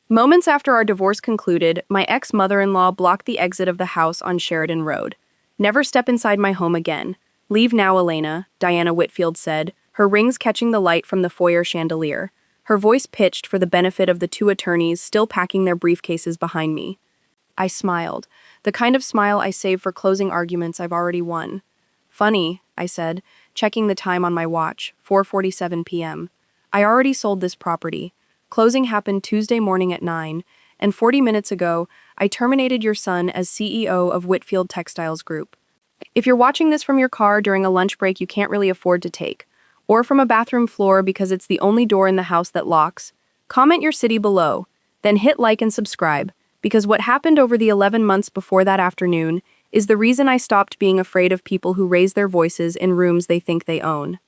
Moments after our divorce concluded, my ex-mother-in-law blocked the exit of the house on Sheridan Road. "Never step inside my home again. Leave now, Elena," Diana Whitfield said, her rings catching the light from the foyer chandelier. Her voice pitched for the benefit of the two attorneys still packing their briefcases behind me. I smiled, the kind of smile I save for closing arguments I've already won. "Funny," I said, checking the time on my watch, 4:47 p.m. "I already sold this property. Closing happened Tuesday morning at 9, and 40 minutes ago, I terminated your son as CEO of Whitfield Textiles Group. If you're watching this from your car during a lunch break you can't really afford to take, or from a bathroom floor because it's the only door in the house that locks, comment your city below, then hit like and subscribe, because what happened over the 11 months before that afternoon is the reason I stopped being afraid of people who raise their voices in rooms they think they own."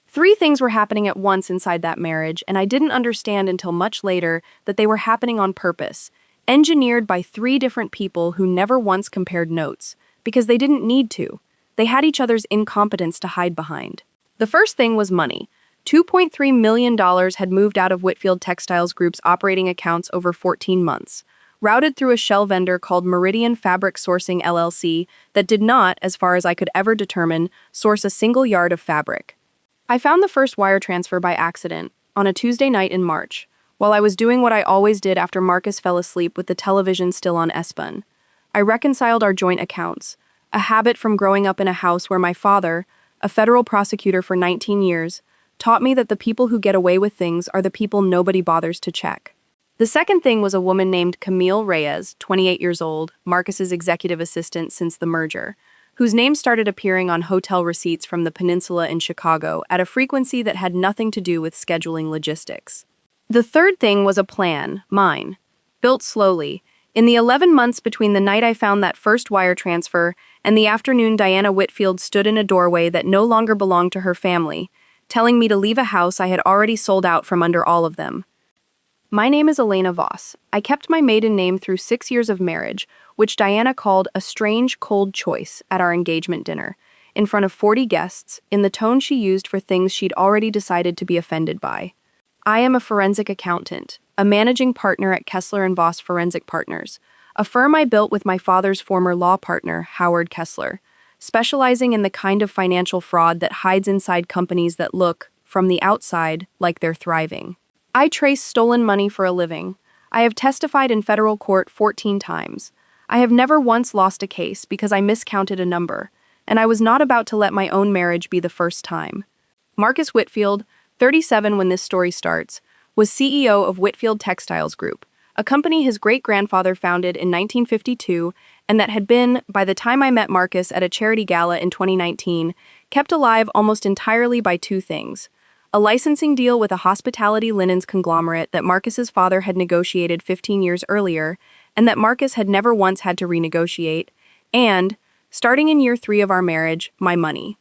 3 things were happening at once inside that marriage, and I didn't understand until much later that they were happening on purpose, engineered by 3 different people who never once compared notes, because they didn't need to. They had each other's incompetence to hide behind. The first thing was money. $2.3 million had moved out of Whitfield Textiles Group's operating accounts over 14 months, routed through a shell vendor called Meridian Fabric Sourcing LLC that did not, as far as I could ever determine, source a single yard of fabric. I found the first wire transfer by accident, on a Tuesday night in March, while I was doing what I always did after Marcus fell asleep with the television still on S-Bun. I reconciled our joint accounts, a habit from growing up in a house where my father, a federal prosecutor for 19 years, taught me that the people who get away with things are the people nobody bothers to check. The second thing was a woman named Camille Reyes, 28 years old, Marcus's executive assistant since the merger, whose name started appearing on hotel receipts from the peninsula in Chicago at a frequency that had nothing to do with scheduling logistics. The third thing was a plan, mine, built slowly. In the 11 months between the night I found that first wire transfer and the afternoon Diana Whitfield stood in a doorway that no longer belonged to her family, telling me to leave a house I had already sold out from under all of them. My name is Elena Voss. I kept my maiden name through 6 years of marriage, which Diana called a strange, cold choice at our engagement dinner, in front of 40 guests, in the tone she used for things she'd already decided to be offended by. I am a forensic accountant, a managing partner at Kessler & Voss Forensic Partners, a firm I built with my father's former law partner, Howard Kessler, specializing in the kind of financial fraud that hides inside companies that look, from the outside, like they're thriving. I trace stolen money for a living. I have testified in federal court 14 times. I have never once lost a case because I miscounted a number, and I was not about to let my own marriage be the first time. Marcus Whitfield, 37 when this story starts, was CEO of Whitfield Textiles Group, a company his great-grandfather founded in 1952 and that had been, by the time I met Marcus at a charity gala in 2019, kept alive almost entirely by 2 things: a licensing deal with a hospitality linens conglomerate that Marcus's father had negotiated 15 years earlier, and that Marcus had never once had to renegotiate, and, starting in year 3 of our marriage, my money.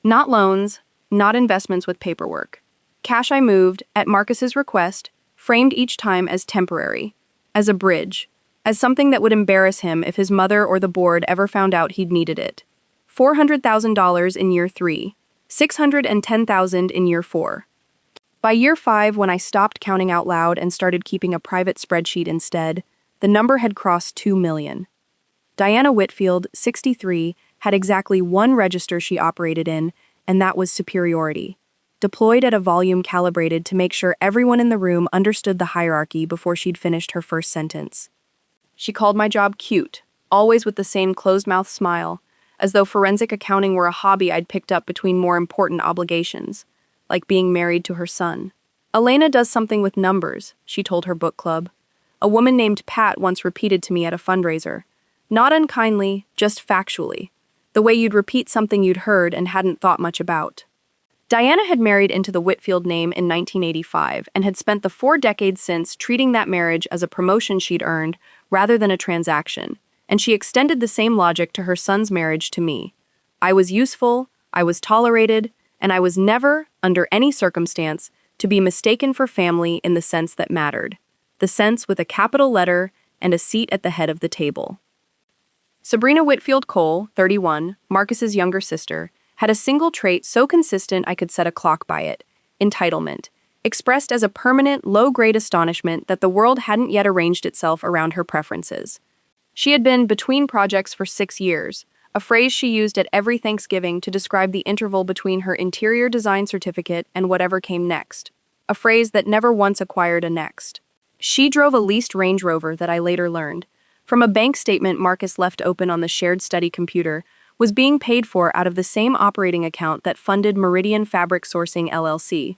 Not loans, not investments with paperwork. Cash I moved, at Marcus's request, framed each time as temporary, as a bridge, as something that would embarrass him if his mother or the board ever found out he'd needed it. $400,000 in year 3. $610,000 in year 4. By year 5, when I stopped counting out loud and started keeping a private spreadsheet instead, the number had crossed 2 million. Diana Whitfield, 63, had exactly 1 register she operated in, and that was superiority, deployed at a volume calibrated to make sure everyone in the room understood the hierarchy before she'd finished her first sentence. She called my job cute, always with the same closed-mouth smile, as though forensic accounting were a hobby I'd picked up between more important obligations, like being married to her son. "Elena does something with numbers," she told her book club. A woman named Pat once repeated to me at a fundraiser. Not unkindly, just factually. The way you'd repeat something you'd heard and hadn't thought much about. Diana had married into the Whitfield name in 1985 and had spent the 4 decades since treating that marriage as a promotion she'd earned rather than a transaction, and she extended the same logic to her son's marriage to me. I was useful, I was tolerated, and I was never, under any circumstance, to be mistaken for family in the sense that mattered. The sense with a capital letter and a seat at the head of the table. Sabrina Whitfield Cole, 31, Marcus's younger sister, had a single trait so consistent I could set a clock by it: entitlement. expressed as a permanent, low-grade astonishment that the world hadn't yet arranged itself around her preferences. She had been between projects for 6 years, a phrase she used at every Thanksgiving to describe the interval between her interior design certificate and whatever came next, a phrase that never once acquired a next. She drove a leased Range Rover that I later learned, from a bank statement Marcus left open on the shared study computer, was being paid for out of the same operating account that funded Meridian Fabric Sourcing LLC.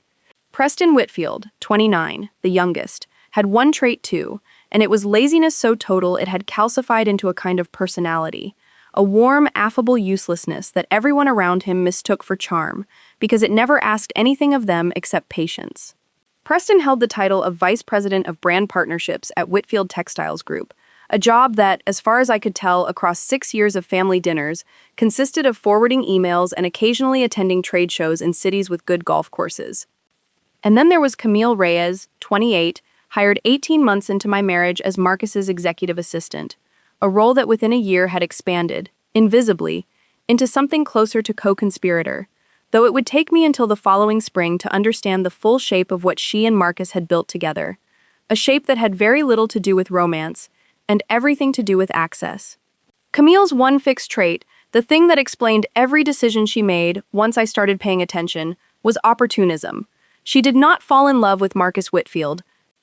Preston Whitfield, 29, the youngest, had one trait too, and it was laziness so total it had calcified into a kind of personality, a warm, affable uselessness that everyone around him mistook for charm, because it never asked anything of them except patience. Preston held the title of Vice President of Brand Partnerships at Whitfield Textiles Group, a job that, as far as I could tell across 6 years of family dinners, consisted of forwarding emails and occasionally attending trade shows in cities with good golf courses. And then there was Camille Reyes, 28, hired 18 months into my marriage as Marcus's executive assistant, a role that within a year had expanded, invisibly, into something closer to co-conspirator, though it would take me until the following spring to understand the full shape of what she and Marcus had built together, a shape that had very little to do with romance, and everything to do with access. Camille's one fixed trait, the thing that explained every decision she made once I started paying attention, was opportunism. She did not fall in love with Marcus Whitfield.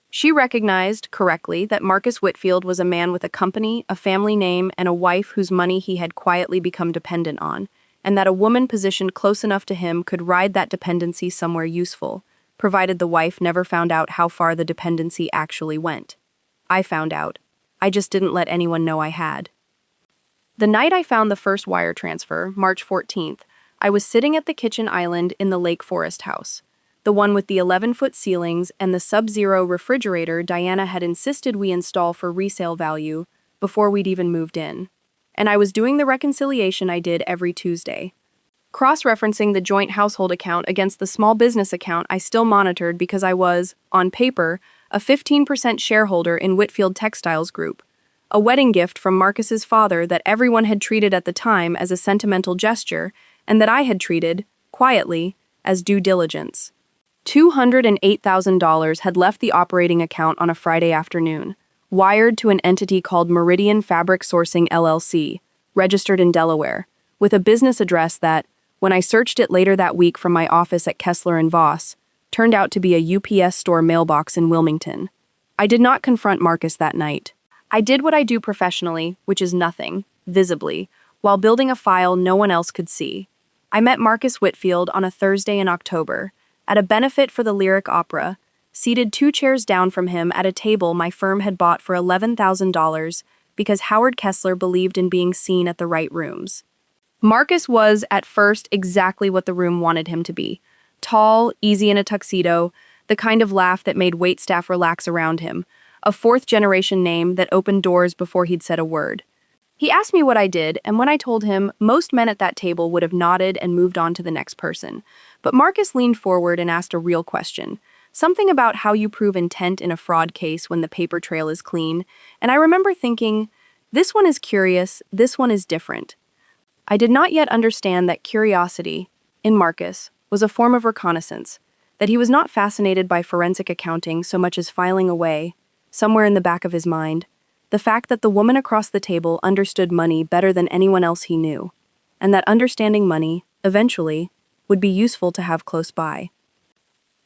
She recognized, correctly, that Marcus Whitfield was a man with a company, a family name, and a wife whose money he had quietly become dependent on, and that a woman positioned close enough to him could ride that dependency somewhere useful, provided the wife never found out how far the dependency actually went. I found out. I just didn't let anyone know I had. The night I found the first wire transfer, March 14th, I was sitting at the kitchen island in the Lake Forest house, the one with the 11-foot ceilings and the sub-zero refrigerator Diana had insisted we install for resale value before we'd even moved in. And I was doing the reconciliation I did every Tuesday, cross-referencing the joint household account against the small business account I still monitored because I was, on paper, a 15% shareholder in Whitfield Textiles Group, a wedding gift from Marcus's father that everyone had treated at the time as a sentimental gesture and that I had treated, quietly, as due diligence. $208,000 had left the operating account on a Friday afternoon, wired to an entity called Meridian Fabric Sourcing LLC, registered in Delaware, with a business address that, when I searched it later that week from my office at Kessler and Voss, turned out to be a UPS store mailbox in Wilmington. I did not confront Marcus that night. I did what I do professionally, which is nothing, visibly, while building a file no one else could see. I met Marcus Whitfield on a Thursday in October, at a benefit for the Lyric Opera, seated 2 chairs down from him at a table my firm had bought for $11,000 because Howard Kessler believed in being seen at the right rooms. Marcus was, at first, exactly what the room wanted him to be. Tall, easy in a tuxedo, the kind of laugh that made waitstaff relax around him, a 4th-generation name that opened doors before he'd said a word. He asked me what I did, and when I told him, most men at that table would have nodded and moved on to the next person. But Marcus leaned forward and asked a real question, something about how you prove intent in a fraud case when the paper trail is clean, and I remember thinking, this one is curious, this one is different. I did not yet understand that curiosity, in Marcus, was a form of reconnaissance, that he was not fascinated by forensic accounting so much as filing away, somewhere in the back of his mind, the fact that the woman across the table understood money better than anyone else he knew, and that understanding money, eventually, would be useful to have close by.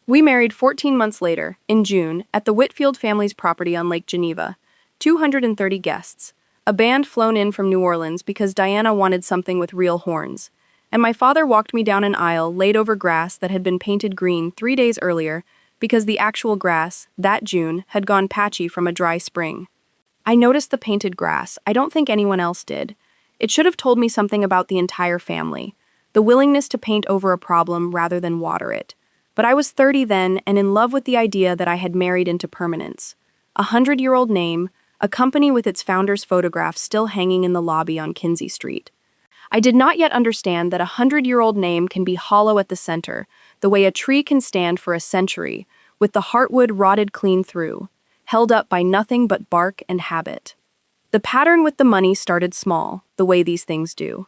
We married 14 months later, in June, at the Whitfield family's property on Lake Geneva, 230 guests, a band flown in from New Orleans because Diana wanted something with real horns, and my father walked me down an aisle laid over grass that had been painted green 3 days earlier because the actual grass, that June, had gone patchy from a dry spring. I noticed the painted grass. I don't think anyone else did. It should have told me something about the entire family, the willingness to paint over a problem rather than water it. But I was 30 then and in love with the idea that I had married into permanence. A 100-year-old name, a company with its founder's photograph still hanging in the lobby on Kinsey Street. I did not yet understand that a 100-year-old name can be hollow at the center, the way a tree can stand for a century, with the heartwood rotted clean through, held up by nothing but bark and habit. The pattern with the money started small, the way these things do.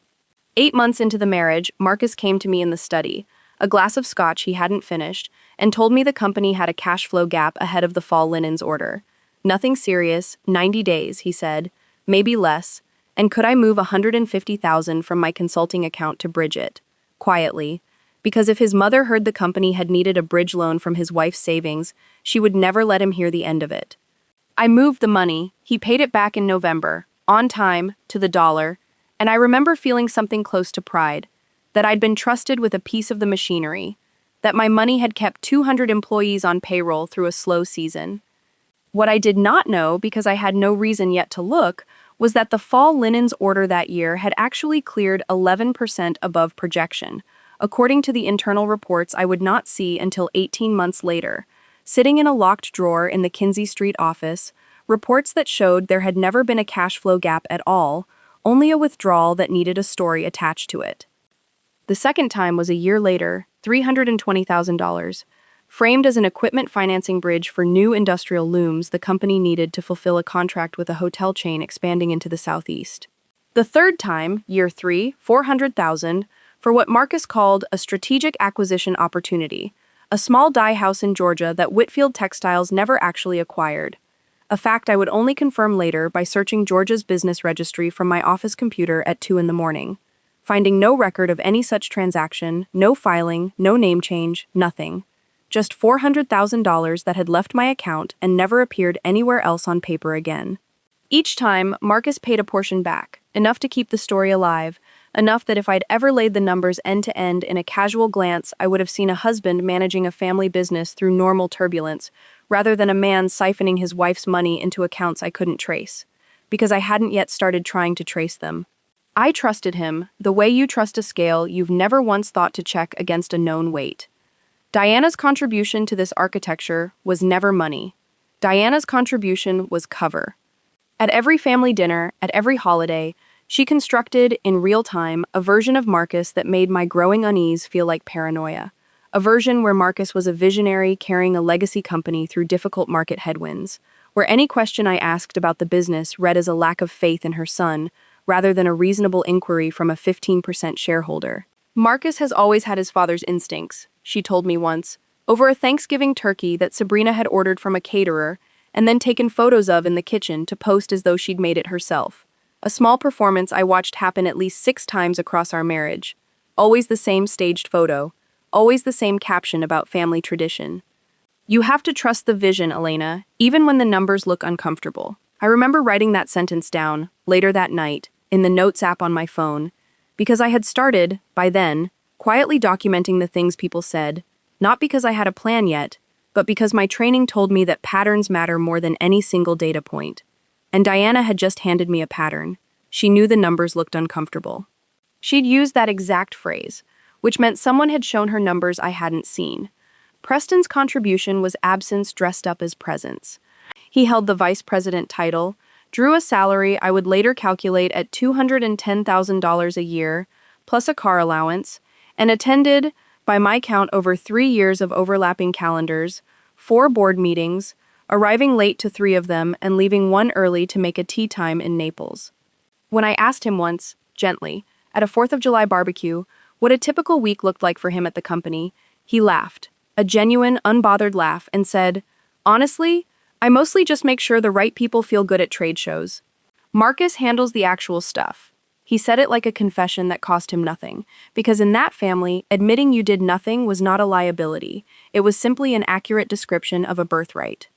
8 months into the marriage, Marcus came to me in the study, a glass of scotch he hadn't finished, and told me the company had a cash flow gap ahead of the fall linens order. Nothing serious, 90 days, he said, maybe less, and could I move $150,000 from my consulting account to bridge it? Quietly, because if his mother heard the company had needed a bridge loan from his wife's savings, she would never let him hear the end of it. I moved the money, he paid it back in November, on time, to the dollar, and I remember feeling something close to pride, that I'd been trusted with a piece of the machinery, that my money had kept 200 employees on payroll through a slow season. What I did not know, because I had no reason yet to look, was that the fall linens order that year had actually cleared 11% above projection, according to the internal reports I would not see until 18 months later. Sitting in a locked drawer in the Kinsey Street office, reports that showed there had never been a cash flow gap at all, only a withdrawal that needed a story attached to it. The second time was a year later, $320,000, framed as an equipment financing bridge for new industrial looms the company needed to fulfill a contract with a hotel chain expanding into the southeast. The third time, year 3, $400,000, for what Marcus called a strategic acquisition opportunity, a small dye house in Georgia that Whitfield Textiles never actually acquired. A fact I would only confirm later by searching Georgia's business registry from my office computer at 2 in the morning, finding no record of any such transaction, no filing, no name change, nothing. Just $400,000 that had left my account and never appeared anywhere else on paper again. Each time, Marcus paid a portion back, enough to keep the story alive, enough that if I'd ever laid the numbers end to end in a casual glance, I would have seen a husband managing a family business through normal turbulence, rather than a man siphoning his wife's money into accounts I couldn't trace, because I hadn't yet started trying to trace them. I trusted him, the way you trust a scale you've never once thought to check against a known weight. Diana's contribution to this architecture was never money. Diana's contribution was cover. At every family dinner, at every holiday, she constructed, in real time, a version of Marcus that made my growing unease feel like paranoia. A version where Marcus was a visionary carrying a legacy company through difficult market headwinds, where any question I asked about the business read as a lack of faith in her son, rather than a reasonable inquiry from a 15% shareholder. Marcus has always had his father's instincts, she told me once, over a Thanksgiving turkey that Sabrina had ordered from a caterer and then taken photos of in the kitchen to post as though she'd made it herself. A small performance I watched happen at least 6 times across our marriage. Always the same staged photo. Always the same caption about family tradition. You have to trust the vision, Elena, even when the numbers look uncomfortable. I remember writing that sentence down, later that night, in the Notes app on my phone, because I had started, by then, quietly documenting the things people said, not because I had a plan yet, but because my training told me that patterns matter more than any single data point. And Diana had just handed me a pattern. She knew the numbers looked uncomfortable. She'd used that exact phrase, which meant someone had shown her numbers I hadn't seen. Preston's contribution was absence dressed up as presence. He held the vice president title, drew a salary I would later calculate at $210,000 a year, plus a car allowance, and attended, by my count, over 3 years of overlapping calendars, 4 board meetings, arriving late to 3 of them and leaving 1 early to make a tea time in Naples. When I asked him once, gently, at a 4th of July barbecue, what a typical week looked like for him at the company, he laughed, a genuine, unbothered laugh, and said, "Honestly, I mostly just make sure the right people feel good at trade shows. Marcus handles the actual stuff." He said it like a confession that cost him nothing, because in that family, admitting you did nothing was not a liability. It was simply an accurate description of a birthright.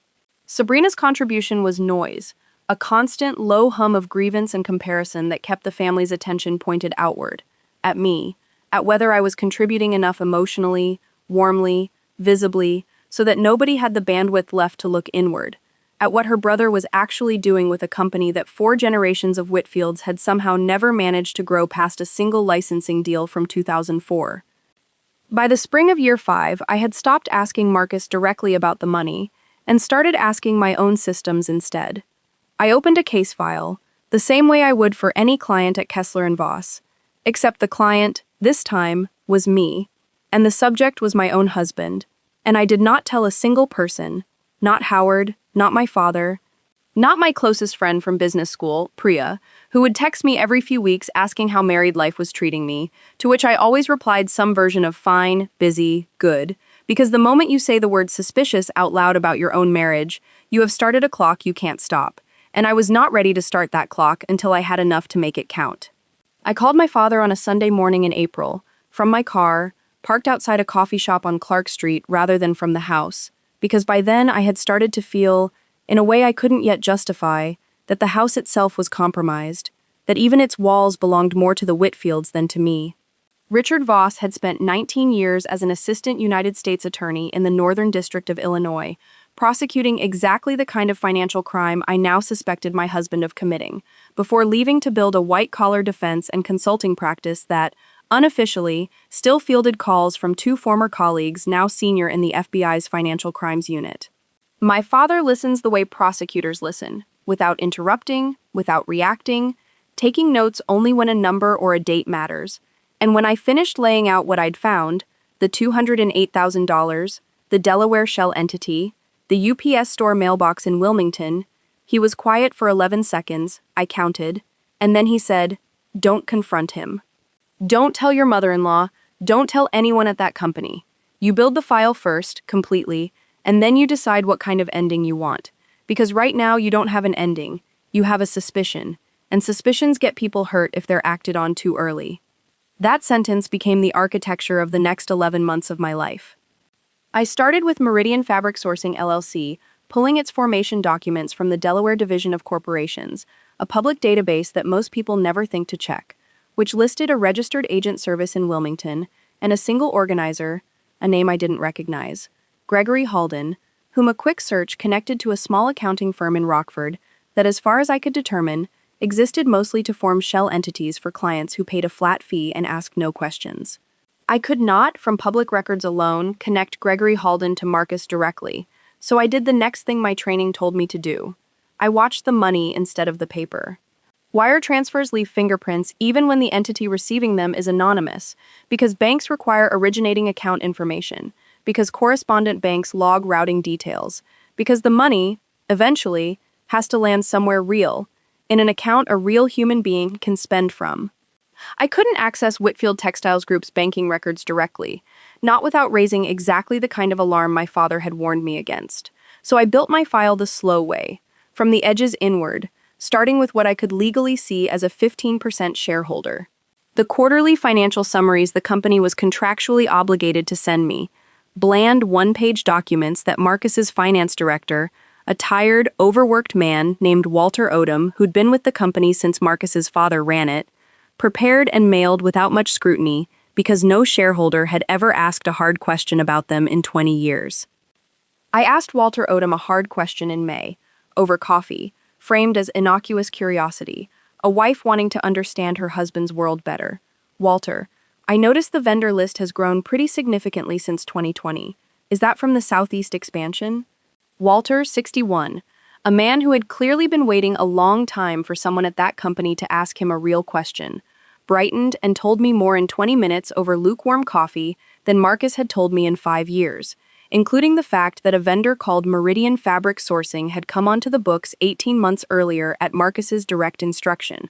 Sabrina's contribution was noise, a constant low hum of grievance and comparison that kept the family's attention pointed outward, at me, at whether I was contributing enough emotionally, warmly, visibly, so that nobody had the bandwidth left to look inward, at what her brother was actually doing with a company that 4 generations of Whitfields had somehow never managed to grow past a single licensing deal from 2004. By the spring of year 5, I had stopped asking Marcus directly about the money and started asking my own systems instead. I opened a case file, the same way I would for any client at Kessler & Voss, except the client, this time, was me, and the subject was my own husband, and I did not tell a single person, not Howard, not my father, Not my closest friend from business school, Priya, who would text me every few weeks asking how married life was treating me, to which I always replied some version of fine, busy, good, because the moment you say the word suspicious out loud about your own marriage, you have started a clock you can't stop, and I was not ready to start that clock until I had enough to make it count. I called my father on a Sunday morning in April, from my car, parked outside a coffee shop on Clark Street rather than from the house, because by then I had started to feel, in a way I couldn't yet justify, that the house itself was compromised, that even its walls belonged more to the Whitfields than to me. Richard Voss had spent 19 years as an assistant United States attorney in the Northern District of Illinois, prosecuting exactly the kind of financial crime I now suspected my husband of committing, before leaving to build a white-collar defense and consulting practice that, unofficially, still fielded calls from two former colleagues now senior in the FBI's Financial Crimes Unit. My father listens the way prosecutors listen, without interrupting, without reacting, taking notes only when a number or a date matters. And when I finished laying out what I'd found, the $208,000, the Delaware shell entity, the UPS store mailbox in Wilmington, he was quiet for 11 seconds, I counted, and then he said, "Don't confront him. Don't tell your mother-in-law, don't tell anyone at that company. You build the file first, completely, and then you decide what kind of ending you want. Because right now you don't have an ending, you have a suspicion, and suspicions get people hurt if they're acted on too early." That sentence became the architecture of the next 11 months of my life. I started with Meridian Fabric Sourcing LLC, pulling its formation documents from the Delaware Division of Corporations, a public database that most people never think to check, which listed a registered agent service in Wilmington and a single organizer, a name I didn't recognize, Gregory Halden, whom a quick search connected to a small accounting firm in Rockford that, as far as I could determine, existed mostly to form shell entities for clients who paid a flat fee and asked no questions. I could not, from public records alone, connect Gregory Halden to Marcus directly, so I did the next thing my training told me to do. I watched the money instead of the paper. Wire transfers leave fingerprints even when the entity receiving them is anonymous, because banks require originating account information, because correspondent banks log routing details, because the money, eventually, has to land somewhere real, in an account a real human being can spend from. I couldn't access Whitfield Textiles Group's banking records directly, not without raising exactly the kind of alarm my father had warned me against. So I built my file the slow way, from the edges inward, starting with what I could legally see as a 15% shareholder. The quarterly financial summaries the company was contractually obligated to send me, bland one-page documents that Marcus's finance director, a tired, overworked man named Walter Odom, who'd been with the company since Marcus's father ran it, prepared and mailed without much scrutiny because no shareholder had ever asked a hard question about them in 20 years. I asked Walter Odom a hard question in May, over coffee, framed as innocuous curiosity, a wife wanting to understand her husband's world better. "Walter, I noticed the vendor list has grown pretty significantly since 2020. Is that from the Southeast expansion?" Walter, 61, a man who had clearly been waiting a long time for someone at that company to ask him a real question, brightened and told me more in 20 minutes over lukewarm coffee than Marcus had told me in 5 years, including the fact that a vendor called Meridian Fabric Sourcing had come onto the books 18 months earlier at Marcus's direct instruction,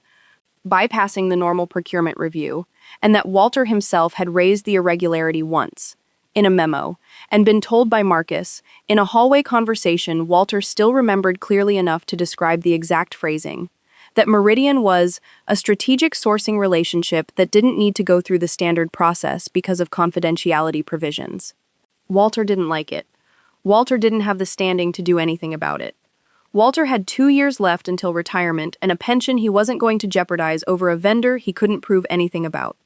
bypassing the normal procurement review, and that Walter himself had raised the irregularity once, in a memo, and been told by Marcus, in a hallway conversation Walter still remembered clearly enough to describe the exact phrasing, that Meridian was a strategic sourcing relationship that didn't need to go through the standard process because of confidentiality provisions. Walter didn't like it. Walter didn't have the standing to do anything about it. Walter had 2 years left until retirement and a pension he wasn't going to jeopardize over a vendor he couldn't prove anything about.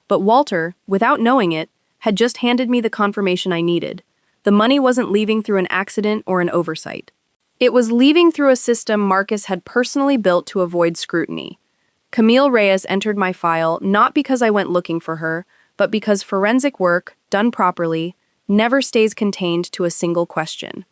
But Walter, without knowing it, had just handed me the confirmation I needed. The money wasn't leaving through an accident or an oversight. It was leaving through a system Marcus had personally built to avoid scrutiny. Camille Reyes entered my file not because I went looking for her, but because forensic work, done properly, never stays contained to a single question.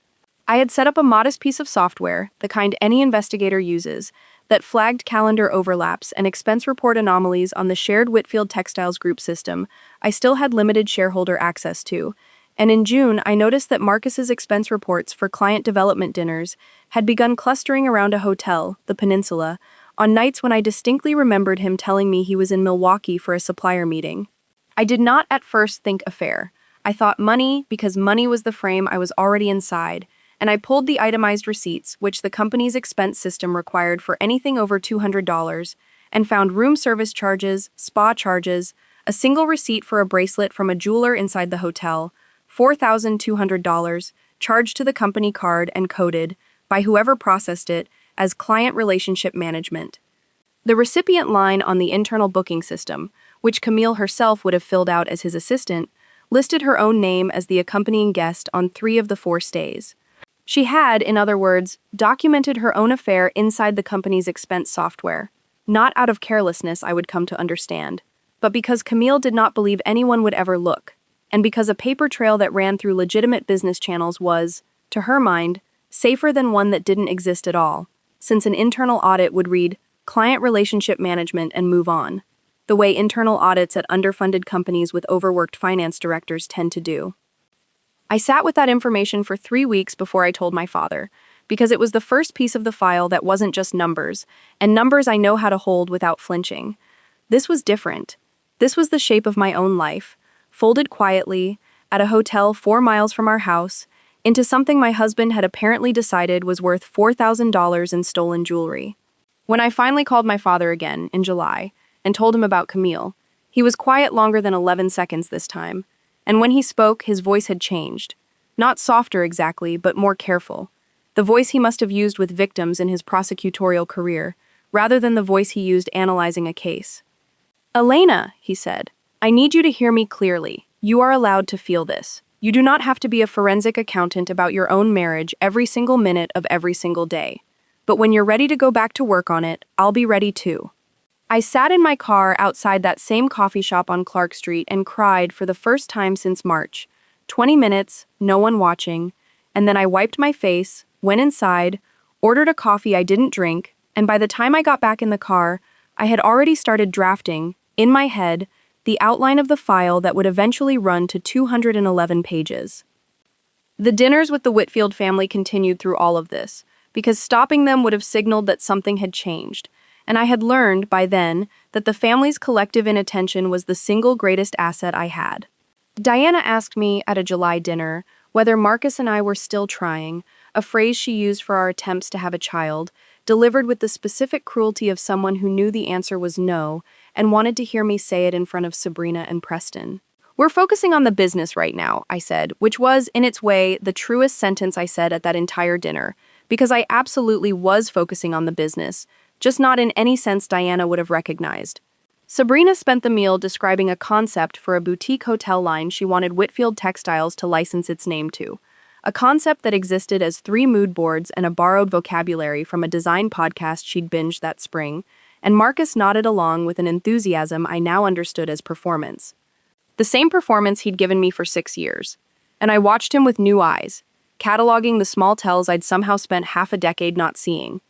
I had set up a modest piece of software, the kind any investigator uses, that flagged calendar overlaps and expense report anomalies on the shared Whitfield Textiles Group system I still had limited shareholder access to, And in June, I noticed that Marcus's expense reports for client development dinners had begun clustering around a hotel, the Peninsula, on nights when I distinctly remembered him telling me he was in Milwaukee for a supplier meeting. I did not at first think affair. I thought money because money was the frame I was already inside, and I pulled the itemized receipts, which the company's expense system required for anything over $200, and found room service charges, spa charges, a single receipt for a bracelet from a jeweler inside the hotel, $4,200, charged to the company card and coded, by whoever processed it, as client relationship management. The recipient line on the internal booking system, which Camille herself would have filled out as his assistant, listed her own name as the accompanying guest on 3 of the 4 stays. She had, in other words, documented her own affair inside the company's expense software. Not out of carelessness, I would come to understand, but because Camille did not believe anyone would ever look, and because a paper trail that ran through legitimate business channels was, to her mind, safer than one that didn't exist at all, since an internal audit would read, client relationship management and move on, the way internal audits at underfunded companies with overworked finance directors tend to do. I sat with that information for 3 weeks before I told my father, because it was the first piece of the file that wasn't just numbers, and numbers I know how to hold without flinching. This was different. This was the shape of my own life, folded quietly, at a hotel 4 miles from our house, into something my husband had apparently decided was worth $4,000 in stolen jewelry. When I finally called my father again, in July, and told him about Camille, he was quiet longer than 11 seconds this time, and when he spoke, his voice had changed. Not softer exactly, but more careful. The voice he must have used with victims in his prosecutorial career, rather than the voice he used analyzing a case. "Elena," he said, "I need you to hear me clearly. You are allowed to feel this. You do not have to be a forensic accountant about your own marriage every single minute of every single day. But when you're ready to go back to work on it, I'll be ready too." I sat in my car outside that same coffee shop on Clark Street and cried for the first time since March. 20 minutes, no one watching, and then I wiped my face, went inside, ordered a coffee I didn't drink, and by the time I got back in the car, I had already started drafting, in my head, the outline of the file that would eventually run to 211 pages. The dinners with the Whitfield family continued through all of this, because stopping them would have signaled that something had changed, and I had learned, by then, that the family's collective inattention was the single greatest asset I had. Diana asked me, at a July dinner, whether Marcus and I were still trying, a phrase she used for our attempts to have a child, delivered with the specific cruelty of someone who knew the answer was no, and wanted to hear me say it in front of Sabrina and Preston. "We're focusing on the business right now," I said, which was, in its way, the truest sentence I said at that entire dinner, because I absolutely was focusing on the business, just not in any sense Diana would have recognized. Sabrina spent the meal describing a concept for a boutique hotel line she wanted Whitfield Textiles to license its name to, a concept that existed as 3 mood boards and a borrowed vocabulary from a design podcast she'd binged that spring, and Marcus nodded along with an enthusiasm I now understood as performance. The same performance he'd given me for 6 years, and I watched him with new eyes, cataloging the small tells I'd somehow spent half a decade not seeing.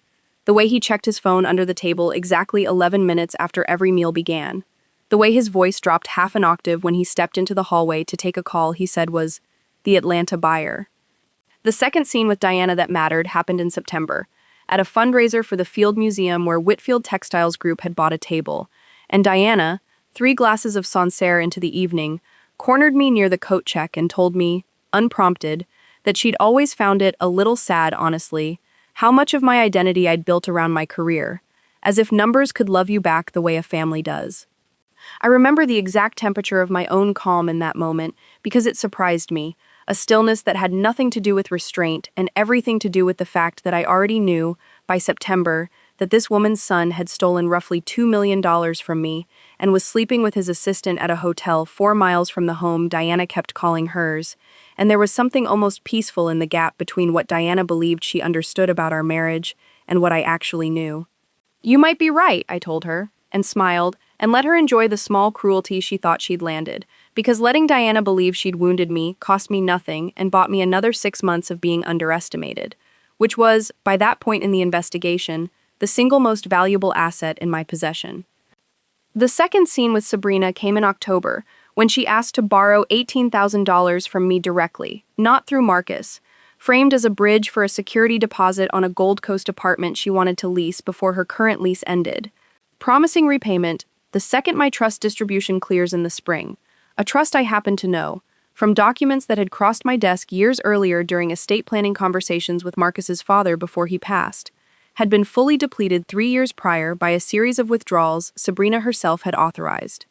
The way he checked his phone under the table exactly 11 minutes after every meal began. The way his voice dropped half an octave when he stepped into the hallway to take a call he said was the Atlanta buyer. The second scene with Diana that mattered happened in September, at a fundraiser for the Field Museum where Whitfield Textiles Group had bought a table, and Diana, 3 glasses of Sancerre into the evening, cornered me near the coat check and told me, unprompted, that she'd always found it a little sad, honestly, how much of my identity I'd built around my career, as if numbers could love you back the way a family does. I remember the exact temperature of my own calm in that moment because it surprised me, a stillness that had nothing to do with restraint and everything to do with the fact that I already knew, by September, that this woman's son had stolen roughly $2 million from me and was sleeping with his assistant at a hotel 4 miles from the home Diana kept calling hers, and there was something almost peaceful in the gap between what Diana believed she understood about our marriage and what I actually knew. "You might be right," I told her, and smiled, and let her enjoy the small cruelty she thought she'd landed, because letting Diana believe she'd wounded me cost me nothing and bought me another 6 months of being underestimated, which was, by that point in the investigation, the single most valuable asset in my possession. The second scene with Sabrina came in October, when she asked to borrow $18,000 from me directly, not through Marcus, framed as a bridge for a security deposit on a Gold Coast apartment she wanted to lease before her current lease ended. Promising repayment the second my trust distribution clears in the spring, a trust I happen to know, from documents that had crossed my desk years earlier during estate planning conversations with Marcus's father before he passed, had been fully depleted 3 years prior by a series of withdrawals Sabrina herself had authorized.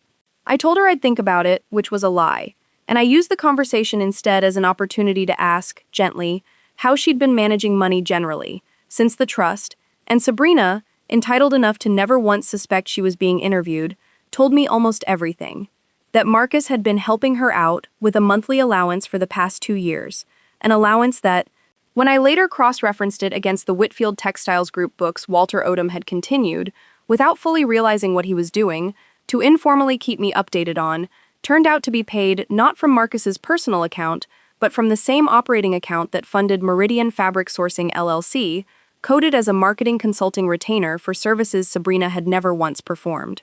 I told her I'd think about it, which was a lie, and I used the conversation instead as an opportunity to ask, gently, how she'd been managing money generally, since the trust, and Sabrina, entitled enough to never once suspect she was being interviewed, told me almost everything. That Marcus had been helping her out with a monthly allowance for the past 2 years, an allowance that, when I later cross-referenced it against the Whitfield Textiles Group books Walter Odom had continued, without fully realizing what he was doing, to informally keep me updated on, turned out to be paid not from Marcus's personal account, but from the same operating account that funded Meridian Fabric Sourcing LLC, coded as a marketing consulting retainer for services Sabrina had never once performed.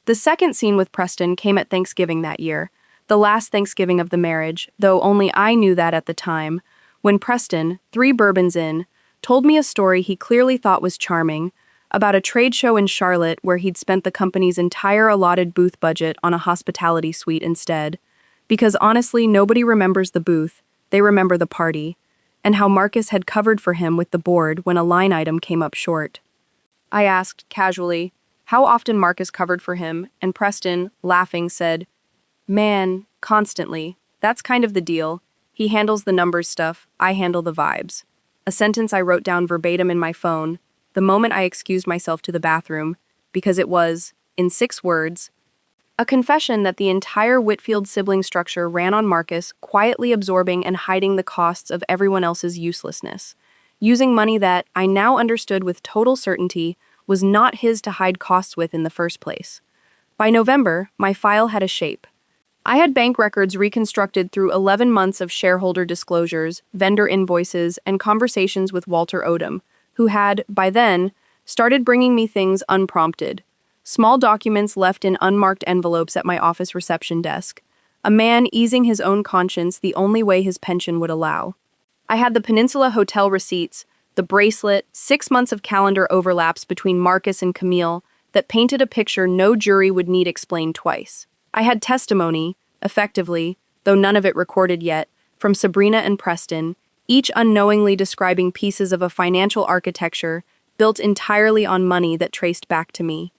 The second scene with Preston came at Thanksgiving that year, the last Thanksgiving of the marriage, though only I knew that at the time, when Preston, 3 bourbons in, told me a story he clearly thought was charming, about a trade show in Charlotte where he'd spent the company's entire allotted booth budget on a hospitality suite instead, because honestly nobody remembers the booth, they remember the party, and how Marcus had covered for him with the board when a line item came up short. I asked, casually, how often Marcus covered for him, and Preston, laughing, said, "Man, constantly. That's kind of the deal. He handles the numbers stuff, I handle the vibes." A sentence I wrote down verbatim in my phone, the moment I excused myself to the bathroom, because it was, in 6 words, a confession that the entire Whitfield sibling structure ran on Marcus, quietly absorbing and hiding the costs of everyone else's uselessness, using money that, I now understood with total certainty, was not his to hide costs with in the first place. By November, my file had a shape. I had bank records reconstructed through 11 months of shareholder disclosures, vendor invoices, and conversations with Walter Odom, who had, by then, started bringing me things unprompted. Small documents left in unmarked envelopes at my office reception desk. A man easing his own conscience the only way his pension would allow. I had the Peninsula Hotel receipts, the bracelet, 6 months of calendar overlaps between Marcus and Camille that painted a picture no jury would need explained twice. I had testimony, effectively, though none of it recorded yet, from Sabrina and Preston, each unknowingly describing pieces of a financial architecture built entirely on money that traced back to me.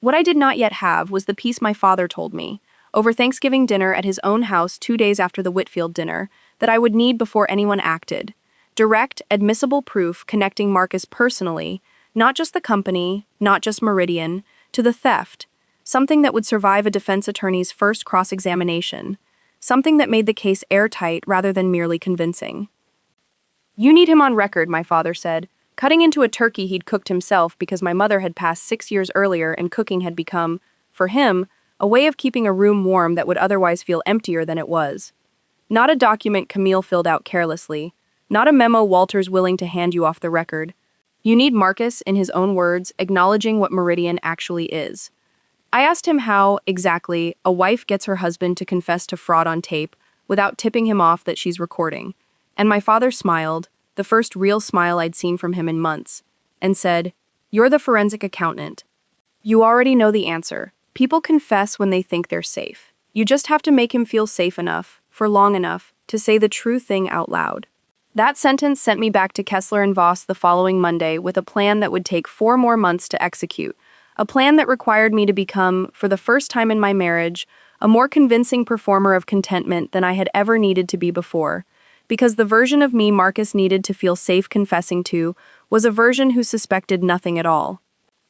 What I did not yet have was the piece my father told me, over Thanksgiving dinner at his own house 2 days after the Whitfield dinner, that I would need before anyone acted. Direct, admissible proof connecting Marcus personally, not just the company, not just Meridian, to the theft, something that would survive a defense attorney's first cross-examination, something that made the case airtight rather than merely convincing. "You need him on record," my father said, cutting into a turkey he'd cooked himself because my mother had passed 6 years earlier and cooking had become, for him, a way of keeping a room warm that would otherwise feel emptier than it was. Not a document Camille filled out carelessly, not a memo Walter's willing to hand you off the record. You need Marcus, in his own words, acknowledging what Meridian actually is. I asked him how, exactly, a wife gets her husband to confess to fraud on tape without tipping him off that she's recording, and my father smiled, the first real smile I'd seen from him in months, and said, "You're the forensic accountant. You already know the answer. People confess when they think they're safe. You just have to make him feel safe enough, for long enough, to say the true thing out loud." That sentence sent me back to Kessler and Voss the following Monday with a plan that would take 4 more months to execute, a plan that required me to become, for the first time in my marriage, a more convincing performer of contentment than I had ever needed to be before, because the version of me Marcus needed to feel safe confessing to was a version who suspected nothing at all.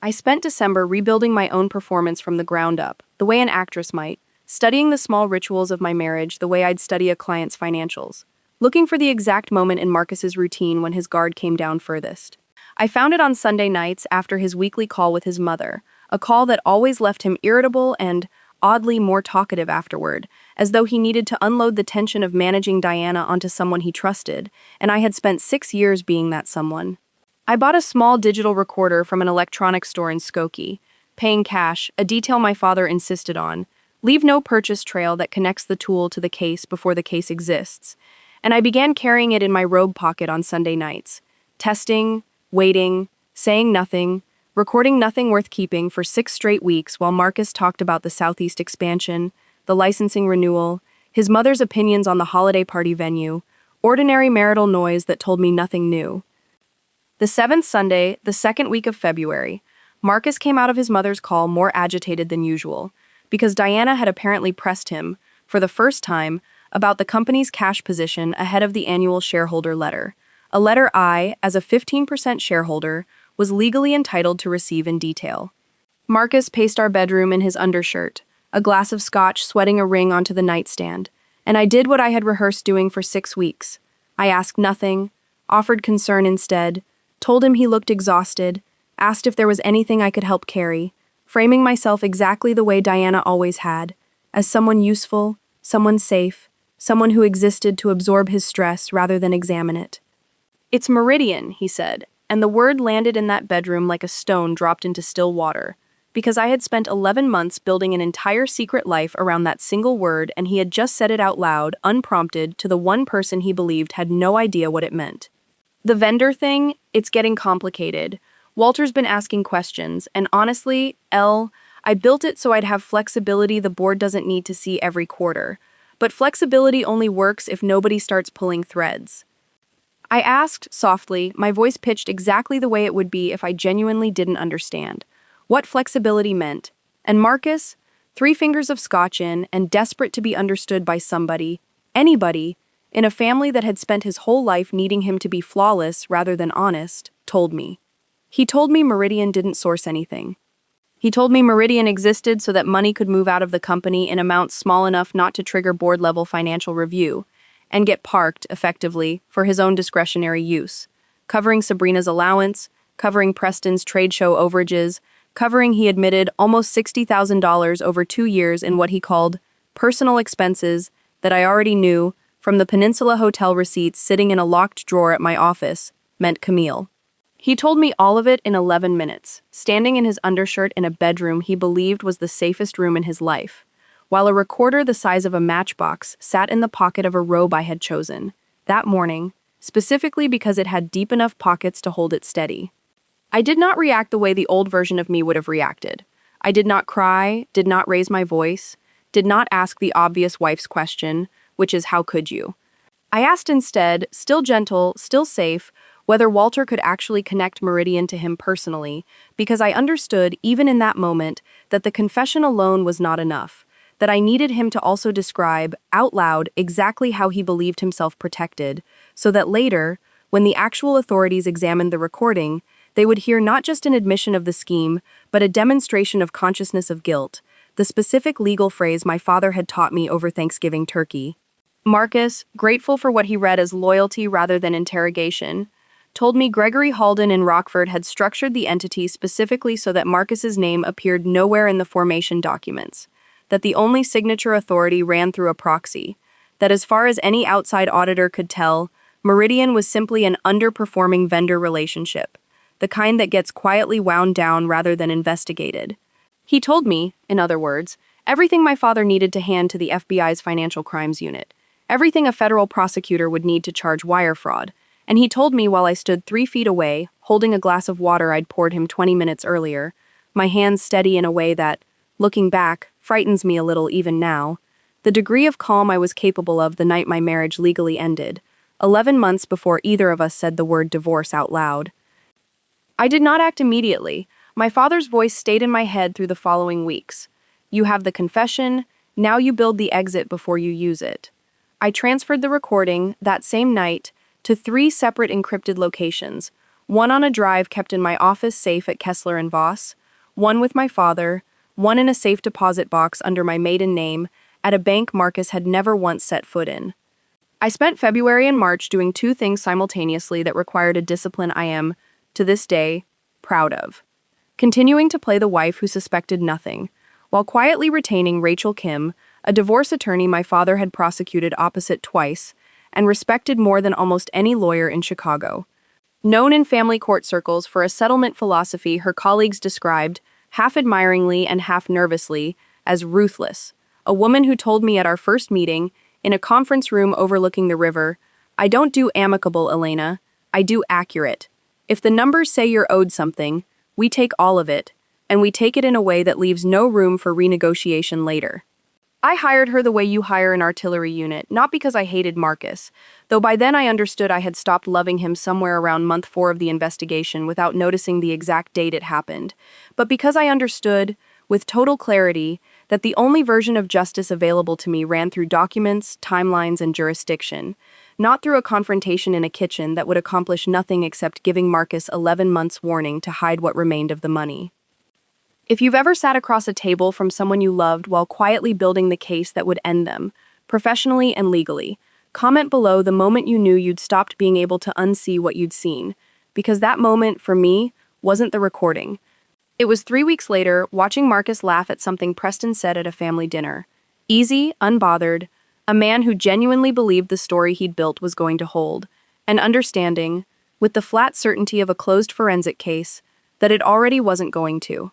I spent December rebuilding my own performance from the ground up, the way an actress might, studying the small rituals of my marriage the way I'd study a client's financials, looking for the exact moment in Marcus's routine when his guard came down furthest. I found it on Sunday nights after his weekly call with his mother, a call that always left him irritable and, oddly, more talkative afterward, as though he needed to unload the tension of managing Diana onto someone he trusted, and I had spent 6 years being that someone. I bought a small digital recorder from an electronics store in Skokie, paying cash, a detail my father insisted on, Leave no purchase trail that connects the tool to the case before the case exists. And I began carrying it in my robe pocket on Sunday nights, testing, waiting, saying nothing, recording nothing worth keeping for 6 straight weeks while Marcus talked about the Southeast expansion, the licensing renewal, his mother's opinions on the holiday party venue, ordinary marital noise that told me nothing new. The 7th Sunday, the 2nd week of February, Marcus came out of his mother's call more agitated than usual, because Diana had apparently pressed him, for the first time, about the company's cash position ahead of the annual shareholder letter, a letter I, as a 15% shareholder, was legally entitled to receive in detail. Marcus paced our bedroom in his undershirt, a glass of scotch sweating a ring onto the nightstand, and I did what I had rehearsed doing for 6 weeks. I asked nothing, offered concern instead, told him he looked exhausted, asked if there was anything I could help carry, framing myself exactly the way Diana always had, as someone useful, someone safe, someone who existed to absorb his stress rather than examine it. "It's Meridian," he said, and the word landed in that bedroom like a stone dropped into still water, because I had spent 11 months building an entire secret life around that single word, and he had just said it out loud, unprompted, to the one person he believed had no idea what it meant. The vendor thing, it's getting complicated. Walter's been asking questions, and honestly, I built it so I'd have flexibility the board doesn't need to see every quarter. But flexibility only works if nobody starts pulling threads. I asked, softly, my voice pitched exactly the way it would be if I genuinely didn't understand what flexibility meant. And Marcus, 3 fingers of scotch in and desperate to be understood by somebody, anybody, in a family that had spent his whole life needing him to be flawless rather than honest, told me. He told me Meridian didn't source anything. He told me Meridian existed so that money could move out of the company in amounts small enough not to trigger board-level financial review, and get parked, effectively, for his own discretionary use, covering Sabrina's allowance, covering Preston's trade show overages, covering, he admitted, almost $60,000 over 2 years in what he called personal expenses that I already knew from the Peninsula Hotel receipts sitting in a locked drawer at my office, meant Camille. He told me all of it in 11 minutes, standing in his undershirt in a bedroom he believed was the safest room in his life, while a recorder the size of a matchbox sat in the pocket of a robe I had chosen, that morning, specifically because it had deep enough pockets to hold it steady. I did not react the way the old version of me would have reacted. I did not cry, did not raise my voice, did not ask the obvious wife's question, which is how could you? I asked instead, still gentle, still safe, whether Walter could actually connect Meridian to him personally, because I understood, even in that moment, that the confession alone was not enough, that I needed him to also describe, out loud, exactly how he believed himself protected, so that later, when the actual authorities examined the recording, they would hear not just an admission of the scheme, but a demonstration of consciousness of guilt, the specific legal phrase my father had taught me over Thanksgiving turkey. Marcus, grateful for what he read as loyalty rather than interrogation, told me Gregory Halden in Rockford had structured the entity specifically so that Marcus's name appeared nowhere in the formation documents, that the only signature authority ran through a proxy, that as far as any outside auditor could tell, Meridian was simply an underperforming vendor relationship, the kind that gets quietly wound down rather than investigated. He told me, in other words, everything my father needed to hand to the FBI's Financial Crimes Unit, everything a federal prosecutor would need to charge wire fraud, and he told me while I stood 3 feet away, holding a glass of water I'd poured him 20 minutes earlier, my hands steady in a way that, looking back, frightens me a little even now, the degree of calm I was capable of the night my marriage legally ended, 11 months before either of us said the word divorce out loud. I did not act immediately. My father's voice stayed in my head through the following weeks. You have the confession, now you build the exit before you use it. I transferred the recording, that same night, to 3 separate encrypted locations, one on a drive kept in my office safe at Kessler and Voss, one with my father, one in a safe deposit box under my maiden name, at a bank Marcus had never once set foot in. I spent February and March doing 2 things simultaneously that required a discipline I am, to this day, proud of. Continuing to play the wife who suspected nothing, while quietly retaining Rachel Kim, a divorce attorney my father had prosecuted opposite twice, and respected more than almost any lawyer in Chicago. Known in family court circles for a settlement philosophy her colleagues described, half admiringly and half nervously, as ruthless, a woman who told me at our first meeting, in a conference room overlooking the river, "I don't do amicable, Elena. I do accurate. If the numbers say you're owed something, we take all of it, and we take it in a way that leaves no room for renegotiation later." I hired her the way you hire an artillery unit, not because I hated Marcus, though by then I understood I had stopped loving him somewhere around month 4 of the investigation without noticing the exact date it happened, but because I understood, with total clarity, that the only version of justice available to me ran through documents, timelines, and jurisdiction, not through a confrontation in a kitchen that would accomplish nothing except giving Marcus 11 months' warning to hide what remained of the money. If you've ever sat across a table from someone you loved while quietly building the case that would end them, professionally and legally, comment below the moment you knew you'd stopped being able to unsee what you'd seen, because that moment, for me, wasn't the recording. It was 3 weeks later, watching Marcus laugh at something Preston said at a family dinner. Easy, unbothered, a man who genuinely believed the story he'd built was going to hold, and understanding, with the flat certainty of a closed forensic case, that it already wasn't going to.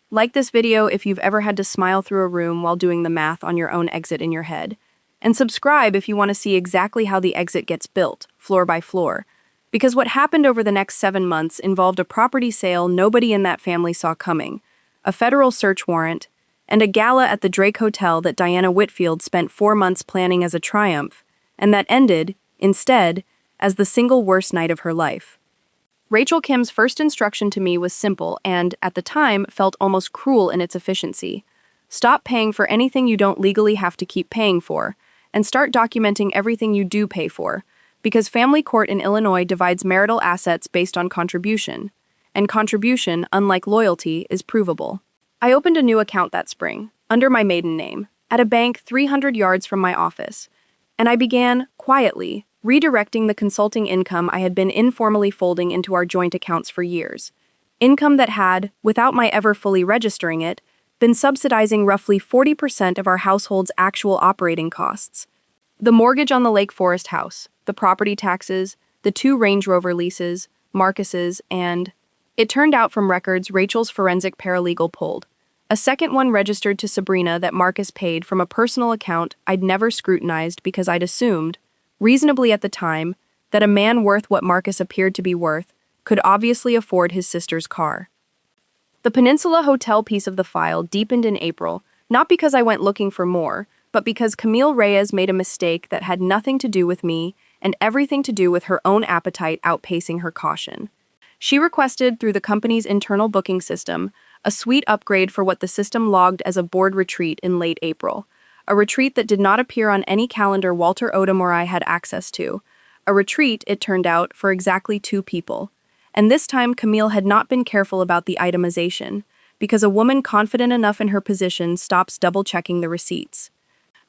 Like this video if you've ever had to smile through a room while doing the math on your own exit in your head. And subscribe if you want to see exactly how the exit gets built, floor by floor. Because what happened over the next 7 months involved a property sale nobody in that family saw coming, a federal search warrant, and a gala at the Drake Hotel that Diana Whitfield spent 4 months planning as a triumph, and that ended, instead, as the single worst night of her life. Rachel Kim's first instruction to me was simple and, at the time, felt almost cruel in its efficiency. Stop paying for anything you don't legally have to keep paying for, and start documenting everything you do pay for, because family court in Illinois divides marital assets based on contribution, and contribution, unlike loyalty, is provable. I opened a new account that spring, under my maiden name, at a bank 300 yards from my office, and I began, quietly, redirecting the consulting income I had been informally folding into our joint accounts for years. Income that had, without my ever fully registering it, been subsidizing roughly 40% of our household's actual operating costs. The mortgage on the Lake Forest house, the property taxes, the 2 Range Rover leases, Marcus's, and, it turned out from records Rachel's forensic paralegal pulled, a second one registered to Sabrina that Marcus paid from a personal account I'd never scrutinized because I'd assumed, reasonably at the time, that a man worth what Marcus appeared to be worth could obviously afford his sister's car. The Peninsula Hotel piece of the file deepened in April, not because I went looking for more, but because Camille Reyes made a mistake that had nothing to do with me and everything to do with her own appetite outpacing her caution. She requested, through the company's internal booking system, a suite upgrade for what the system logged as a board retreat in late April. A retreat that did not appear on any calendar Walter Odom or I had access to. A retreat, it turned out, for exactly 2 people. And this time Camille had not been careful about the itemization, because a woman confident enough in her position stops double-checking the receipts.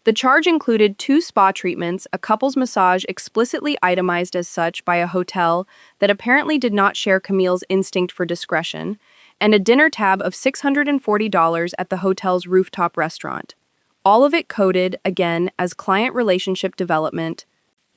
The charge included 2 spa treatments, a couple's massage explicitly itemized as such by a hotel that apparently did not share Camille's instinct for discretion, and a dinner tab of $640 at the hotel's rooftop restaurant. All of it coded, again, as client relationship development,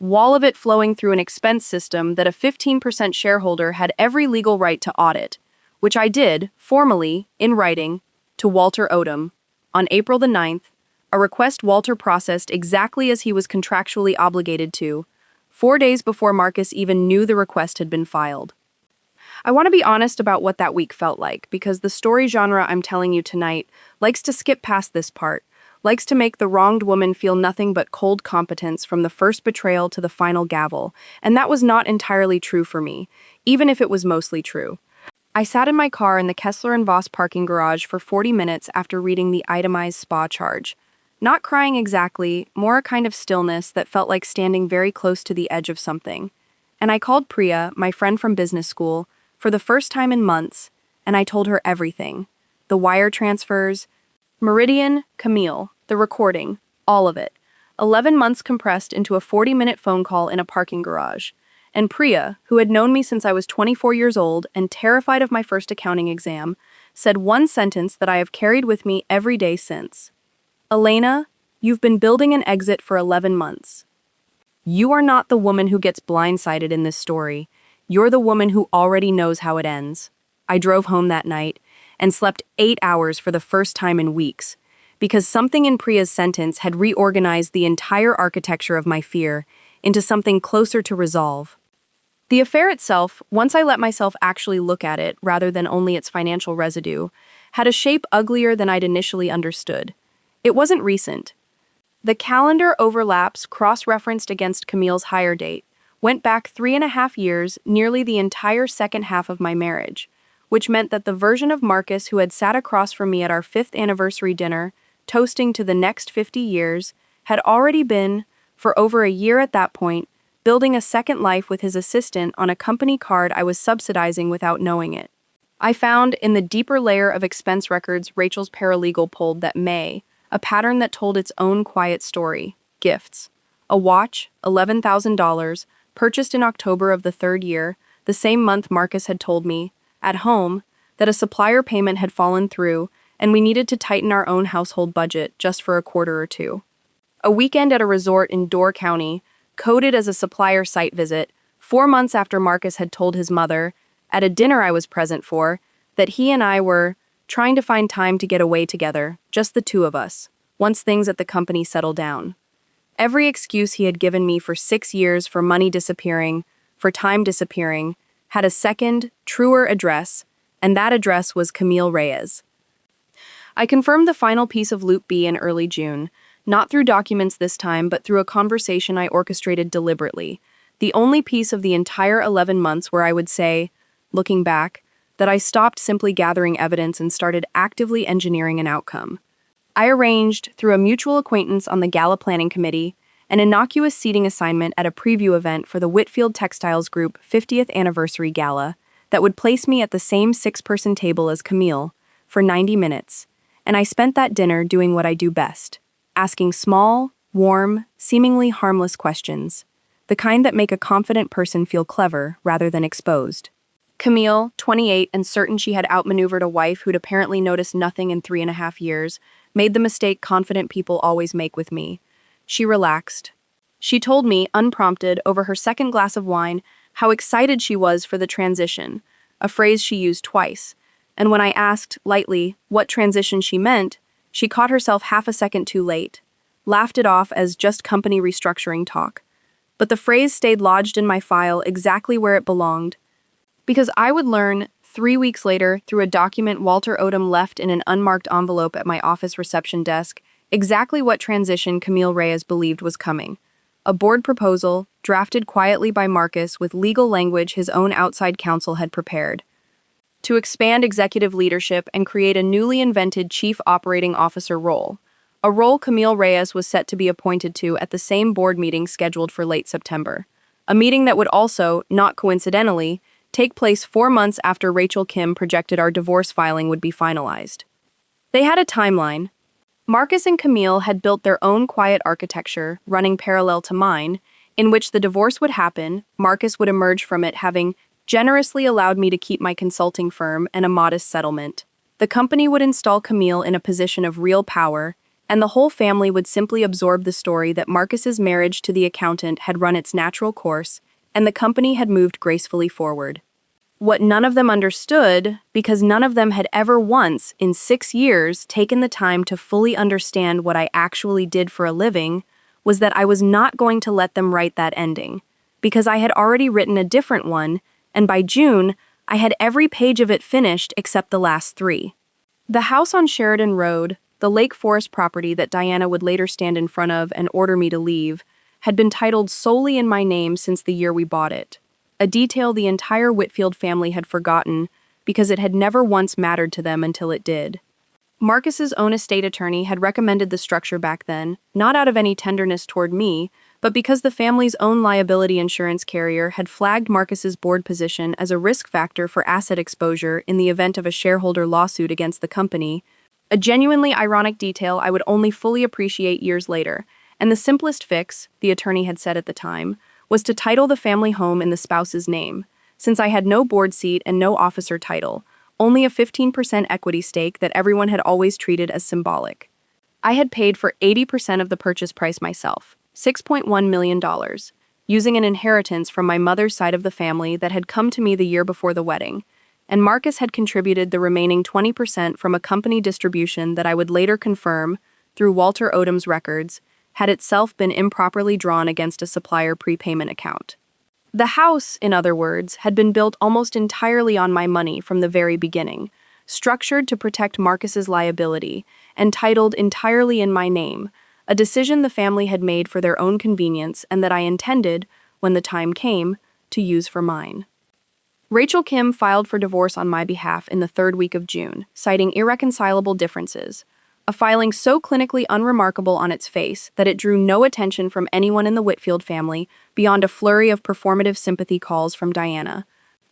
all of it flowing through an expense system that a 15% shareholder had every legal right to audit, which I did, formally, in writing, to Walter Odom, on April the 9th, a request Walter processed exactly as he was contractually obligated to, 4 days before Marcus even knew the request had been filed. I want to be honest about what that week felt like, because the story genre I'm telling you tonight likes to skip past this part, likes to make the wronged woman feel nothing but cold competence from the first betrayal to the final gavel, and that was not entirely true for me, even if it was mostly true. I sat in my car in the Kessler and Voss parking garage for 40 minutes after reading the itemized spa charge. Not crying exactly, more a kind of stillness that felt like standing very close to the edge of something. And I called Priya, my friend from business school, for the first time in months, and I told her everything. The wire transfers, Meridian, Camille, the recording, all of it. 11 months compressed into a 40-minute phone call in a parking garage. And Priya, who had known me since I was 24 years old and terrified of my first accounting exam, said one sentence that I have carried with me every day since. Elena, you've been building an exit for 11 months. You are not the woman who gets blindsided in this story. You're the woman who already knows how it ends. I drove home that night and slept 8 hours for the first time in weeks, because something in Priya's sentence had reorganized the entire architecture of my fear into something closer to resolve. The affair itself, once I let myself actually look at it rather than only its financial residue, had a shape uglier than I'd initially understood. It wasn't recent. The calendar overlaps, cross-referenced against Camille's hire date, went back 3.5 years, nearly the entire second half of my marriage, which meant that the version of Marcus who had sat across from me at our 5th anniversary dinner, toasting to the next 50 years, had already been, for over a year at that point, building a second life with his assistant on a company card I was subsidizing without knowing it. I found, in the deeper layer of expense records Rachel's paralegal pulled that May, a pattern that told its own quiet story: gifts. A watch, $11,000, purchased in October of the 3rd year, the same month Marcus had told me, at home, that a supplier payment had fallen through and we needed to tighten our own household budget just for a quarter or two. A weekend at a resort in Door County, coded as a supplier site visit, 4 months after Marcus had told his mother, at a dinner I was present for, that he and I were trying to find time to get away together, just the two of us, once things at the company settled down. Every excuse he had given me for 6 years for money disappearing, for time disappearing, had a second, truer address, and that address was Camille Reyes. I confirmed the final piece of Loop B in early June, not through documents this time, but through a conversation I orchestrated deliberately, the only piece of the entire 11 months where I would say, looking back, that I stopped simply gathering evidence and started actively engineering an outcome. I arranged, through a mutual acquaintance on the Gala Planning Committee, an innocuous seating assignment at a preview event for the Whitfield Textiles Group 50th Anniversary Gala that would place me at the same 6-person table as Camille for 90 minutes, and I spent that dinner doing what I do best: asking small, warm, seemingly harmless questions, the kind that make a confident person feel clever rather than exposed. Camille, 28 and certain she had outmaneuvered a wife who'd apparently noticed nothing in 3.5 years, made the mistake confident people always make with me. She relaxed. She told me, unprompted, over her second glass of wine, how excited she was for the transition, a phrase she used twice, and when I asked, lightly, what transition she meant, she caught herself half a second too late, laughed it off as just company restructuring talk. But the phrase stayed lodged in my file exactly where it belonged, because I would learn 3 weeks later, through a document Walter Odom left in an unmarked envelope at my office reception desk, exactly what transition Camille Reyes believed was coming. A board proposal, drafted quietly by Marcus with legal language his own outside counsel had prepared, to expand executive leadership and create a newly invented Chief Operating Officer role, a role Camille Reyes was set to be appointed to at the same board meeting scheduled for late September, a meeting that would also, not coincidentally, take place 4 months after Rachel Kim projected our divorce filing would be finalized. They had a timeline. Marcus and Camille had built their own quiet architecture, running parallel to mine, in which the divorce would happen, Marcus would emerge from it having generously allowed me to keep my consulting firm and a modest settlement. The company would install Camille in a position of real power, and the whole family would simply absorb the story that Marcus's marriage to the accountant had run its natural course, and the company had moved gracefully forward. What none of them understood, because none of them had ever once, in 6 years, taken the time to fully understand what I actually did for a living, was that I was not going to let them write that ending, because I had already written a different one, and by June, I had every page of it finished except the last 3. The house on Sheridan Road, the Lake Forest property that Diana would later stand in front of and order me to leave, had been titled solely in my name since the year we bought it, a detail the entire Whitfield family had forgotten because it had never once mattered to them until it did. Marcus's own estate attorney had recommended the structure back then, not out of any tenderness toward me, but because the family's own liability insurance carrier had flagged Marcus's board position as a risk factor for asset exposure in the event of a shareholder lawsuit against the company, a genuinely ironic detail I would only fully appreciate years later, and the simplest fix, the attorney had said at the time, was to title the family home in the spouse's name, since I had no board seat and no officer title, only a 15% equity stake that everyone had always treated as symbolic. I had paid for 80% of the purchase price myself, $6.1 million, using an inheritance from my mother's side of the family that had come to me the year before the wedding, and Marcus had contributed the remaining 20% from a company distribution that I would later confirm through Walter Odom's records, had itself been improperly drawn against a supplier prepayment account. The house, in other words, had been built almost entirely on my money from the very beginning, structured to protect Marcus's liability, and titled entirely in my name, a decision the family had made for their own convenience and that I intended, when the time came, to use for mine. Rachel Kim filed for divorce on my behalf in the third week of June, citing irreconcilable differences, a filing so clinically unremarkable on its face that it drew no attention from anyone in the Whitfield family beyond a flurry of performative sympathy calls from Diana,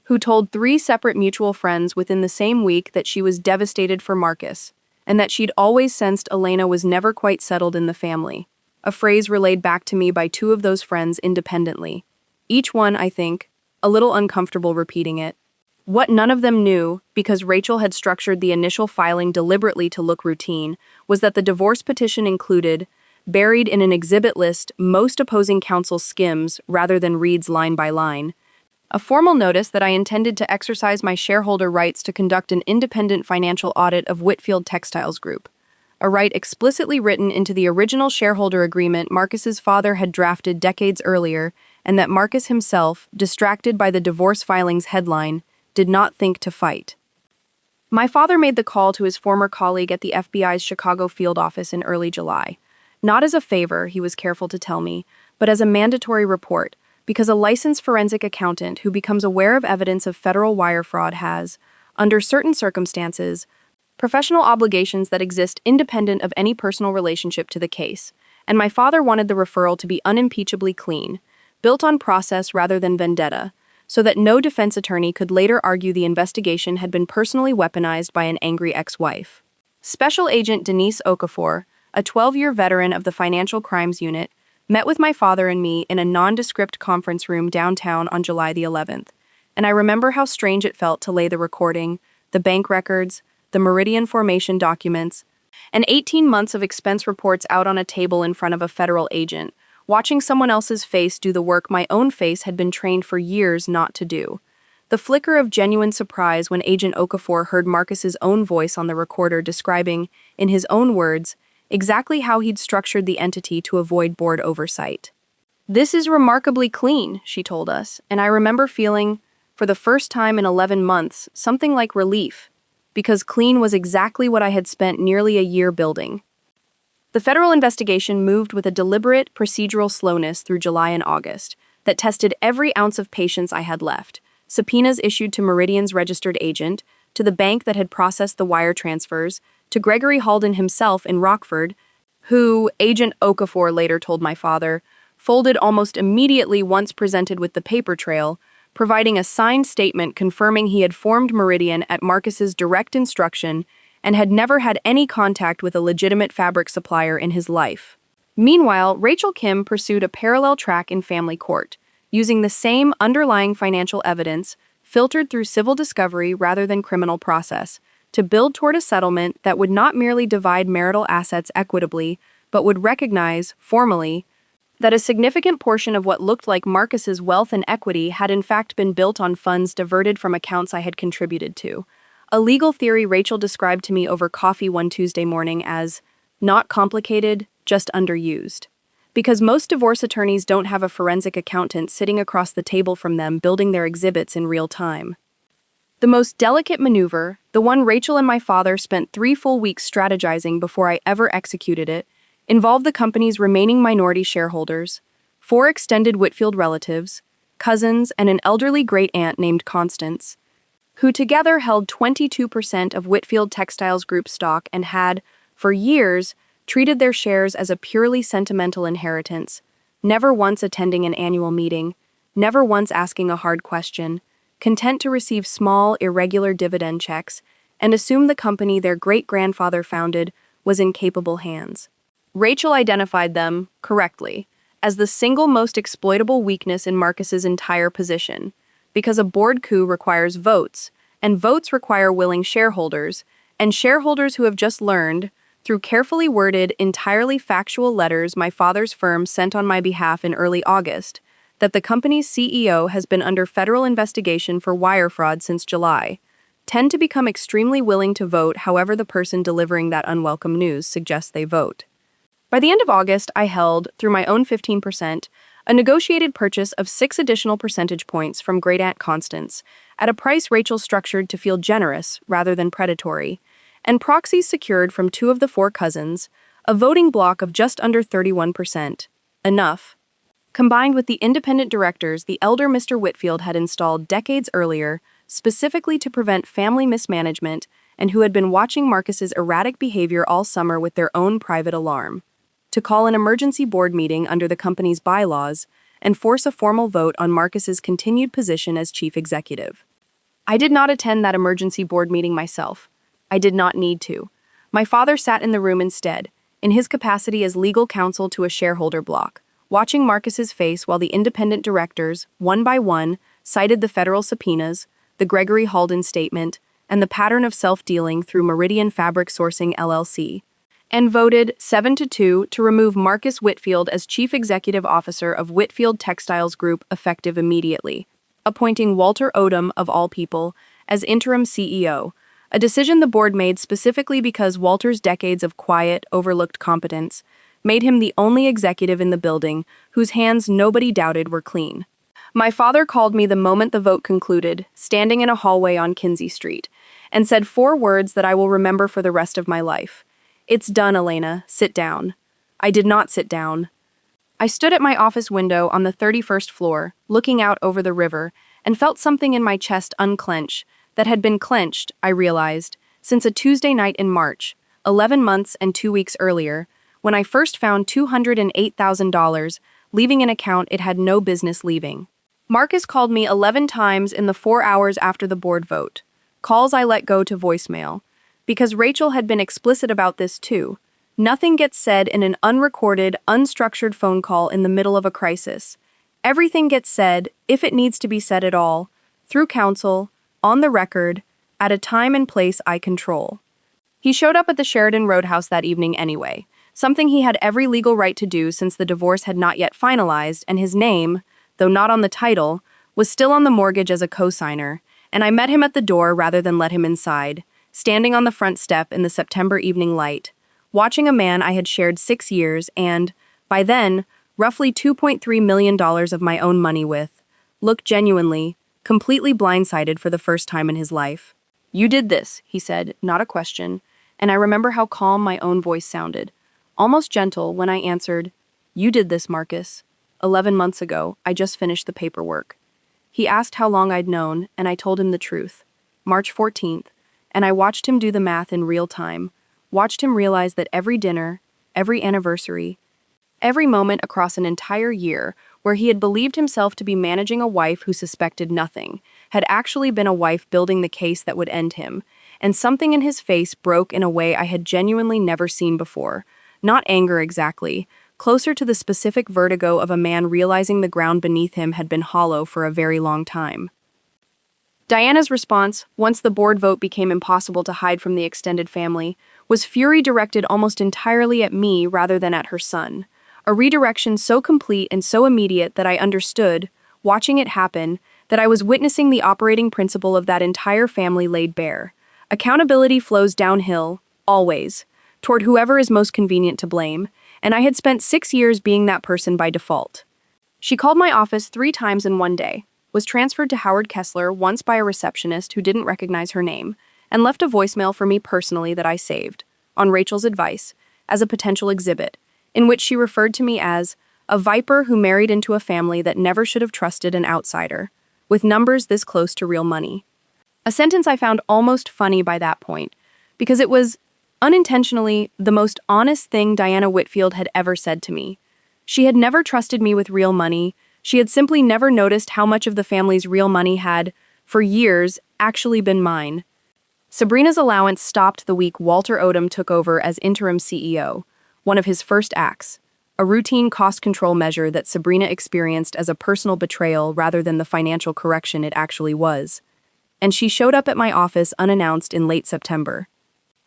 who told 3 separate mutual friends within the same week that she was devastated for Marcus, and that she'd always sensed Elena was never quite settled in the family, a phrase relayed back to me by 2 of those friends independently. Each one, I think, a little uncomfortable repeating it. What none of them knew, because Rachel had structured the initial filing deliberately to look routine, was that the divorce petition included, buried in an exhibit list, most opposing counsel skims rather than reads line by line, a formal notice that I intended to exercise my shareholder rights to conduct an independent financial audit of Whitfield Textiles Group, a right explicitly written into the original shareholder agreement Marcus's father had drafted decades earlier, and that Marcus himself, distracted by the divorce filing's headline, did not think to fight. My father made the call to his former colleague at the FBI's Chicago field office in early July. Not as a favor, he was careful to tell me, but as a mandatory report, because a licensed forensic accountant who becomes aware of evidence of federal wire fraud has, under certain circumstances, professional obligations that exist independent of any personal relationship to the case, and my father wanted the referral to be unimpeachably clean, built on process rather than vendetta, so that no defense attorney could later argue the investigation had been personally weaponized by an angry ex-wife. Special Agent Denise Okafor, a 12-year veteran of the Financial Crimes Unit, met with my father and me in a nondescript conference room downtown on July the 11th, and I remember how strange it felt to lay the recording, the bank records, the Meridian formation documents, and 18 months of expense reports out on a table in front of a federal agent, watching someone else's face do the work my own face had been trained for years not to do. The flicker of genuine surprise when Agent Okafor heard Marcus's own voice on the recorder describing, in his own words, exactly how he'd structured the entity to avoid board oversight. "This is remarkably clean," she told us, and I remember feeling, for the first time in 11 months, something like relief, because clean was exactly what I had spent nearly a year building. The federal investigation moved with a deliberate, procedural slowness through July and August that tested every ounce of patience I had left. Subpoenas issued to Meridian's registered agent, to the bank that had processed the wire transfers, to Gregory Halden himself in Rockford, who, Agent Okafor later told my father, folded almost immediately once presented with the paper trail, providing a signed statement confirming he had formed Meridian at Marcus's direct instruction and had never had any contact with a legitimate fabric supplier in his life. Meanwhile, Rachel Kim pursued a parallel track in family court, using the same underlying financial evidence, filtered through civil discovery rather than criminal process, to build toward a settlement that would not merely divide marital assets equitably, but would recognize, formally, that a significant portion of what looked like Marcus's wealth and equity had in fact been built on funds diverted from accounts I had contributed to. A legal theory Rachel described to me over coffee one Tuesday morning as not complicated, just underused. Because most divorce attorneys don't have a forensic accountant sitting across the table from them building their exhibits in real time. The most delicate maneuver, the one Rachel and my father spent 3 full weeks strategizing before I ever executed it, involved the company's remaining minority shareholders, 4 extended Whitfield relatives, cousins, and an elderly great-aunt named Constance, who together held 22% of Whitfield Textiles Group stock and had, for years, treated their shares as a purely sentimental inheritance, never once attending an annual meeting, never once asking a hard question, content to receive small, irregular dividend checks, and assume the company their great-grandfather founded was in capable hands. Rachel identified them, correctly, as the single most exploitable weakness in Marcus's entire position, because a board coup requires votes, and votes require willing shareholders, and shareholders who have just learned, through carefully worded, entirely factual letters my father's firm sent on my behalf in early August, that the company's CEO has been under federal investigation for wire fraud since July, tend to become extremely willing to vote however the person delivering that unwelcome news suggests they vote. By the end of August, I held, through my own 15%, a negotiated purchase of 6 additional percentage points from Great Aunt Constance, at a price Rachel structured to feel generous rather than predatory, and proxies secured from 2 of the 4 cousins, a voting block of just under 31%. Enough. Combined with the independent directors the elder Mr. Whitfield had installed decades earlier, specifically to prevent family mismanagement, and who had been watching Marcus's erratic behavior all summer with their own private alarm, to call an emergency board meeting under the company's bylaws and force a formal vote on Marcus's continued position as chief executive. I did not attend that emergency board meeting myself. I did not need to. My father sat in the room instead, in his capacity as legal counsel to a shareholder block, watching Marcus's face while the independent directors, one by one, cited the federal subpoenas, the Gregory Halden statement, and the pattern of self-dealing through Meridian Fabric Sourcing LLC, and voted 7-2 to remove Marcus Whitfield as Chief Executive Officer of Whitfield Textiles Group effective immediately, appointing Walter Odom, of all people, as interim CEO, a decision the board made specifically because Walter's decades of quiet, overlooked competence made him the only executive in the building whose hands nobody doubted were clean. My father called me the moment the vote concluded, standing in a hallway on Kinsey Street, and said 4 words that I will remember for the rest of my life. "It's done, Elena. Sit down." I did not sit down. I stood at my office window on the 31st floor, looking out over the river, and felt something in my chest unclench that had been clenched, I realized, since a Tuesday night in March, 11 months and 2 weeks earlier, when I first found $208,000 leaving an account it had no business leaving. Marcus called me 11 times in the 4 hours after the board vote. Calls I let go to voicemail. Because Rachel had been explicit about this too. Nothing gets said in an unrecorded, unstructured phone call in the middle of a crisis. Everything gets said, if it needs to be said at all, through counsel, on the record, at a time and place I control. He showed up at the Sheridan Roadhouse that evening anyway, something he had every legal right to do since the divorce had not yet finalized and his name, though not on the title, was still on the mortgage as a co-signer, and I met him at the door rather than let him inside, standing on the front step in the September evening light, watching a man I had shared 6 years and, by then, roughly $2.3 million of my own money with, look genuinely, completely blindsided for the first time in his life. "You did this," he said, not a question, and I remember how calm my own voice sounded, almost gentle when I answered, "You did this, Marcus. 11 months ago, I just finished the paperwork." He asked how long I'd known, and I told him the truth. March 14th, and I watched him do the math in real time, watched him realize that every dinner, every anniversary, every moment across an entire year where he had believed himself to be managing a wife who suspected nothing, had actually been a wife building the case that would end him, and something in his face broke in a way I had genuinely never seen before. Not anger exactly, closer to the specific vertigo of a man realizing the ground beneath him had been hollow for a very long time. Diana's response, once the board vote became impossible to hide from the extended family, was fury directed almost entirely at me rather than at her son. A redirection so complete and so immediate that I understood, watching it happen, that I was witnessing the operating principle of that entire family laid bare. Accountability flows downhill, always, toward whoever is most convenient to blame, and I had spent 6 years being that person by default. She called my office 3 times in one day, was transferred to Howard Kessler once by a receptionist who didn't recognize her name, and left a voicemail for me personally that I saved, on Rachel's advice, as a potential exhibit, in which she referred to me as a viper who married into a family that never should have trusted an outsider, with numbers this close to real money. A sentence I found almost funny by that point, because it was, unintentionally, the most honest thing Diana Whitfield had ever said to me. She had never trusted me with real money. She had simply never noticed how much of the family's real money had, for years, actually been mine. Sabrina's allowance stopped the week Walter Odom took over as interim CEO, one of his first acts, a routine cost control measure that Sabrina experienced as a personal betrayal rather than the financial correction it actually was. And she showed up at my office unannounced in late September.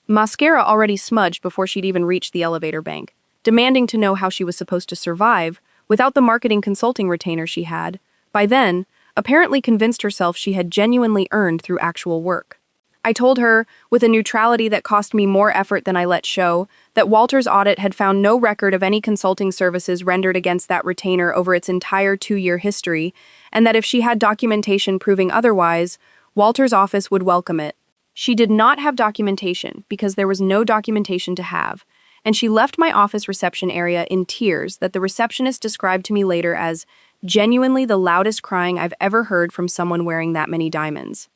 Mascara already smudged before she'd even reached the elevator bank, demanding to know how she was supposed to survive without the marketing consulting retainer she had, by then, apparently convinced herself she had genuinely earned through actual work. I told her, with a neutrality that cost me more effort than I let show, that Walter's audit had found no record of any consulting services rendered against that retainer over its entire 2-year history, and that if she had documentation proving otherwise, Walter's office would welcome it. She did not have documentation because there was no documentation to have, and she left my office reception area in tears that the receptionist described to me later as genuinely the loudest crying I've ever heard from someone wearing that many diamonds.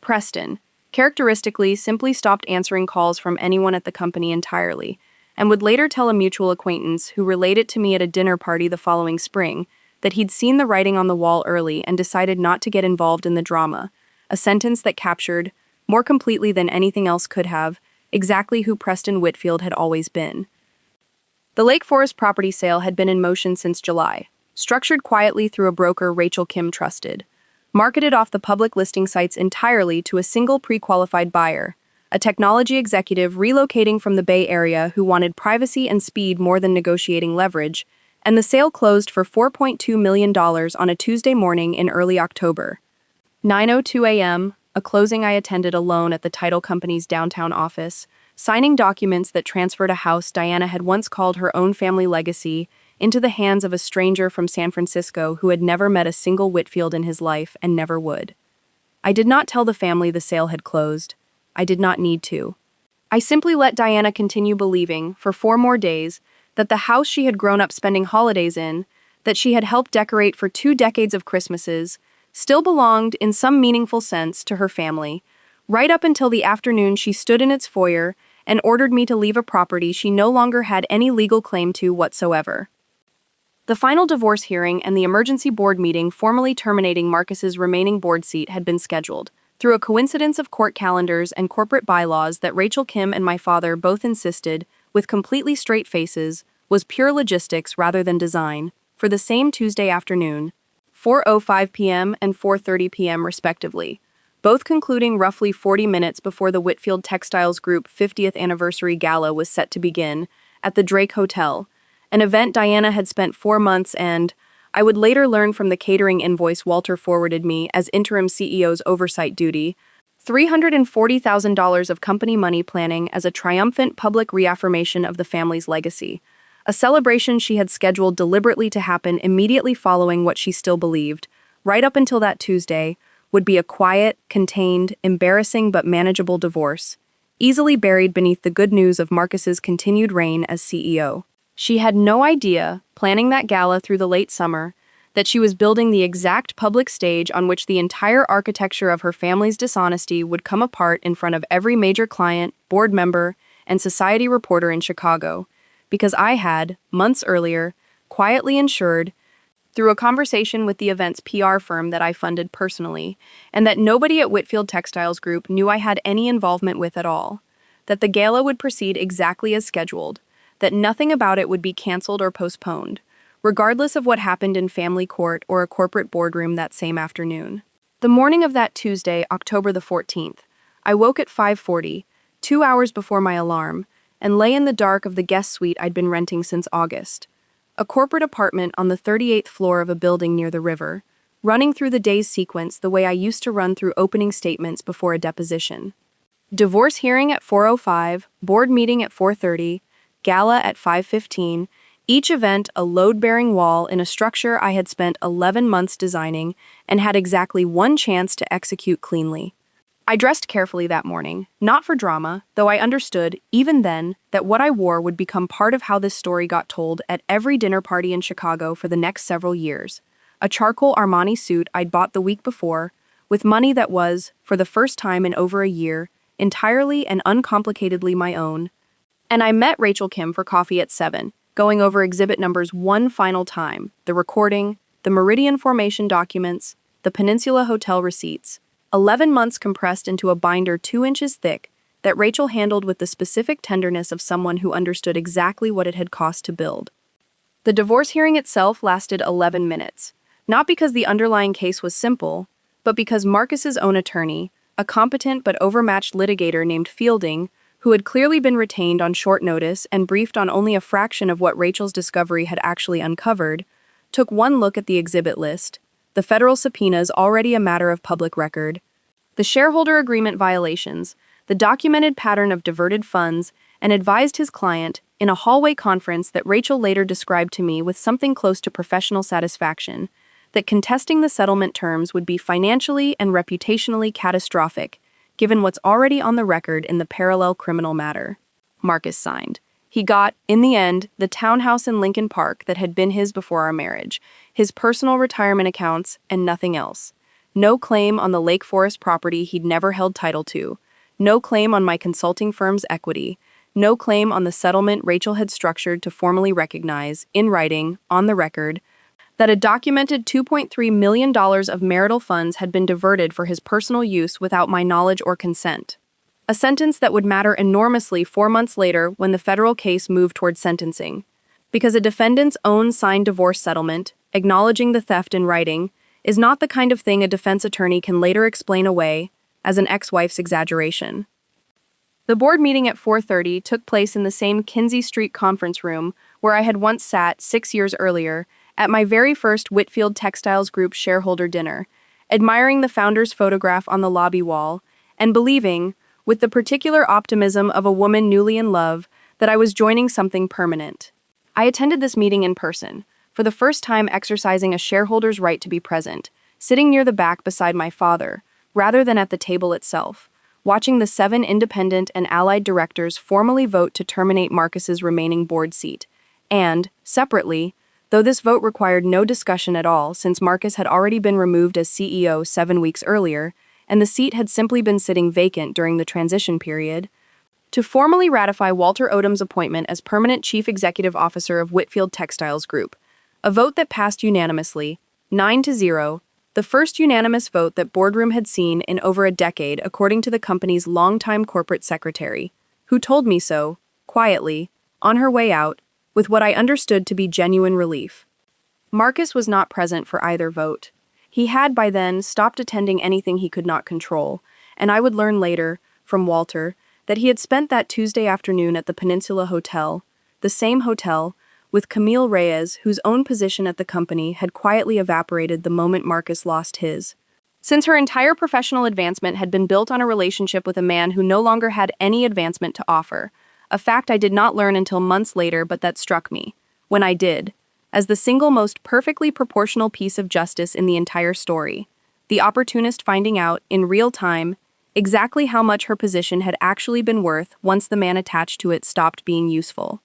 Preston, characteristically, simply stopped answering calls from anyone at the company entirely, and would later tell a mutual acquaintance who relayed it to me at a dinner party the following spring that he'd seen the writing on the wall early and decided not to get involved in the drama, a sentence that captured, more completely than anything else could have, exactly who Preston Whitfield had always been. The Lake Forest property sale had been in motion since July, structured quietly through a broker Rachel Kim trusted, marketed off the public listing sites entirely to a single pre-qualified buyer, a technology executive relocating from the Bay Area who wanted privacy and speed more than negotiating leverage, and the sale closed for $4.2 million on a Tuesday morning in early October. 9:02 a.m., a closing I attended alone at the title company's downtown office, signing documents that transferred a house Diana had once called her own family legacy into the hands of a stranger from San Francisco who had never met a single Whitfield in his life and never would. I did not tell the family the sale had closed. I did not need to. I simply let Diana continue believing, for 4 more days, that the house she had grown up spending holidays in, that she had helped decorate for 2 decades of Christmases, still belonged, in some meaningful sense, to her family, right up until the afternoon she stood in its foyer and ordered me to leave a property she no longer had any legal claim to whatsoever. The final divorce hearing and the emergency board meeting formally terminating Marcus's remaining board seat had been scheduled, through a coincidence of court calendars and corporate bylaws that Rachel Kim and my father both insisted, with completely straight faces, was pure logistics rather than design, for the same Tuesday afternoon, 4:05 p.m. and 4:30 p.m. respectively, both concluding roughly 40 minutes before the Whitfield Textiles Group 50th anniversary gala was set to begin, at the Drake Hotel, an event Diana had spent 4 months and, I would later learn from the catering invoice Walter forwarded me as interim CEO's oversight duty, $340,000 of company money planning as a triumphant public reaffirmation of the family's legacy, a celebration she had scheduled deliberately to happen immediately following what she still believed, right up until that Tuesday, would be a quiet, contained, embarrassing but manageable divorce, easily buried beneath the good news of Marcus's continued reign as CEO. She had no idea, planning that gala through the late summer, that she was building the exact public stage on which the entire architecture of her family's dishonesty would come apart in front of every major client, board member, and society reporter in Chicago, because I had, months earlier, quietly ensured, through a conversation with the event's PR firm that I funded personally, and that nobody at Whitfield Textiles Group knew I had any involvement with at all, that the gala would proceed exactly as scheduled, that nothing about it would be canceled or postponed, regardless of what happened in family court or a corporate boardroom that same afternoon. The morning of that Tuesday, October the 14th, I woke at 5:40, 2 hours before my alarm, and lay in the dark of the guest suite I'd been renting since August, a corporate apartment on the 38th floor of a building near the river, running through the day's sequence the way I used to run through opening statements before a deposition. Divorce hearing at 4:05, board meeting at 4:30, gala at 5:15, each event a load-bearing wall in a structure I had spent 11 months designing and had exactly 1 chance to execute cleanly. I dressed carefully that morning, not for drama, though I understood, even then, that what I wore would become part of how this story got told at every dinner party in Chicago for the next several years. A charcoal Armani suit I'd bought the week before, with money that was, for the first time in over a year, entirely and uncomplicatedly my own. And I met Rachel Kim for coffee at 7, going over exhibit numbers one final time, the recording, the Meridian Formation documents, the Peninsula Hotel receipts, 11 months compressed into a binder 2 inches thick that Rachel handled with the specific tenderness of someone who understood exactly what it had cost to build. The divorce hearing itself lasted 11 minutes, not because the underlying case was simple, but because Marcus's own attorney, a competent but overmatched litigator named Fielding, who had clearly been retained on short notice and briefed on only a fraction of what Rachel's discovery had actually uncovered, took one look at the exhibit list, the federal subpoenas already a matter of public record, the shareholder agreement violations, the documented pattern of diverted funds, and advised his client, in a hallway conference that Rachel later described to me with something close to professional satisfaction, that contesting the settlement terms would be financially and reputationally catastrophic, given what's already on the record in the parallel criminal matter. Marcus signed. He got, in the end, the townhouse in Lincoln Park that had been his before our marriage, his personal retirement accounts, and nothing else. No claim on the Lake Forest property he'd never held title to. No claim on my consulting firm's equity. No claim on the settlement Rachel had structured to formally recognize, in writing, on the record, that a documented $2.3 million of marital funds had been diverted for his personal use without my knowledge or consent. A sentence that would matter enormously 4 months later when the federal case moved towards sentencing. Because a defendant's own signed divorce settlement, acknowledging the theft in writing, is not the kind of thing a defense attorney can later explain away as an ex-wife's exaggeration. The board meeting at 4:30 took place in the same Kinsey Street conference room where I had once sat 6 years earlier at my very first Whitfield Textiles Group shareholder dinner, admiring the founder's photograph on the lobby wall and believing, with the particular optimism of a woman newly in love, that I was joining something permanent. I attended this meeting in person, for the first time exercising a shareholder's right to be present, sitting near the back beside my father, rather than at the table itself, watching the 7 independent and allied directors formally vote to terminate Marcus's remaining board seat, and, separately, though this vote required no discussion at all since Marcus had already been removed as CEO 7 weeks earlier, and the seat had simply been sitting vacant during the transition period, to formally ratify Walter Odom's appointment as permanent Chief Executive Officer of Whitfield Textiles Group, a vote that passed unanimously, 9-0, the first unanimous vote that Boardroom had seen in over a decade according to the company's longtime corporate secretary, who told me so, quietly, on her way out, with what I understood to be genuine relief. Marcus was not present for either vote. He had by then stopped attending anything he could not control, and I would learn later, from Walter, that he had spent that Tuesday afternoon at the Peninsula Hotel, the same hotel, with Camille Reyes, whose own position at the company had quietly evaporated the moment Marcus lost his. Since her entire professional advancement had been built on a relationship with a man who no longer had any advancement to offer, a fact I did not learn until months later but that struck me, when I did, as the single most perfectly proportional piece of justice in the entire story, the opportunist finding out, in real time, exactly how much her position had actually been worth once the man attached to it stopped being useful.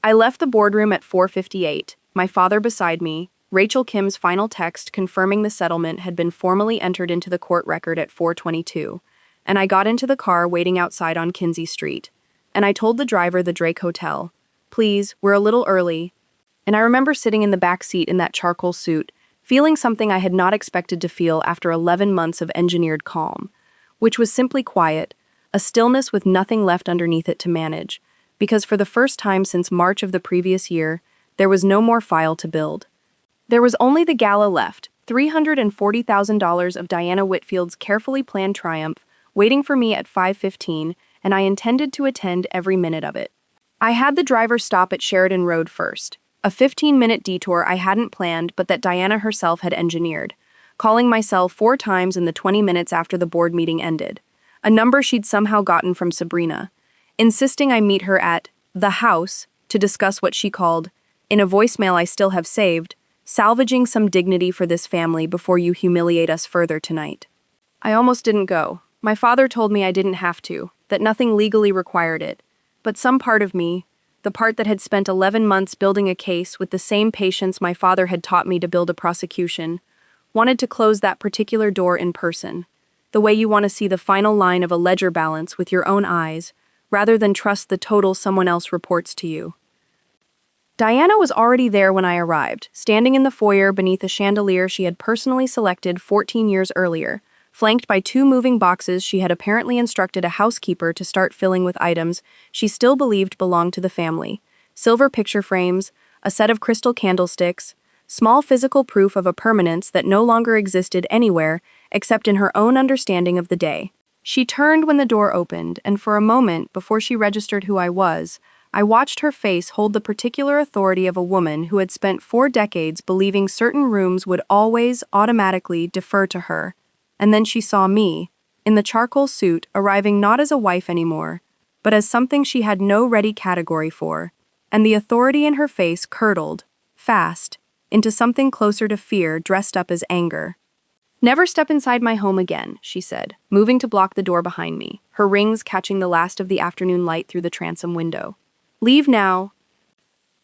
I left the boardroom at 4:58, my father beside me, Rachel Kim's final text confirming the settlement had been formally entered into the court record at 4:22, and I got into the car waiting outside on Kinsey Street, and I told the driver the Drake Hotel, "Please, we're a little early." And I remember sitting in the back seat in that charcoal suit, feeling something I had not expected to feel after 11 months of engineered calm, which was simply quiet, a stillness with nothing left underneath it to manage, because for the first time since March of the previous year, there was no more file to build. There was only the gala left, $340,000 of Diana Whitfield's carefully planned triumph, waiting for me at 5:15, and I intended to attend every minute of it. I had the driver stop at Sheridan Road first, a 15-minute detour I hadn't planned but that Diana herself had engineered, calling my cell 4 times in the 20 minutes after the board meeting ended, a number she'd somehow gotten from Sabrina, insisting I meet her at the house to discuss what she called, in a voicemail I still have saved, salvaging some dignity for this family before you humiliate us further tonight. I almost didn't go. My father told me I didn't have to, that nothing legally required it, but some part of me, the part that had spent 11 months building a case with the same patience my father had taught me to build a prosecution, wanted to close that particular door in person, the way you want to see the final line of a ledger balance with your own eyes, rather than trust the total someone else reports to you. Diana was already there when I arrived, standing in the foyer beneath a chandelier she had personally selected 14 years earlier, flanked by 2 moving boxes she had apparently instructed a housekeeper to start filling with items she still believed belonged to the family: silver picture frames, a set of crystal candlesticks, small physical proof of a permanence that no longer existed anywhere except in her own understanding of the day. She turned when the door opened, and for a moment, before she registered who I was, I watched her face hold the particular authority of a woman who had spent 4 decades believing certain rooms would always, automatically, defer to her. And then she saw me, in the charcoal suit, arriving not as a wife anymore, but as something she had no ready category for, and the authority in her face curdled, fast, into something closer to fear dressed up as anger. "Never step inside my home again," she said, moving to block the door behind me, her rings catching the last of the afternoon light through the transom window. "Leave now."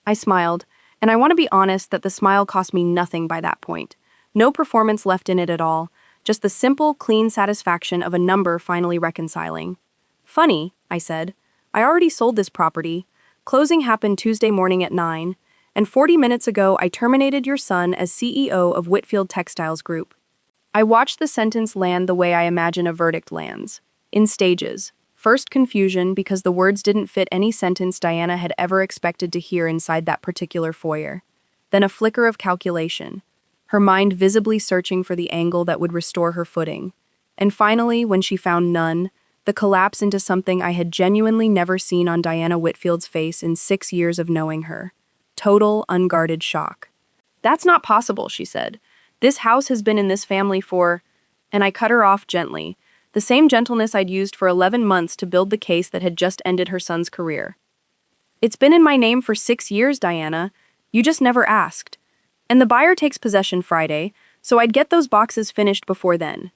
I smiled, and I want to be honest that the smile cost me nothing by that point. No performance left in it at all, just the simple, clean satisfaction of a number finally reconciling. "Funny," I said. "I already sold this property. Closing happened Tuesday morning at 9, and 40 minutes ago I terminated your son as CEO of Whitfield Textiles Group." I watched the sentence land the way I imagine a verdict lands, in stages. First confusion because the words didn't fit any sentence Diana had ever expected to hear inside that particular foyer. Then a flicker of calculation, her mind visibly searching for the angle that would restore her footing. And finally, when she found none, the collapse into something I had genuinely never seen on Diana Whitfield's face in 6 years of knowing her. Total, unguarded shock. "That's not possible," she said. "This house has been in this family for—" And I cut her off gently, the same gentleness I'd used for 11 months to build the case that had just ended her son's career. "It's been in my name for 6 years, Diana. You just never asked. And the buyer takes possession Friday, so I'd get those boxes finished before then."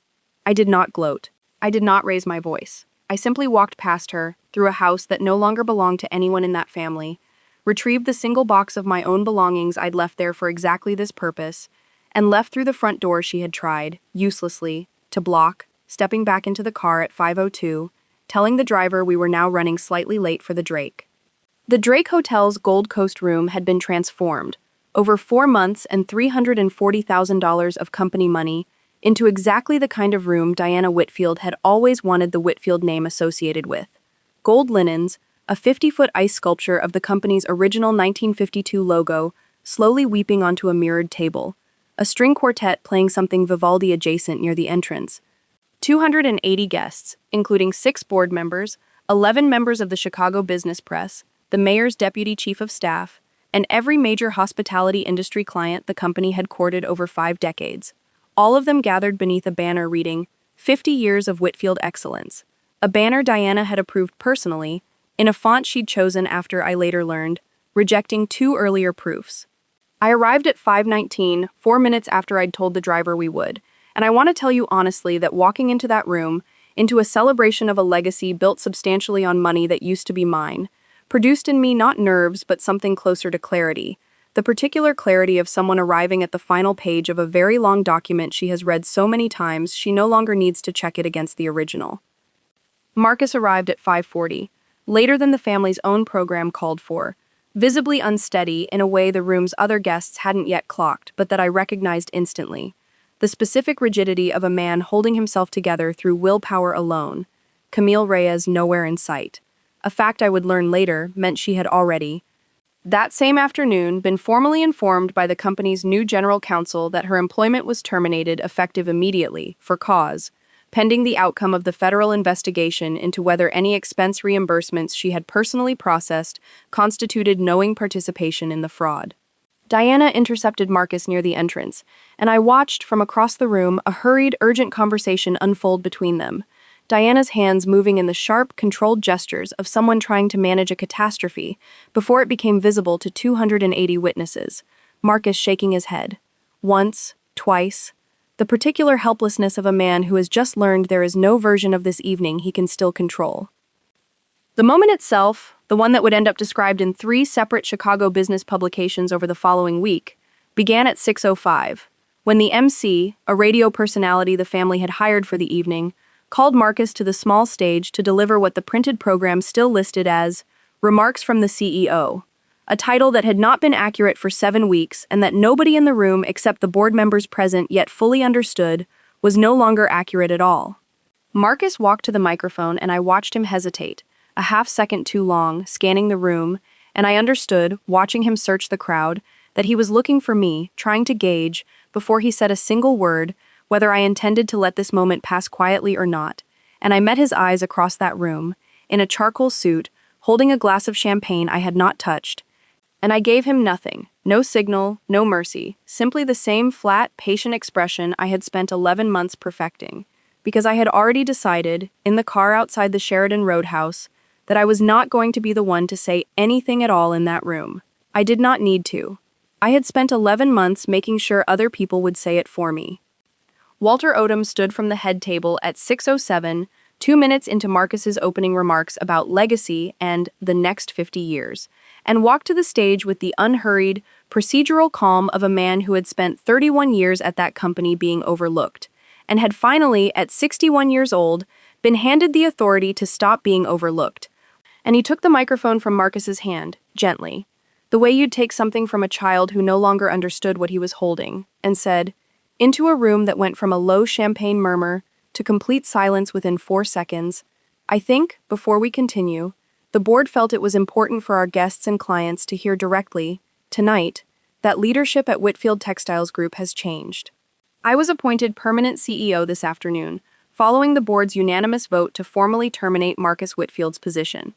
I did not gloat. I did not raise my voice. I simply walked past her, through a house that no longer belonged to anyone in that family, retrieved the single box of my own belongings I'd left there for exactly this purpose, and left through the front door she had tried, uselessly, to block, stepping back into the car at 5:02, telling the driver we were now running slightly late for the Drake. The Drake Hotel's Gold Coast room had been transformed, over 4 months and $340,000 of company money, into exactly the kind of room Diana Whitfield had always wanted the Whitfield name associated with. Gold linens, a 50-foot ice sculpture of the company's original 1952 logo, slowly weeping onto a mirrored table, a string quartet playing something Vivaldi adjacent near the entrance. 280 guests, including 6 board members, 11 members of the Chicago Business Press, the mayor's deputy chief of staff, and every major hospitality industry client the company had courted over 5 decades. All of them gathered beneath a banner reading, "50 Years of Whitfield Excellence," a banner Diana had approved personally, in a font she'd chosen after, I later learned, rejecting 2 earlier proofs. I arrived at 5:19, 4 minutes after I'd told the driver we would, and I want to tell you honestly that walking into that room, into a celebration of a legacy built substantially on money that used to be mine, produced in me not nerves but something closer to clarity, the particular clarity of someone arriving at the final page of a very long document she has read so many times she no longer needs to check it against the original. Marcus arrived at 5:40, later than the family's own program called for, visibly unsteady in a way the room's other guests hadn't yet clocked, but that I recognized instantly. The specific rigidity of a man holding himself together through willpower alone. Camille Reyes nowhere in sight. A fact I would learn later meant she had already, that same afternoon, been formally informed by the company's new general counsel that her employment was terminated effective immediately, for cause, pending the outcome of the federal investigation into whether any expense reimbursements she had personally processed constituted knowing participation in the fraud. Diana intercepted Marcus near the entrance, and I watched from across the room a hurried, urgent conversation unfold between them, Diana's hands moving in the sharp, controlled gestures of someone trying to manage a catastrophe before it became visible to 280 witnesses, Marcus shaking his head. Once, twice, the particular helplessness of a man who has just learned there is no version of this evening he can still control. The moment itself, the one that would end up described in 3 separate Chicago business publications over the following week, began at 6:05, when the MC, a radio personality the family had hired for the evening, called Marcus to the small stage to deliver what the printed program still listed as Remarks from the CEO, a title that had not been accurate for 7 weeks and that nobody in the room except the board members present yet fully understood was no longer accurate at all. Marcus walked to the microphone and I watched him hesitate, a half-second too long, scanning the room, and I understood, watching him search the crowd, that he was looking for me, trying to gauge, before he said a single word, whether I intended to let this moment pass quietly or not, and I met his eyes across that room, in a charcoal suit, holding a glass of champagne I had not touched, and I gave him nothing, no signal, no mercy, simply the same flat, patient expression I had spent 11 months perfecting. because I had already decided, in the car outside the Sheridan Roadhouse, that I was not going to be the one to say anything at all in that room. I did not need to. I had spent 11 months making sure other people would say it for me. Walter Odom stood from the head table at 6:07, 2 minutes into Marcus's opening remarks about legacy and the next 50 years, and walked to the stage with the unhurried, procedural calm of a man who had spent 31 years at that company being overlooked, and had finally, at 61 years old, been handed the authority to stop being overlooked. And he took the microphone from Marcus's hand, gently, the way you'd take something from a child who no longer understood what he was holding, and said, into a room that went from a low champagne murmur to complete silence within 4 seconds, I think, before we continue, the board felt it was important for our guests and clients to hear directly, tonight, that leadership at Whitfield Textiles Group has changed. I was appointed permanent CEO this afternoon, following the board's unanimous vote to formally terminate Marcus Whitfield's position,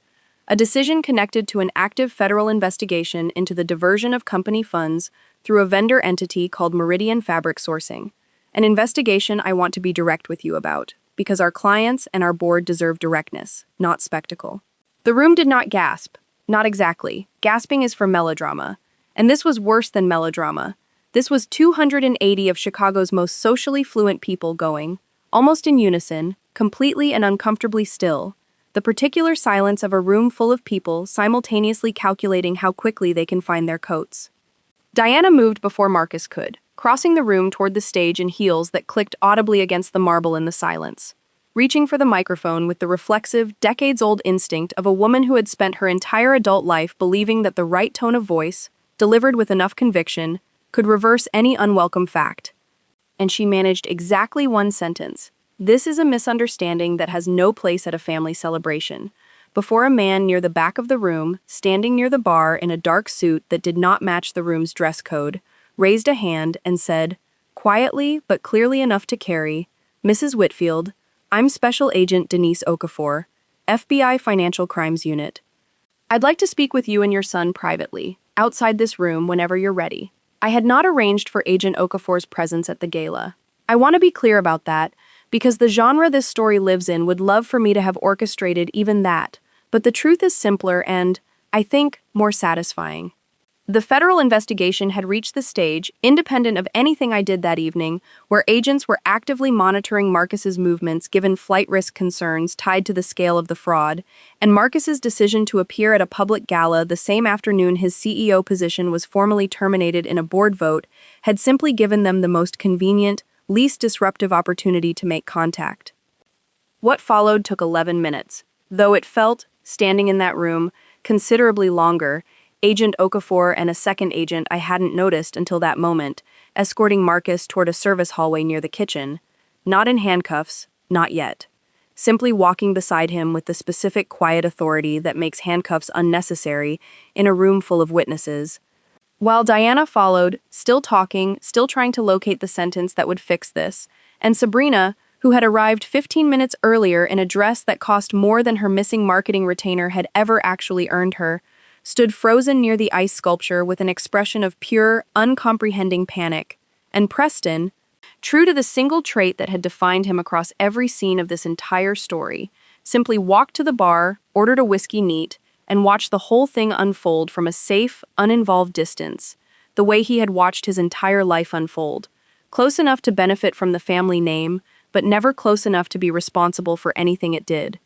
a decision connected to an active federal investigation into the diversion of company funds through a vendor entity called Meridian Fabric Sourcing, an investigation I want to be direct with you about, because our clients and our board deserve directness, not spectacle. The room did not gasp. Not exactly. Gasping is for melodrama. And this was worse than melodrama. This was 280 of Chicago's most socially fluent people going, almost in unison, completely and uncomfortably still, the particular silence of a room full of people simultaneously calculating how quickly they can find their coats. Diana moved before Marcus could, crossing the room toward the stage in heels that clicked audibly against the marble in the silence, reaching for the microphone with the reflexive, decades-old instinct of a woman who had spent her entire adult life believing that the right tone of voice, delivered with enough conviction, could reverse any unwelcome fact. And she managed exactly one sentence. This is a misunderstanding that has no place at a family celebration, before a man near the back of the room, standing near the bar in a dark suit that did not match the room's dress code, raised a hand and said, quietly but clearly enough to carry, Mrs. Whitfield, I'm Special Agent Denise Okafor, FBI Financial Crimes Unit. I'd like to speak with you and your son privately, outside this room whenever you're ready. I had not arranged for Agent Okafor's presence at the gala. I want to be clear about that, because the genre this story lives in would love for me to have orchestrated even that, but the truth is simpler and, I think, more satisfying. The federal investigation had reached the stage, independent of anything I did that evening, where agents were actively monitoring Marcus's movements given flight risk concerns tied to the scale of the fraud, and Marcus's decision to appear at a public gala the same afternoon his CEO position was formally terminated in a board vote had simply given them the most convenient, least disruptive opportunity to make contact. What followed took 11 minutes, though it felt, standing in that room, considerably longer. Agent Okafor and a second agent I hadn't noticed until that moment, escorting Marcus toward a service hallway near the kitchen, not in handcuffs, not yet. Simply walking beside him with the specific quiet authority that makes handcuffs unnecessary in a room full of witnesses. While Diana followed, still talking, still trying to locate the sentence that would fix this, and Sabrina, who had arrived 15 minutes earlier in a dress that cost more than her missing marketing retainer had ever actually earned her, stood frozen near the ice sculpture with an expression of pure, uncomprehending panic. And Preston, true to the single trait that had defined him across every scene of this entire story, simply walked to the bar, ordered a whiskey neat, and watched the whole thing unfold from a safe, uninvolved distance, the way he had watched his entire life unfold, close enough to benefit from the family name, but never close enough to be responsible for anything it did.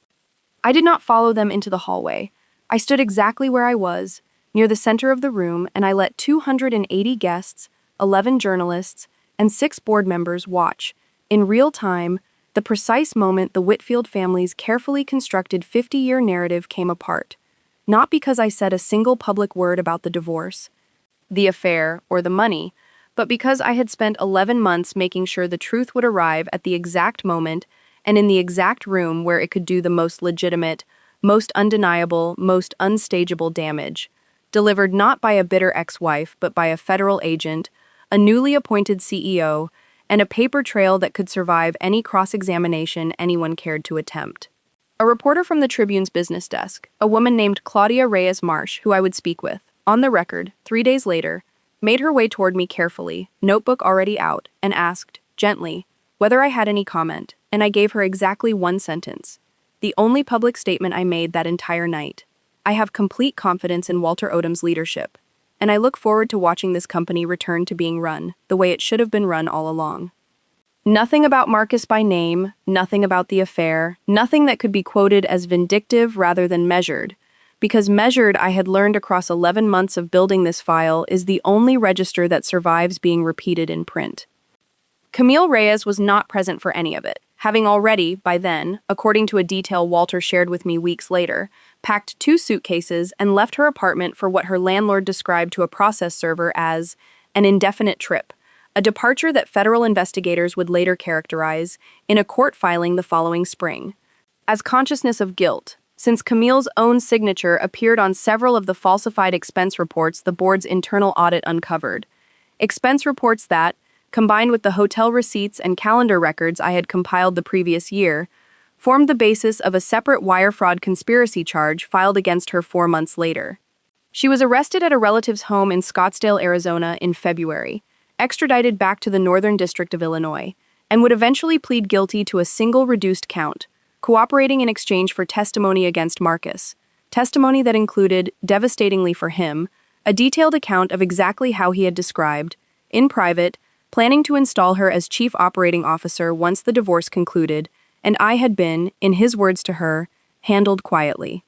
I did not follow them into the hallway. I stood exactly where I was, near the center of the room, and I let 280 guests, 11 journalists, and 6 board members watch, in real time, the precise moment the Whitfield family's carefully constructed 50-year narrative came apart. Not because I said a single public word about the divorce, the affair, or the money, but because I had spent 11 months making sure the truth would arrive at the exact moment and in the exact room where it could do the most legitimate, most undeniable, most unstageable damage, delivered not by a bitter ex-wife but by a federal agent, a newly appointed CEO, and a paper trail that could survive any cross-examination anyone cared to attempt. A reporter from the Tribune's business desk, a woman named Claudia Reyes Marsh, who I would speak with, on the record, 3 days later, made her way toward me carefully, notebook already out, and asked, gently, whether I had any comment, and I gave her exactly one sentence. The only public statement I made that entire night. I have complete confidence in Walter Odom's leadership, and I look forward to watching this company return to being run the way it should have been run all along. Nothing about Marcus by name, nothing about the affair, nothing that could be quoted as vindictive rather than measured. Because measured, I had learned across 11 months of building this file, is the only register that survives being repeated in print. Camille Reyes was not present for any of it, having already, by then, according to a detail Walter shared with me weeks later, packed 2 suitcases and left her apartment for what her landlord described to a process server as an indefinite trip, a departure that federal investigators would later characterize in a court filing the following spring as consciousness of guilt, since Camille's own signature appeared on several of the falsified expense reports the board's internal audit uncovered. Expense reports that, combined with the hotel receipts and calendar records I had compiled the previous year, formed the basis of a separate wire fraud conspiracy charge filed against her 4 months later. She was arrested at a relative's home in Scottsdale, Arizona in February, extradited back to the Northern District of Illinois, and would eventually plead guilty to a single reduced count, cooperating in exchange for testimony against Marcus, testimony that included, devastatingly for him, a detailed account of exactly how he had described, in private, planning to install her as chief operating officer once the divorce concluded, and I had been, in his words to her, handled quietly.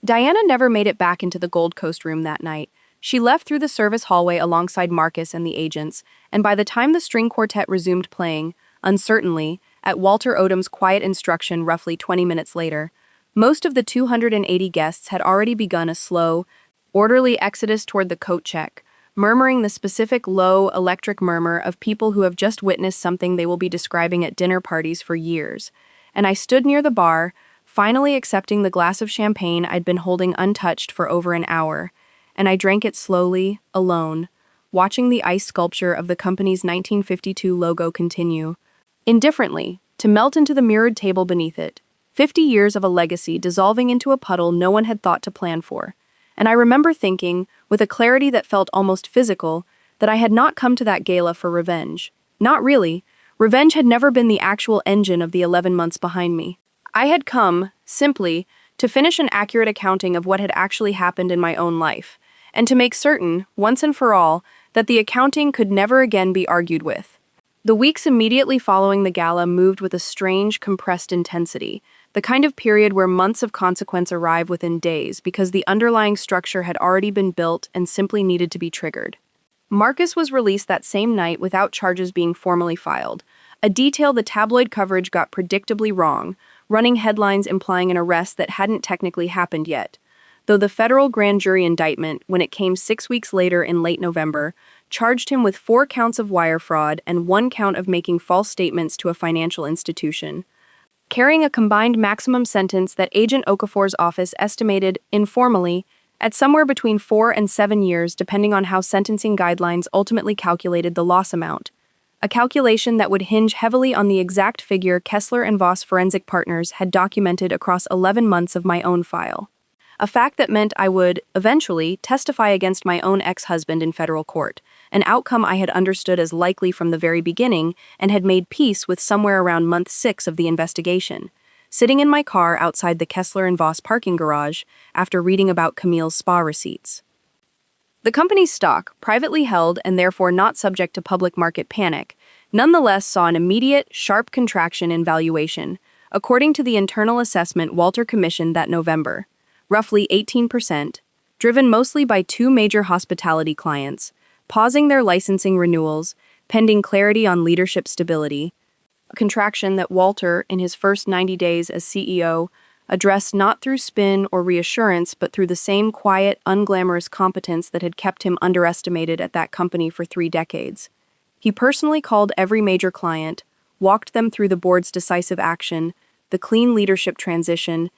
Diana never made it back into the Gold Coast room that night. She left through the service hallway alongside Marcus and the agents, and by the time the string quartet resumed playing, uncertainly, at Walter Odom's quiet instruction roughly 20 minutes later, most of the 280 guests had already begun a slow, orderly exodus toward the coat check, murmuring the specific low, electric murmur of people who have just witnessed something they will be describing at dinner parties for years. And I stood near the bar, finally accepting the glass of champagne I'd been holding untouched for over an hour, and I drank it slowly, alone, watching the ice sculpture of the company's 1952 logo continue, indifferently, to melt into the mirrored table beneath it, 50 years of a legacy dissolving into a puddle no one had thought to plan for. And I remember thinking, with a clarity that felt almost physical, that I had not come to that gala for revenge. Not really. Revenge had never been the actual engine of the 11 months behind me. I had come, simply, to finish an accurate accounting of what had actually happened in my own life, and to make certain, once and for all, that the accounting could never again be argued with. The weeks immediately following the gala moved with a strange, compressed intensity, the kind of period where months of consequence arrive within days because the underlying structure had already been built and simply needed to be triggered. Marcus was released that same night without charges being formally filed, a detail the tabloid coverage got predictably wrong, running headlines implying an arrest that hadn't technically happened yet, though the federal grand jury indictment, when it came 6 weeks later in late November, charged him with 4 counts of wire fraud and 1 count of making false statements to a financial institution, carrying a combined maximum sentence that Agent Okafor's office estimated, informally, at somewhere between 4 and 7 years depending on how sentencing guidelines ultimately calculated the loss amount, a calculation that would hinge heavily on the exact figure Kessler and Voss Forensic Partners had documented across 11 months of my own file. A fact that meant I would, eventually, testify against my own ex-husband in federal court, an outcome I had understood as likely from the very beginning and had made peace with somewhere around month 6 of the investigation, sitting in my car outside the Kessler and Voss parking garage after reading about Camille's spa receipts. The company's stock, privately held and therefore not subject to public market panic, nonetheless saw an immediate, sharp contraction in valuation, according to the internal assessment Walter commissioned that November, roughly 18%, driven mostly by 2 major hospitality clients, pausing their licensing renewals, pending clarity on leadership stability, a contraction that Walter, in his first 90 days as CEO, addressed not through spin or reassurance but through the same quiet, unglamorous competence that had kept him underestimated at that company for 3 decades. He personally called every major client, walked them through the board's decisive action, the clean leadership transition,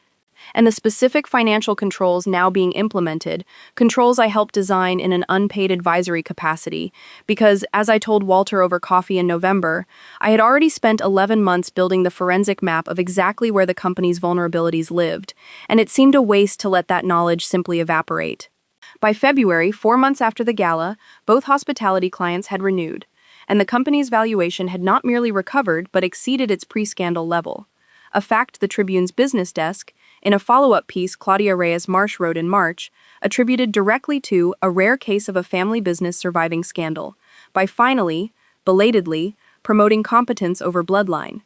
and the specific financial controls now being implemented, controls I helped design in an unpaid advisory capacity, because, as I told Walter over coffee in November, I had already spent 11 months building the forensic map of exactly where the company's vulnerabilities lived, and it seemed a waste to let that knowledge simply evaporate. By February, 4 months after the gala, both hospitality clients had renewed, and the company's valuation had not merely recovered but exceeded its pre-scandal level. A fact the Tribune's business desk, in a follow-up piece Claudia Reyes Marsh wrote in March, attributed directly to a rare case of a family business surviving scandal, by finally, belatedly, promoting competence over bloodline.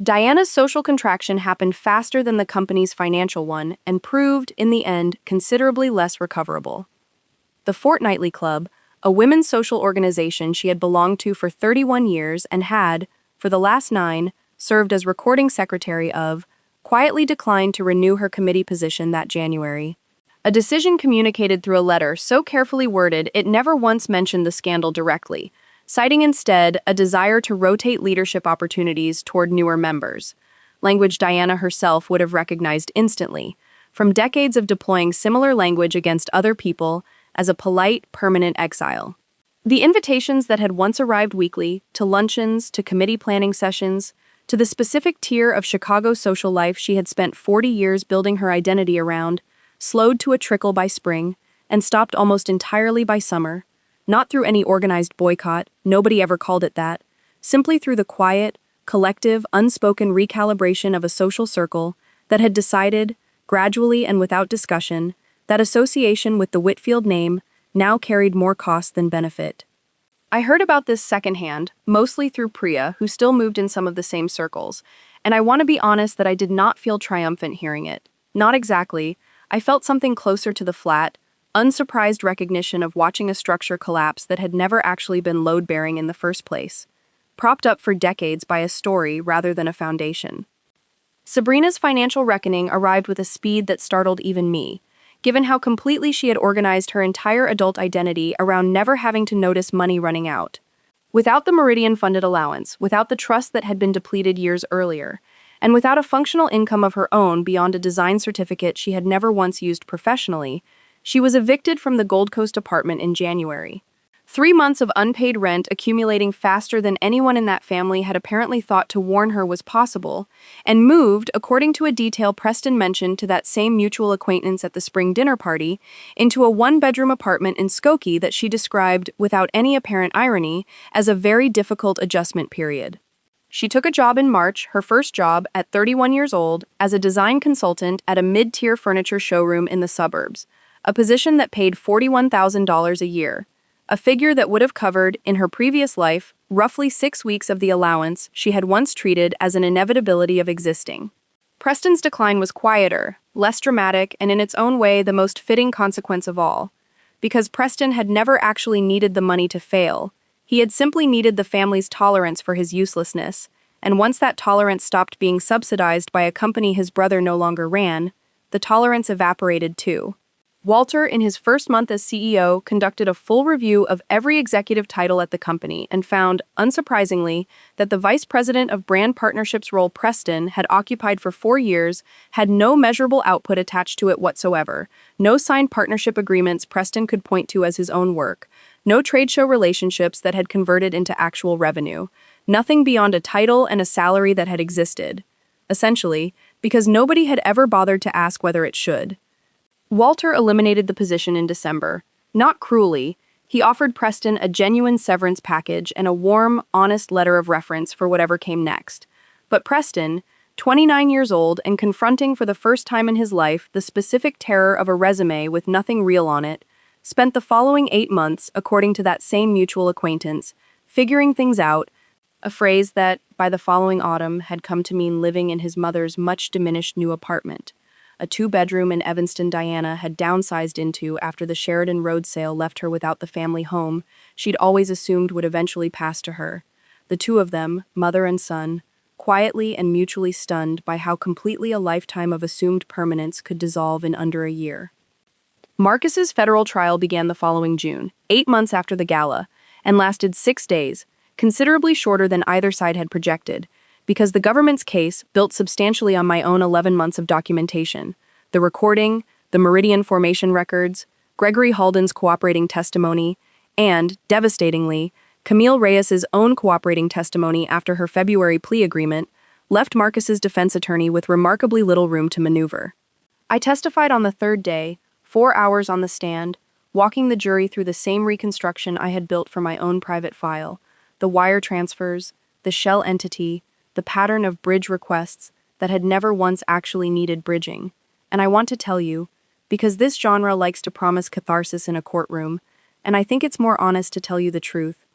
Diana's social contraction happened faster than the company's financial one and proved, in the end, considerably less recoverable. The Fortnightly Club, a women's social organization she had belonged to for 31 years and had, for the last 9, served as recording secretary of, quietly declined to renew her committee position that January. A decision communicated through a letter so carefully worded it never once mentioned the scandal directly, citing instead a desire to rotate leadership opportunities toward newer members, language Diana herself would have recognized instantly, from decades of deploying similar language against other people as a polite, permanent exile. The invitations that had once arrived weekly, to luncheons, to committee planning sessions, to the specific tier of Chicago social life she had spent 40 years building her identity around, slowed to a trickle by spring, and stopped almost entirely by summer. Not through any organized boycott, nobody ever called it that, simply through the quiet, collective, unspoken recalibration of a social circle that had decided, gradually and without discussion, that association with the Whitfield name now carried more cost than benefit. I heard about this secondhand, mostly through Priya, who still moved in some of the same circles, and I want to be honest that I did not feel triumphant hearing it. Not exactly. I felt something closer to the flat, unsurprised recognition of watching a structure collapse that had never actually been load-bearing in the first place, propped up for decades by a story rather than a foundation. Sabrina's financial reckoning arrived with a speed that startled even me, given how completely she had organized her entire adult identity around never having to notice money running out. Without the Meridian-funded allowance, without the trust that had been depleted years earlier, and without a functional income of her own beyond a design certificate she had never once used professionally, she was evicted from the Gold Coast apartment in January. 3 months of unpaid rent accumulating faster than anyone in that family had apparently thought to warn her was possible, and moved, according to a detail Preston mentioned to that same mutual acquaintance at the spring dinner party, into a one-bedroom apartment in Skokie that she described, without any apparent irony, as a very difficult adjustment period. She took a job in March, her first job, at 31 years old, as a design consultant at a mid-tier furniture showroom in the suburbs, a position that paid $41,000 a year, a figure that would have covered, in her previous life, roughly 6 weeks of the allowance she had once treated as an inevitability of existing. Preston's decline was quieter, less dramatic, and in its own way the most fitting consequence of all. Because Preston had never actually needed the money to fail, he had simply needed the family's tolerance for his uselessness, and once that tolerance stopped being subsidized by a company his brother no longer ran, the tolerance evaporated too. Walter, in his first month as CEO, conducted a full review of every executive title at the company and found, unsurprisingly, that the vice president of brand partnerships role Preston had occupied for 4 years had no measurable output attached to it whatsoever, no signed partnership agreements Preston could point to as his own work, no trade show relationships that had converted into actual revenue, nothing beyond a title and a salary that had existed. Essentially, because nobody had ever bothered to ask whether it should. Walter eliminated the position in December. Not cruelly, he offered Preston a genuine severance package and a warm, honest letter of reference for whatever came next. But Preston, 29 years old and confronting for the first time in his life the specific terror of a resume with nothing real on it, spent the following 8 months, according to that same mutual acquaintance, figuring things out, a phrase that, by the following autumn, had come to mean living in his mother's much-diminished new apartment. A 2-bedroom in Evanston Diana had downsized into after the Sheridan Road sale left her without the family home she'd always assumed would eventually pass to her. The two of them, mother and son, quietly and mutually stunned by how completely a lifetime of assumed permanence could dissolve in under a year. Marcus's federal trial began the following June, 8 months after the gala, and lasted 6 days, considerably shorter than either side had projected, because the government's case built substantially on my own 11 months of documentation, the recording, the Meridian formation records, Gregory Halden's cooperating testimony, and, devastatingly, Camille Reyes's own cooperating testimony after her February plea agreement, left Marcus's defense attorney with remarkably little room to maneuver. I testified on the third day, 4 hours on the stand, walking the jury through the same reconstruction I had built for my own private file, the wire transfers, the shell entity, the pattern of bridge requests that had never once actually needed bridging. And I want to tell you, because this genre likes to promise catharsis in a courtroom, and I think it's more honest to tell you the truth,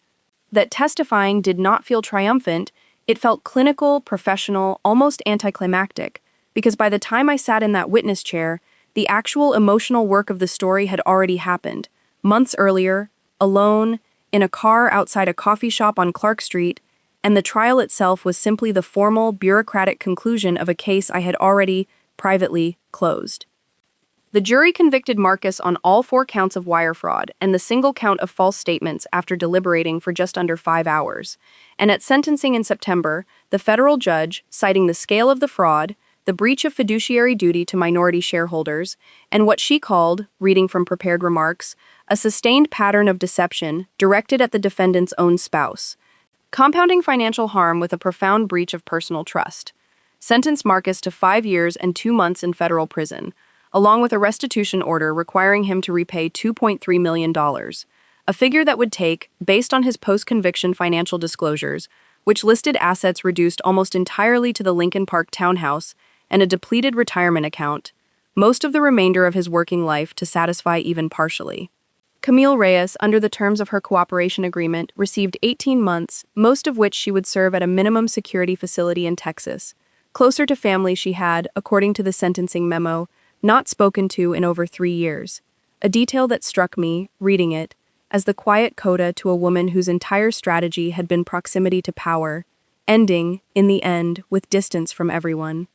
that testifying did not feel triumphant, it felt clinical, professional, almost anticlimactic, because by the time I sat in that witness chair, the actual emotional work of the story had already happened. Months earlier, alone, in a car outside a coffee shop on Clark Street, and the trial itself was simply the formal, bureaucratic conclusion of a case I had already, privately, closed. The jury convicted Marcus on all 4 counts of wire fraud and the single count of false statements after deliberating for just under 5 hours. And at sentencing in September, the federal judge, citing the scale of the fraud, the breach of fiduciary duty to minority shareholders, and what she called, reading from prepared remarks, a sustained pattern of deception directed at the defendant's own spouse, compounding financial harm with a profound breach of personal trust, sentenced Marcus to 5 years and 2 months in federal prison, along with a restitution order requiring him to repay $2.3 million, a figure that would take, based on his post-conviction financial disclosures, which listed assets reduced almost entirely to the Lincoln Park townhouse and a depleted retirement account, most of the remainder of his working life to satisfy even partially. Camille Reyes, under the terms of her cooperation agreement, received 18 months, most of which she would serve at a minimum security facility in Texas, closer to family she had, according to the sentencing memo, not spoken to in over 3 years, a detail that struck me, reading it, as the quiet coda to a woman whose entire strategy had been proximity to power, ending, in the end, with distance from everyone.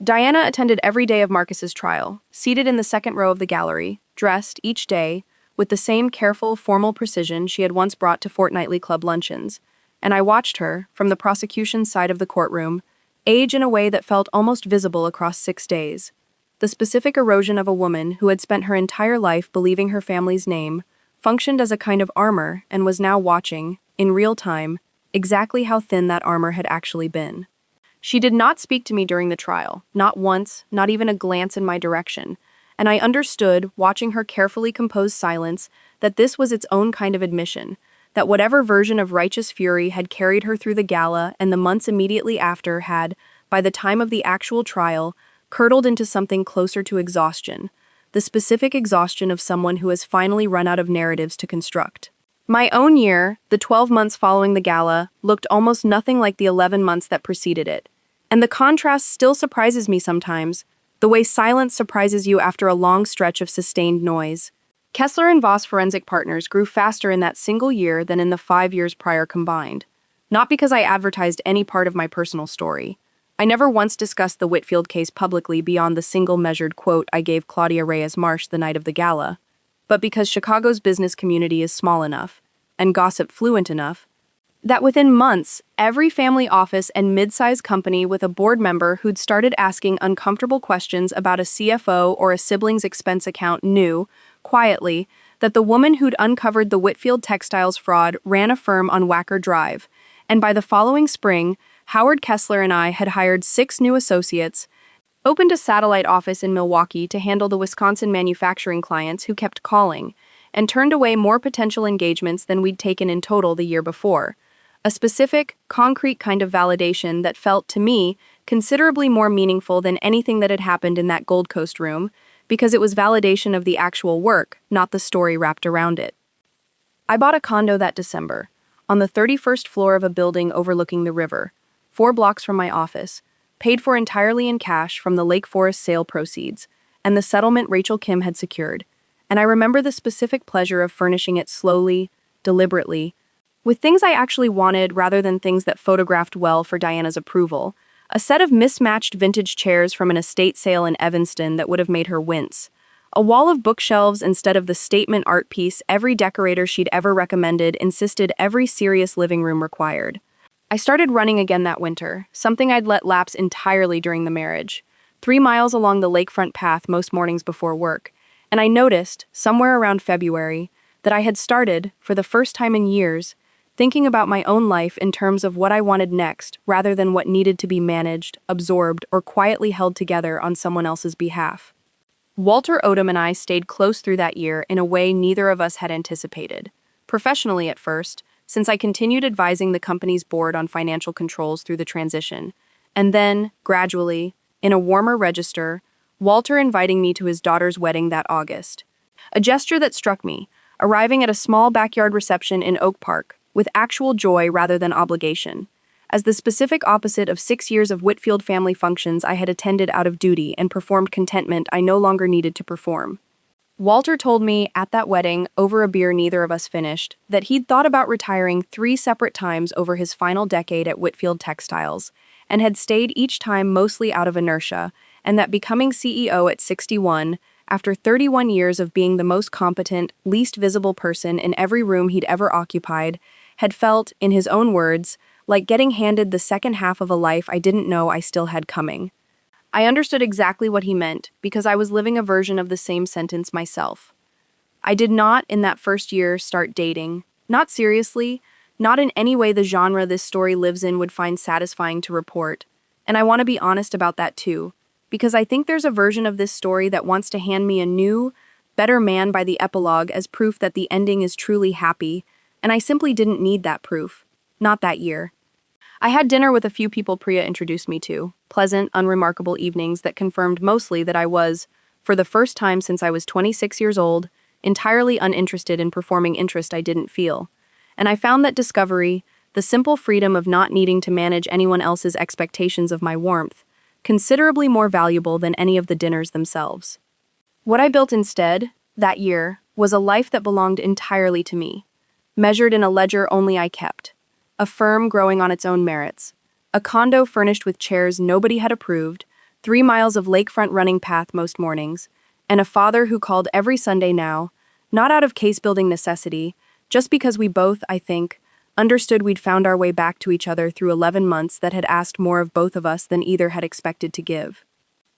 Diana attended every day of Marcus's trial, seated in the second row of the gallery, dressed, each day, with the same careful, formal precision she had once brought to fortnightly club luncheons, and I watched her, from the prosecution's side of the courtroom, age in a way that felt almost visible across 6 days. The specific erosion of a woman who had spent her entire life believing her family's name, functioned as a kind of armor and was now watching, in real time, exactly how thin that armor had actually been. She did not speak to me during the trial, not once, not even a glance in my direction, and I understood, watching her carefully composed silence, that this was its own kind of admission, that whatever version of righteous fury had carried her through the gala and the months immediately after had, by the time of the actual trial, curdled into something closer to exhaustion, the specific exhaustion of someone who has finally run out of narratives to construct. My own year, the 12 months following the gala, looked almost nothing like the 11 months that preceded it. And the contrast still surprises me sometimes, the way silence surprises you after a long stretch of sustained noise. Kessler and Voss forensic partners grew faster in that single year than in the 5 years prior combined. Not because I advertised any part of my personal story. I never once discussed the Whitfield case publicly beyond the single measured quote I gave Claudia Reyes Marsh the night of the gala, but because Chicago's business community is small enough, and gossip fluent enough, that within months, every family office and mid-sized company with a board member who'd started asking uncomfortable questions about a CFO or a sibling's expense account knew, quietly, that the woman who'd uncovered the Whitfield textiles fraud ran a firm on Wacker Drive, and by the following spring, Howard Kessler and I had hired 6 new associates, opened a satellite office in Milwaukee to handle the Wisconsin manufacturing clients who kept calling, and turned away more potential engagements than we'd taken in total the year before. A specific, concrete kind of validation that felt, to me, considerably more meaningful than anything that had happened in that Gold Coast room, because it was validation of the actual work, not the story wrapped around it. I bought a condo that December, on the 31st floor of a building overlooking the river, 4 blocks from my office, paid for entirely in cash from the Lake Forest sale proceeds, and the settlement Rachel Kim had secured, and I remember the specific pleasure of furnishing it slowly, deliberately, with things I actually wanted rather than things that photographed well for Diana's approval, a set of mismatched vintage chairs from an estate sale in Evanston that would have made her wince, a wall of bookshelves instead of the statement art piece every decorator she'd ever recommended insisted every serious living room required. I started running again that winter, something I'd let lapse entirely during the marriage, 3 miles along the lakefront path most mornings before work, and I noticed, somewhere around February, that I had started, for the first time in years, thinking about my own life in terms of what I wanted next rather than what needed to be managed, absorbed, or quietly held together on someone else's behalf. Walter Odom and I stayed close through that year in a way neither of us had anticipated. Professionally at first, since I continued advising the company's board on financial controls through the transition. And then, gradually, in a warmer register, Walter inviting me to his daughter's wedding that August. A gesture that struck me, arriving at a small backyard reception in Oak Park, with actual joy rather than obligation, as the specific opposite of 6 years of Whitfield family functions I had attended out of duty and performed contentment I no longer needed to perform. Walter told me at that wedding, over a beer neither of us finished, that he'd thought about retiring 3 separate times over his final decade at Whitfield Textiles, and had stayed each time mostly out of inertia, and that becoming CEO at 61, after 31 years of being the most competent, least visible person in every room he'd ever occupied, had felt, in his own words, like getting handed the second half of a life I didn't know I still had coming. I understood exactly what he meant, because I was living a version of the same sentence myself. I did not, in that first year, start dating. Not seriously, not in any way the genre this story lives in would find satisfying to report. And I want to be honest about that too, because I think there's a version of this story that wants to hand me a new, better man by the epilogue as proof that the ending is truly happy, and I simply didn't need that proof. Not that year. I had dinner with a few people Priya introduced me to, pleasant, unremarkable evenings that confirmed mostly that I was, for the first time since I was 26 years old, entirely uninterested in performing interest I didn't feel. And I found that discovery, the simple freedom of not needing to manage anyone else's expectations of my warmth, considerably more valuable than any of the dinners themselves. What I built instead, that year, was a life that belonged entirely to me, measured in a ledger only I kept. A firm growing on its own merits, a condo furnished with chairs nobody had approved, 3 miles of lakefront running path most mornings, and a father who called every Sunday now, not out of case-building necessity, just because we both, I think, understood we'd found our way back to each other through 11 months that had asked more of both of us than either had expected to give.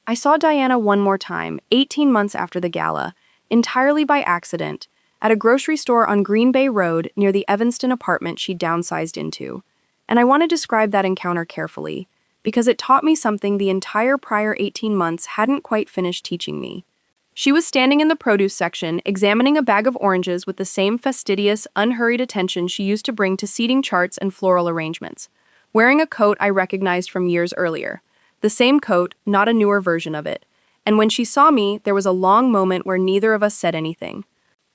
I saw Diana one more time, 18 months after the gala, entirely by accident, at a grocery store on Green Bay Road near the Evanston apartment she'd downsized into. And I want to describe that encounter carefully, because it taught me something the entire prior 18 months hadn't quite finished teaching me. She was standing in the produce section, examining a bag of oranges with the same fastidious, unhurried attention she used to bring to seating charts and floral arrangements, wearing a coat I recognized from years earlier. The same coat, not a newer version of it. And when she saw me, there was a long moment where neither of us said anything.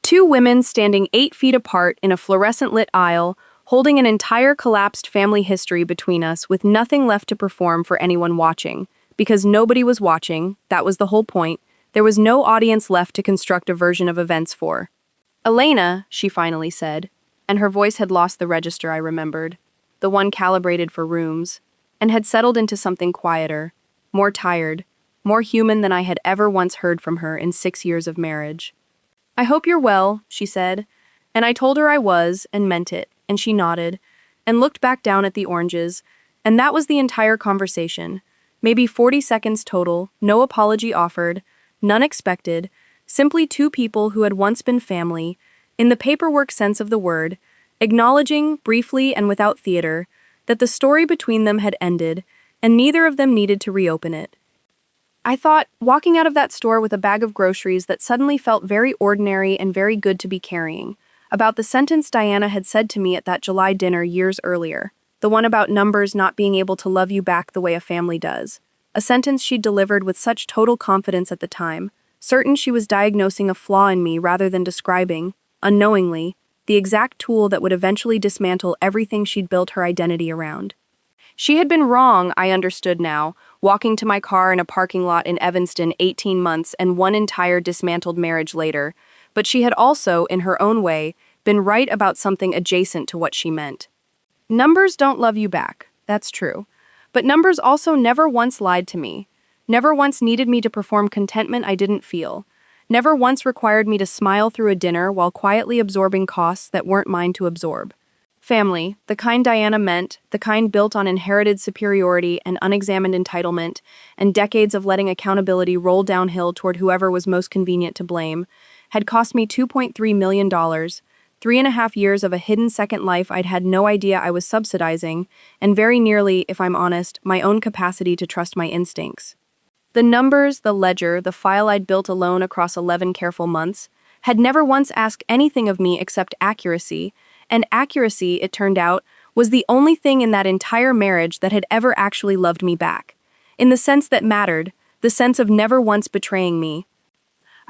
2 women standing 8 feet apart in a fluorescent-lit aisle, holding an entire collapsed family history between us with nothing left to perform for anyone watching. Because nobody was watching, that was the whole point. There was no audience left to construct a version of events for. "Elena," she finally said, and her voice had lost the register I remembered, the one calibrated for rooms, and had settled into something quieter, more tired, more human than I had ever once heard from her in 6 years of marriage. "I hope you're well," she said, and I told her I was, and meant it, and she nodded, and looked back down at the oranges, and that was the entire conversation. Maybe 40 seconds total, no apology offered, none expected, simply 2 people who had once been family, in the paperwork sense of the word, acknowledging, briefly and without theater, that the story between them had ended, and neither of them needed to reopen it. I thought, walking out of that store with a bag of groceries that suddenly felt very ordinary and very good to be carrying, about the sentence Diana had said to me at that July dinner years earlier, the one about numbers not being able to love you back the way a family does, a sentence she'd delivered with such total confidence at the time, certain she was diagnosing a flaw in me rather than describing, unknowingly, the exact tool that would eventually dismantle everything she'd built her identity around. She had been wrong, I understood now, walking to my car in a parking lot in Evanston 18 months and one entire dismantled marriage later, but she had also, in her own way, been right about something adjacent to what she meant. Numbers don't love you back, that's true. But numbers also never once lied to me, never once needed me to perform contentment I didn't feel, never once required me to smile through a dinner while quietly absorbing costs that weren't mine to absorb. Family, the kind Diana meant, the kind built on inherited superiority and unexamined entitlement, and decades of letting accountability roll downhill toward whoever was most convenient to blame, had cost me $2.3 million, 3.5 years of a hidden second life I'd had no idea I was subsidizing, and very nearly, if I'm honest, my own capacity to trust my instincts. The numbers, the ledger, the file I'd built alone across 11 careful months, had never once asked anything of me except accuracy, And accuracy, it turned out, was the only thing in that entire marriage that had ever actually loved me back. In the sense that mattered, the sense of never once betraying me.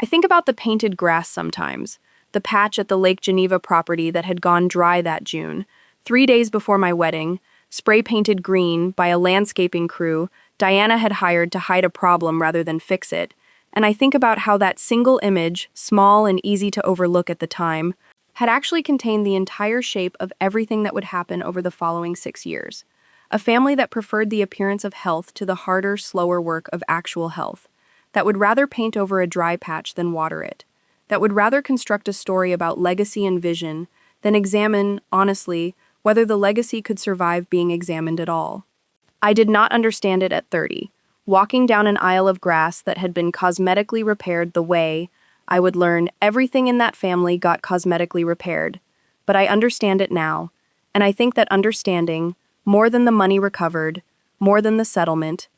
I think about the painted grass sometimes, the patch at the Lake Geneva property that had gone dry that June, 3 days before my wedding, spray-painted green by a landscaping crew Diana had hired to hide a problem rather than fix it, and I think about how that single image, small and easy to overlook at the time, had actually contained the entire shape of everything that would happen over the following 6 years. A family that preferred the appearance of health to the harder, slower work of actual health, that would rather paint over a dry patch than water it, that would rather construct a story about legacy and vision than examine, honestly, whether the legacy could survive being examined at all. I did not understand it at 30, walking down an aisle of grass that had been cosmetically repaired the way I would learn everything in that family got cosmetically repaired. But I understand it now, and I think that understanding, more than the money recovered, more than the settlement,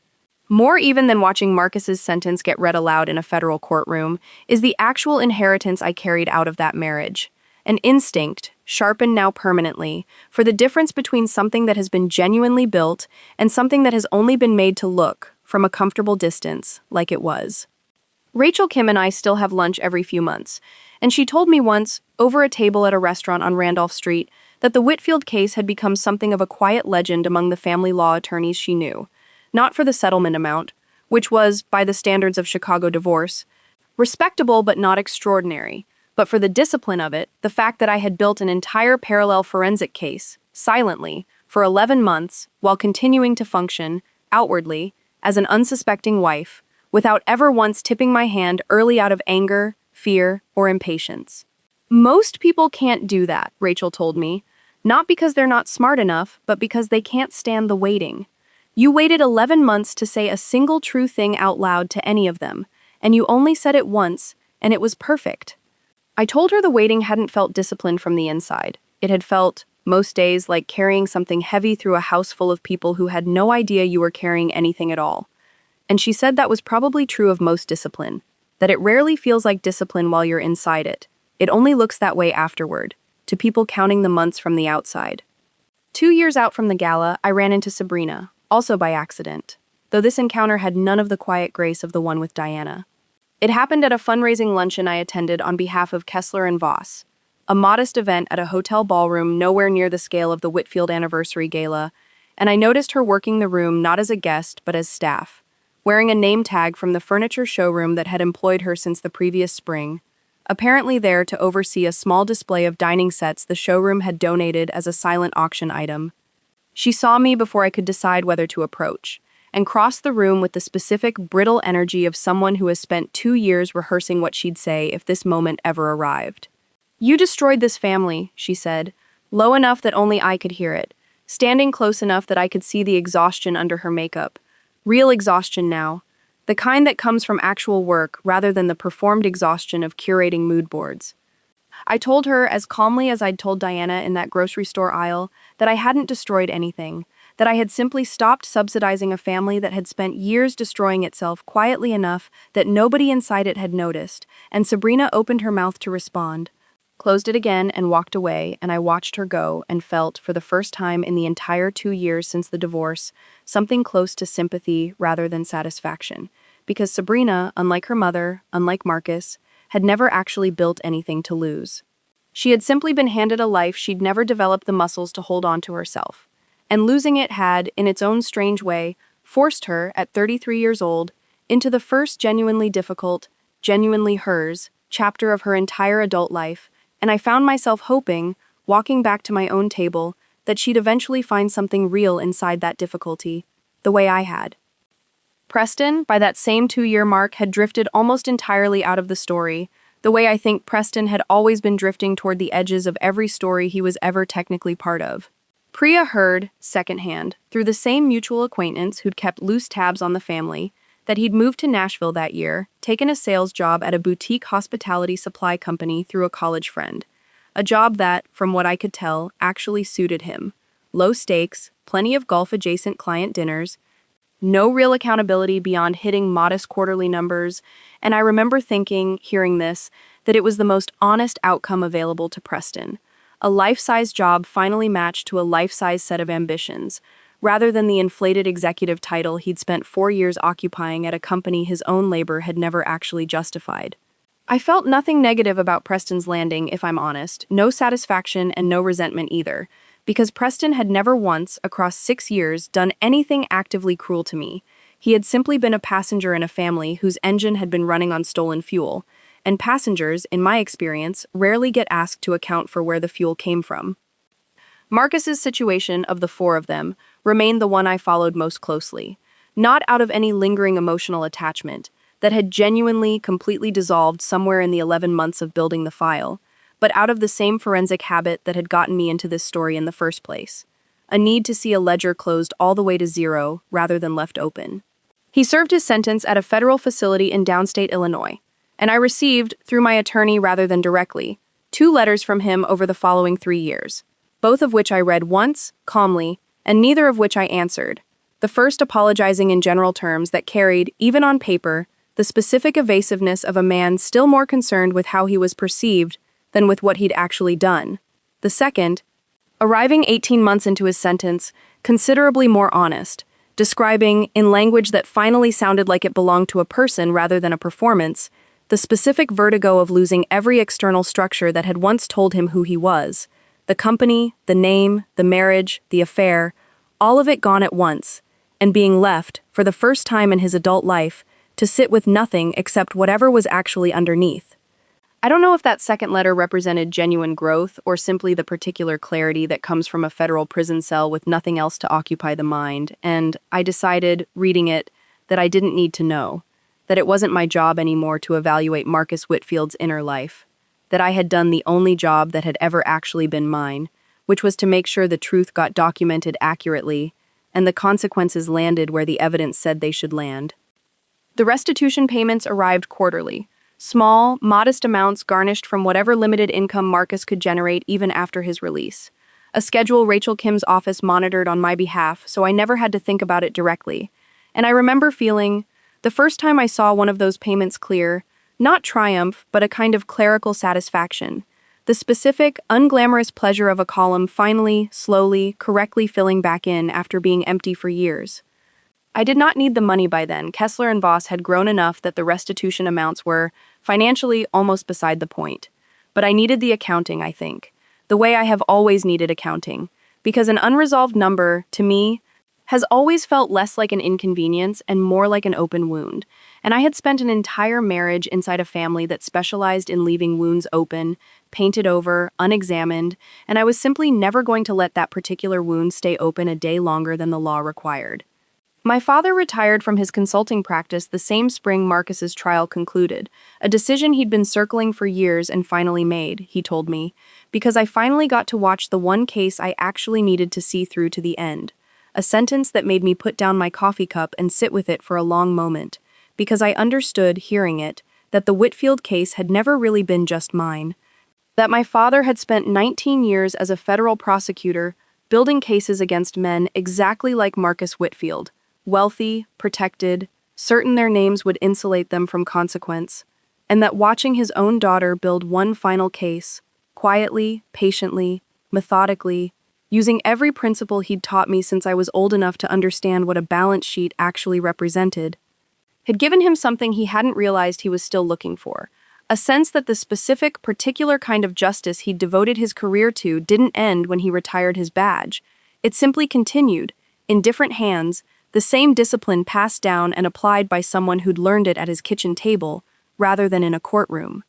more even than watching Marcus's sentence get read aloud in a federal courtroom, is the actual inheritance I carried out of that marriage. An instinct, sharpened now permanently, for the difference between something that has been genuinely built and something that has only been made to look, from a comfortable distance, like it was. Rachel Kim and I still have lunch every few months, and she told me once, over a table at a restaurant on Randolph Street, that the Whitfield case had become something of a quiet legend among the family law attorneys she knew. Not for the settlement amount, which was, by the standards of Chicago divorce, respectable but not extraordinary, but for the discipline of it, the fact that I had built an entire parallel forensic case, silently, for 11 months, while continuing to function, outwardly, as an unsuspecting wife, without ever once tipping my hand early out of anger, fear, or impatience. Most people can't do that, Rachel told me, not because they're not smart enough, but because they can't stand the waiting. You waited 11 months to say a single true thing out loud to any of them, and you only said it once, and it was perfect. I told her the waiting hadn't felt disciplined from the inside. It had felt, most days, like carrying something heavy through a house full of people who had no idea you were carrying anything at all. And she said that was probably true of most discipline, that it rarely feels like discipline while you're inside it. It only looks that way afterward, to people counting the months from the outside. 2 years out from the gala, I ran into Sabrina, also by accident, though this encounter had none of the quiet grace of the one with Diana. It happened at a fundraising luncheon I attended on behalf of Kessler and Voss, a modest event at a hotel ballroom nowhere near the scale of the Whitfield Anniversary Gala, and I noticed her working the room not as a guest but as staff, wearing a name tag from the furniture showroom that had employed her since the previous spring, apparently there to oversee a small display of dining sets the showroom had donated as a silent auction item. She saw me before I could decide whether to approach, and crossed the room with the specific, brittle energy of someone who has spent 2 years rehearsing what she'd say if this moment ever arrived. "You destroyed this family," she said, low enough that only I could hear it, standing close enough that I could see the exhaustion under her makeup. Real exhaustion now, the kind that comes from actual work rather than the performed exhaustion of curating mood boards. I told her, as calmly as I'd told Diana in that grocery store aisle, that I hadn't destroyed anything, that I had simply stopped subsidizing a family that had spent years destroying itself quietly enough that nobody inside it had noticed, and Sabrina opened her mouth to respond, closed it again and walked away, and I watched her go and felt, for the first time in the entire 2 years since the divorce, something close to sympathy rather than satisfaction, because Sabrina, unlike her mother, unlike Marcus, had never actually built anything to lose. She had simply been handed a life she'd never developed the muscles to hold on to herself. And losing it had, in its own strange way, forced her, at 33 years old, into the first genuinely difficult, genuinely hers, chapter of her entire adult life, and I found myself hoping, walking back to my own table, that she'd eventually find something real inside that difficulty, the way I had. Preston, by that same 2-year mark, had drifted almost entirely out of the story, the way I think Preston had always been drifting toward the edges of every story he was ever technically part of. Priya heard, secondhand, through the same mutual acquaintance who'd kept loose tabs on the family, that he'd moved to Nashville that year, taken a sales job at a boutique hospitality supply company through a college friend. A job that, from what I could tell, actually suited him. Low stakes, plenty of golf-adjacent client dinners, no real accountability beyond hitting modest quarterly numbers, and I remember thinking, hearing this, that it was the most honest outcome available to Preston. a life-size job finally matched to a life-size set of ambitions, rather than the inflated executive title he'd spent 4 years occupying at a company his own labor had never actually justified. I felt nothing negative about Preston's landing, if I'm honest, no satisfaction and no resentment either, because Preston had never once, across 6 years, done anything actively cruel to me. He had simply been a passenger in a family whose engine had been running on stolen fuel, and passengers, in my experience, rarely get asked to account for where the fuel came from. Marcus's situation, of the four of them, remained the one I followed most closely, not out of any lingering emotional attachment that had genuinely, completely dissolved somewhere in the 11 months of building the file, but out of the same forensic habit that had gotten me into this story in the first place, a need to see a ledger closed all the way to zero rather than left open. He served his sentence at a federal facility in downstate Illinois, and I received, through my attorney rather than directly, 2 letters from him over the following 3 years, both of which I read once, calmly, and neither of which I answered, the first apologizing in general terms that carried, even on paper, the specific evasiveness of a man still more concerned with how he was perceived than with what he'd actually done. The second, arriving 18 months into his sentence, considerably more honest, describing, in language that finally sounded like it belonged to a person rather than a performance, the specific vertigo of losing every external structure that had once told him who he was, the company, the name, the marriage, the affair, all of it gone at once, and being left, for the first time in his adult life, to sit with nothing except whatever was actually underneath. I don't know if that second letter represented genuine growth or simply the particular clarity that comes from a federal prison cell with nothing else to occupy the mind, and I decided, reading it, that I didn't need to know, that it wasn't my job anymore to evaluate Marcus Whitfield's inner life, that I had done the only job that had ever actually been mine, which was to make sure the truth got documented accurately, and the consequences landed where the evidence said they should land. The restitution payments arrived quarterly, small, modest amounts garnished from whatever limited income Marcus could generate even after his release. A schedule Rachel Kim's office monitored on my behalf, so I never had to think about it directly. And I remember feeling, the first time I saw one of those payments clear, not triumph, but a kind of clerical satisfaction. The specific, unglamorous pleasure of a column finally, slowly, correctly filling back in after being empty for years. I did not need the money by then. Kessler and Voss had grown enough that the restitution amounts were, financially, almost beside the point. But I needed the accounting, I think. The way I have always needed accounting. Because an unresolved number, to me, has always felt less like an inconvenience and more like an open wound. And I had spent an entire marriage inside a family that specialized in leaving wounds open, painted over, unexamined, and I was simply never going to let that particular wound stay open a day longer than the law required. My father retired from his consulting practice the same spring Marcus's trial concluded, a decision he'd been circling for years and finally made, he told me, because I finally got to watch the one case I actually needed to see through to the end, a sentence that made me put down my coffee cup and sit with it for a long moment, because I understood, hearing it, that the Whitfield case had never really been just mine, that my father had spent 19 years as a federal prosecutor building cases against men exactly like Marcus Whitfield, wealthy, protected, certain their names would insulate them from consequence, and that watching his own daughter build one final case, quietly, patiently, methodically, using every principle he'd taught me since I was old enough to understand what a balance sheet actually represented, had given him something he hadn't realized he was still looking for, a sense that the specific, particular kind of justice he'd devoted his career to didn't end when he retired his badge. It simply continued, in different hands, the same discipline passed down and applied by someone who'd learned it at his kitchen table, rather than in a courtroom.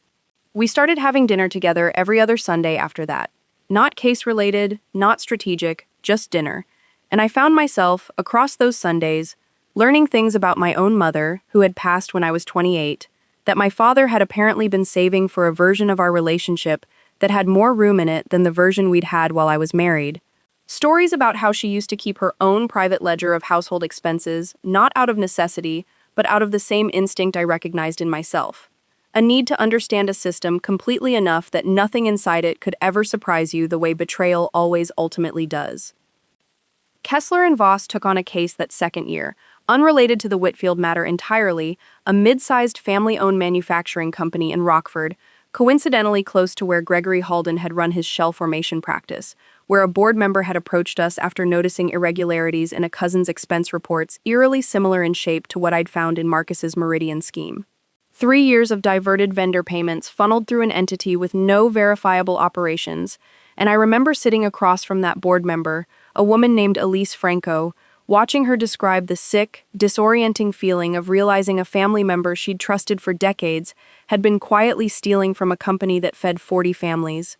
We started having dinner together every other Sunday after that. Not case-related, not strategic, just dinner. And I found myself, across those Sundays, learning things about my own mother, who had passed when I was 28, that my father had apparently been saving for a version of our relationship that had more room in it than the version we'd had while I was married. Stories about how she used to keep her own private ledger of household expenses, not out of necessity, but out of the same instinct I recognized in myself. A need to understand a system completely enough that nothing inside it could ever surprise you the way betrayal always ultimately does. Kessler and Voss took on a case that second year, unrelated to the Whitfield matter entirely, a mid-sized family-owned manufacturing company in Rockford, coincidentally close to where Gregory Halden had run his shell formation practice, where a board member had approached us after noticing irregularities in a cousin's expense reports eerily similar in shape to what I'd found in Marcus's Meridian scheme. 3 years of diverted vendor payments funneled through an entity with no verifiable operations, and I remember sitting across from that board member, a woman named Elise Franco, watching her describe the sick, disorienting feeling of realizing a family member she'd trusted for decades had been quietly stealing from a company that fed 40 families.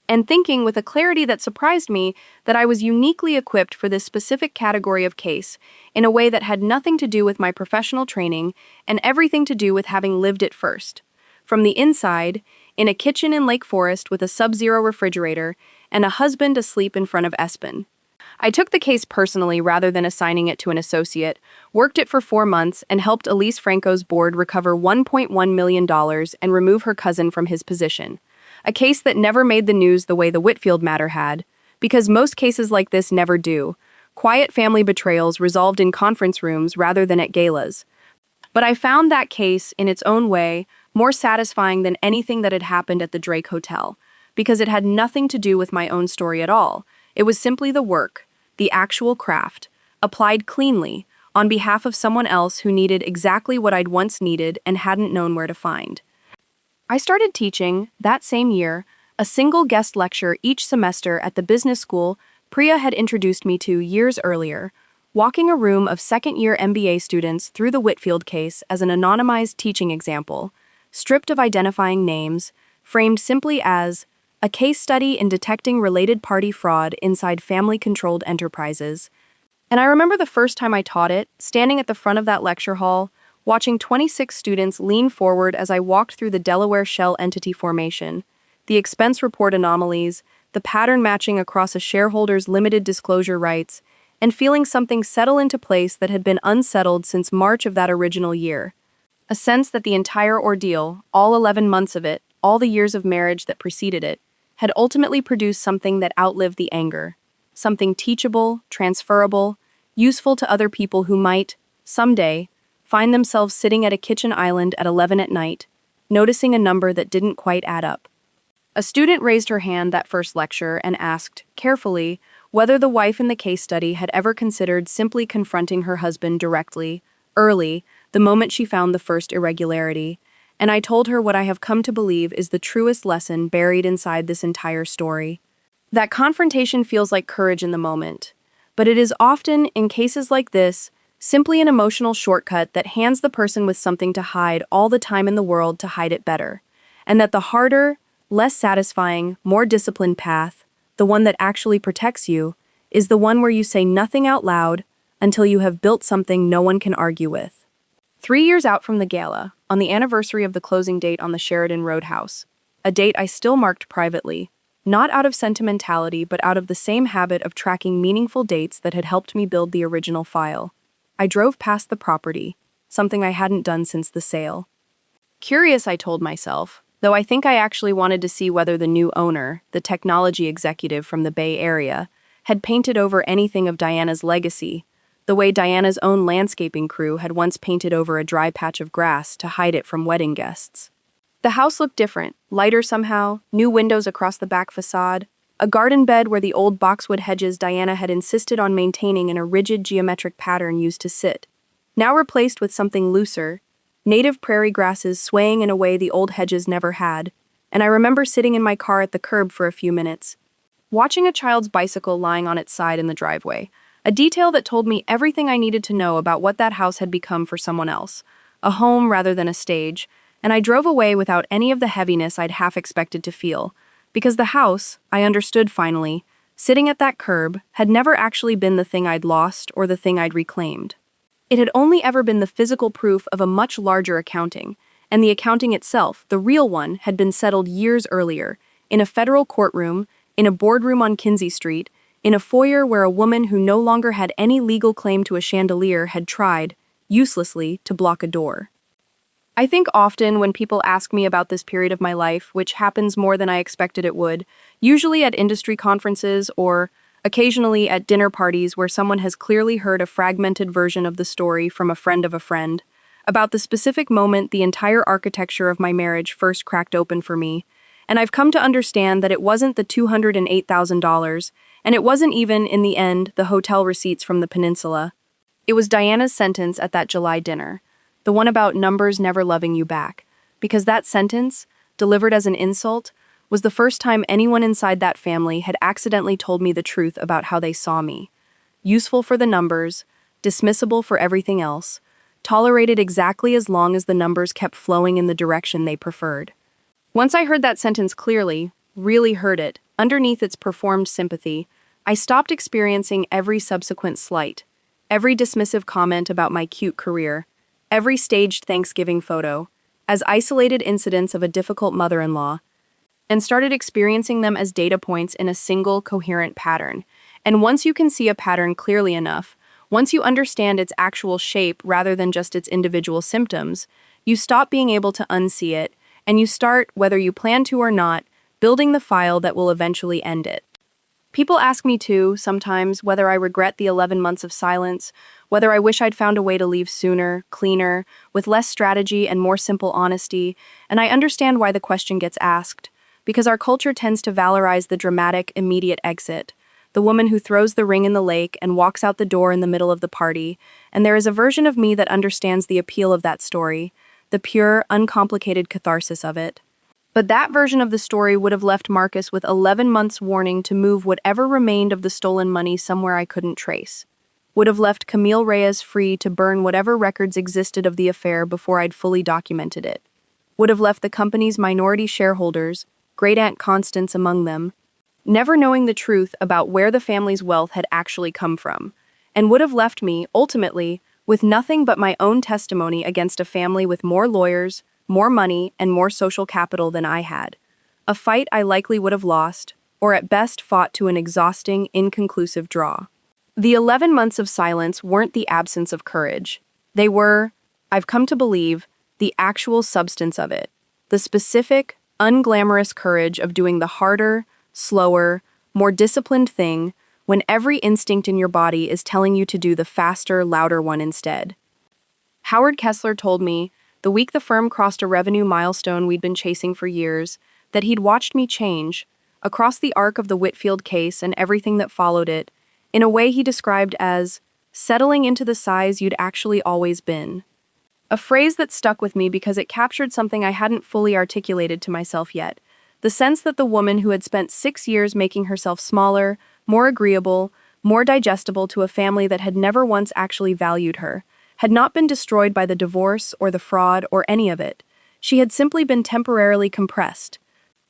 And thinking with a clarity that surprised me that I was uniquely equipped for this specific category of case in a way that had nothing to do with my professional training and everything to do with having lived it first. From the inside, in a kitchen in Lake Forest with a sub-zero refrigerator and a husband asleep in front of Espen. I took the case personally rather than assigning it to an associate, worked it for 4 months, and helped Elise Franco's board recover $1.1 million and remove her cousin from his position. A case that never made the news the way the Whitfield matter had, because most cases like this never do. Quiet family betrayals resolved in conference rooms rather than at galas. But I found that case, in its own way, more satisfying than anything that had happened at the Drake Hotel, because it had nothing to do with my own story at all. It was simply the work, the actual craft, applied cleanly, on behalf of someone else who needed exactly what I'd once needed and hadn't known where to find. I started teaching, that same year, a single guest lecture each semester at the business school Priya had introduced me to years earlier, walking a room of second-year MBA students through the Whitfield case as an anonymized teaching example, stripped of identifying names, framed simply as a case study in detecting related party fraud inside family-controlled enterprises. And I remember the first time I taught it, standing at the front of that lecture hall, watching 26 students lean forward as I walked through the Delaware shell entity formation, the expense report anomalies, the pattern matching across a shareholder's limited disclosure rights, and feeling something settle into place that had been unsettled since March of that original year. A sense that the entire ordeal, all 11 months of it, all the years of marriage that preceded it, had ultimately produced something that outlived the anger. Something teachable, transferable, useful to other people who might, someday, find themselves sitting at a kitchen island at 11 at night, noticing a number that didn't quite add up. A student raised her hand that first lecture and asked, carefully, whether the wife in the case study had ever considered simply confronting her husband directly, early, the moment she found the first irregularity, and I told her what I have come to believe is the truest lesson buried inside this entire story. That confrontation feels like courage in the moment, but it is often, in cases like this, simply an emotional shortcut that hands the person with something to hide all the time in the world to hide it better, and that the harder, less satisfying, more disciplined path, the one that actually protects you, is the one where you say nothing out loud until you have built something no one can argue with. 3 years out from the gala, on the anniversary of the closing date on the Sheridan Roadhouse, a date I still marked privately, not out of sentimentality but out of the same habit of tracking meaningful dates that had helped me build the original file, I drove past the property, something I hadn't done since the sale. Curious, I told myself, though I think I actually wanted to see whether the new owner, the technology executive from the Bay Area, had painted over anything of Diana's legacy, the way Diana's own landscaping crew had once painted over a dry patch of grass to hide it from wedding guests. The house looked different, lighter somehow, new windows across the back facade, a garden bed where the old boxwood hedges Diana had insisted on maintaining in a rigid geometric pattern used to sit, now replaced with something looser, native prairie grasses swaying in a way the old hedges never had, and I remember sitting in my car at the curb for a few minutes, watching a child's bicycle lying on its side in the driveway, a detail that told me everything I needed to know about what that house had become for someone else, a home rather than a stage, and I drove away without any of the heaviness I'd half expected to feel, because the house, I understood finally, sitting at that curb, had never actually been the thing I'd lost or the thing I'd reclaimed. It had only ever been the physical proof of a much larger accounting, and the accounting itself, the real one, had been settled years earlier, in a federal courtroom, in a boardroom on Kinsey Street, in a foyer where a woman who no longer had any legal claim to a chandelier had tried, uselessly, to block a door. I think often when people ask me about this period of my life, which happens more than I expected it would, usually at industry conferences or occasionally at dinner parties where someone has clearly heard a fragmented version of the story from a friend of a friend, about the specific moment the entire architecture of my marriage first cracked open for me, and I've come to understand that it wasn't the $208,000, and it wasn't even, in the end, the hotel receipts from the peninsula. It was Diana's sentence at that July dinner, the one about numbers never loving you back, because that sentence, delivered as an insult, was the first time anyone inside that family had accidentally told me the truth about how they saw me. Useful for the numbers, dismissible for everything else, tolerated exactly as long as the numbers kept flowing in the direction they preferred. Once I heard that sentence clearly, really heard it, underneath its performed sympathy, I stopped experiencing every subsequent slight, every dismissive comment about my cute career, every staged Thanksgiving photo, as isolated incidents of a difficult mother-in-law, and started experiencing them as data points in a single, coherent pattern. And once you can see a pattern clearly enough, once you understand its actual shape rather than just its individual symptoms, you stop being able to unsee it, and you start, whether you plan to or not, building the file that will eventually end it. People ask me too, sometimes, whether I regret the 11 months of silence, whether I wish I'd found a way to leave sooner, cleaner, with less strategy and more simple honesty, and I understand why the question gets asked, because our culture tends to valorize the dramatic, immediate exit, the woman who throws the ring in the lake and walks out the door in the middle of the party, and there is a version of me that understands the appeal of that story, the pure, uncomplicated catharsis of it. But that version of the story would have left Marcus with 11 months' warning to move whatever remained of the stolen money somewhere I couldn't trace. Would have left Camille Reyes free to burn whatever records existed of the affair before I'd fully documented it. Would have left the company's minority shareholders, Great Aunt Constance among them, never knowing the truth about where the family's wealth had actually come from, and would have left me, ultimately, with nothing but my own testimony against a family with more lawyers, more money, and more social capital than I had. A fight I likely would have lost, or at best fought to an exhausting, inconclusive draw. The 11 months of silence weren't the absence of courage. They were, I've come to believe, the actual substance of it. The specific, unglamorous courage of doing the harder, slower, more disciplined thing when every instinct in your body is telling you to do the faster, louder one instead. Howard Kessler told me, the week the firm crossed a revenue milestone we'd been chasing for years, that he'd watched me change, across the arc of the Whitfield case and everything that followed it, in a way he described as settling into the size you'd actually always been. A phrase that stuck with me because it captured something I hadn't fully articulated to myself yet, the sense that the woman who had spent 6 years making herself smaller, more agreeable, more digestible to a family that had never once actually valued her, had not been destroyed by the divorce or the fraud or any of it. She had simply been temporarily compressed.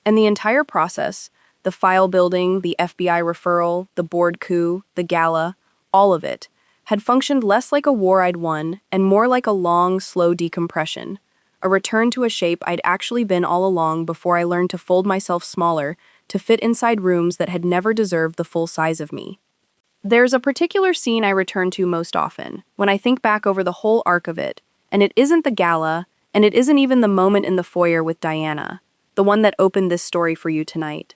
And the entire process, the file building, the FBI referral, the board coup, the gala, all of it, had functioned less like a war I'd won and more like a long, slow decompression, a return to a shape I'd actually been all along before I learned to fold myself smaller to fit inside rooms that had never deserved the full size of me. There's a particular scene I return to most often, when I think back over the whole arc of it, and it isn't the gala, and it isn't even the moment in the foyer with Diana, the one that opened this story for you tonight.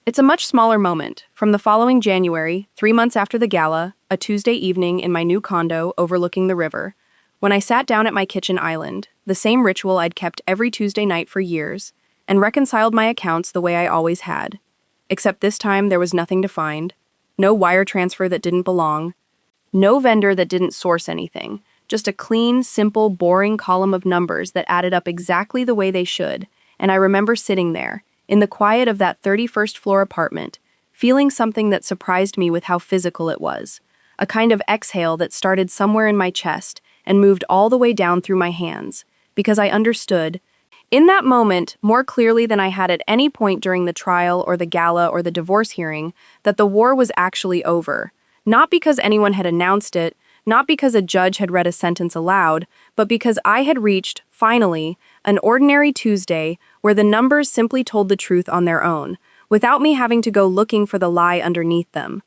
It's a much smaller moment, from the following January, 3 months after the gala, a Tuesday evening in my new condo overlooking the river, when I sat down at my kitchen island, the same ritual I'd kept every Tuesday night for years, and reconciled my accounts the way I always had. Except this time there was nothing to find. No wire transfer that didn't belong. No vendor that didn't source anything. Just a clean, simple, boring column of numbers that added up exactly the way they should. And I remember sitting there, in the quiet of that 31st floor apartment, feeling something that surprised me with how physical it was. A kind of exhale that started somewhere in my chest and moved all the way down through my hands. Because I understood, in that moment, more clearly than I had at any point during the trial or the gala or the divorce hearing, that the war was actually over. Not because anyone had announced it, not because a judge had read a sentence aloud, but because I had reached, finally, an ordinary Tuesday where the numbers simply told the truth on their own, without me having to go looking for the lie underneath them.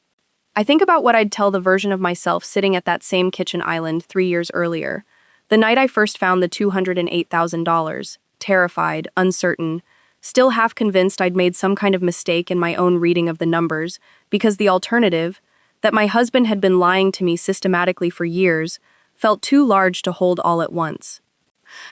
I think about what I'd tell the version of myself sitting at that same kitchen island 3 years earlier, the night I first found the $208,000. Terrified, uncertain, still half convinced I'd made some kind of mistake in my own reading of the numbers, because the alternative, that my husband had been lying to me systematically for years, felt too large to hold all at once.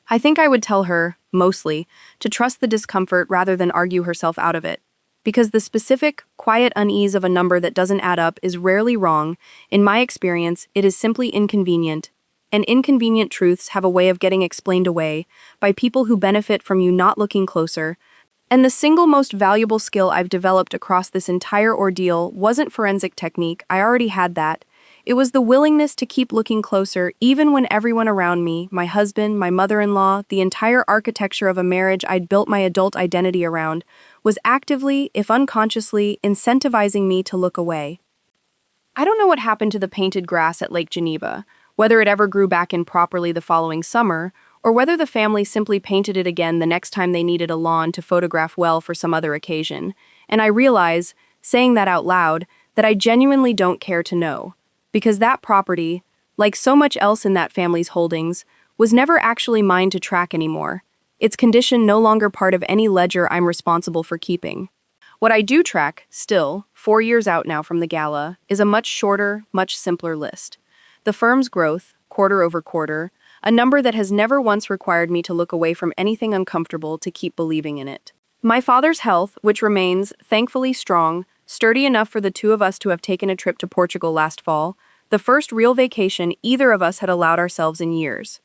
I think I would tell her, mostly, to trust the discomfort rather than argue herself out of it. Because the specific, quiet unease of a number that doesn't add up is rarely wrong. In my experience, it is simply inconvenient. And inconvenient truths have a way of getting explained away by people who benefit from you not looking closer. And the single most valuable skill I've developed across this entire ordeal wasn't forensic technique, I already had that. It was the willingness to keep looking closer, even when everyone around me, my husband, my mother-in-law, the entire architecture of a marriage I'd built my adult identity around, was actively, if unconsciously, incentivizing me to look away. I don't know what happened to the painted grass at Lake Geneva, whether it ever grew back in properly the following summer, or whether the family simply painted it again the next time they needed a lawn to photograph well for some other occasion. And I realize, saying that out loud, that I genuinely don't care to know. Because that property, like so much else in that family's holdings, was never actually mine to track anymore. Its condition no longer part of any ledger I'm responsible for keeping. What I do track, still, 4 years out now from the gala, is a much shorter, much simpler list. The firm's growth, quarter over quarter, a number that has never once required me to look away from anything uncomfortable to keep believing in it. My father's health, which remains, thankfully, strong, sturdy enough for the two of us to have taken a trip to Portugal last fall, the first real vacation either of us had allowed ourselves in years.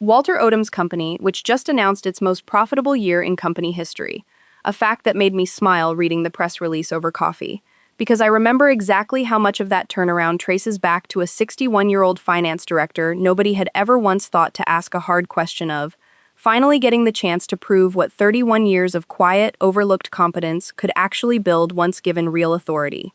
Walter Odom's company, which just announced its most profitable year in company history, a fact that made me smile reading the press release over coffee, because I remember exactly how much of that turnaround traces back to a 61-year-old finance director nobody had ever once thought to ask a hard question of, finally getting the chance to prove what 31 years of quiet, overlooked competence could actually build once given real authority.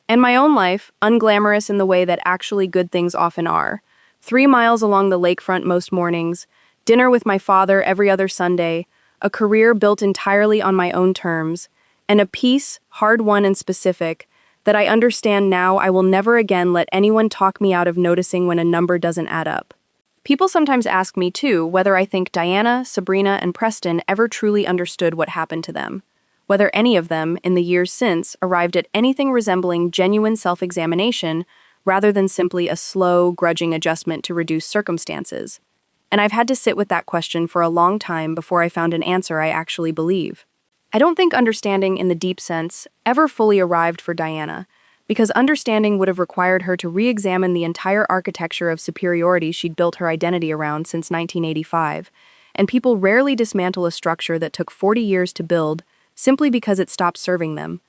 And my own life, unglamorous in the way that actually good things often are. 3 miles along the lakefront most mornings, dinner with my father every other Sunday, a career built entirely on my own terms, and a peace, hard-won and specific, that I understand now I will never again let anyone talk me out of noticing when a number doesn't add up. People sometimes ask me, too, whether I think Diana, Sabrina, and Preston ever truly understood what happened to them. Whether any of them, in the years since, arrived at anything resembling genuine self-examination rather than simply a slow, grudging adjustment to reduced circumstances. And I've had to sit with that question for a long time before I found an answer I actually believe. I don't think understanding in the deep sense ever fully arrived for Diana, because understanding would have required her to re-examine the entire architecture of superiority she'd built her identity around since 1985, and people rarely dismantle a structure that took 40 years to build simply because it stopped serving them.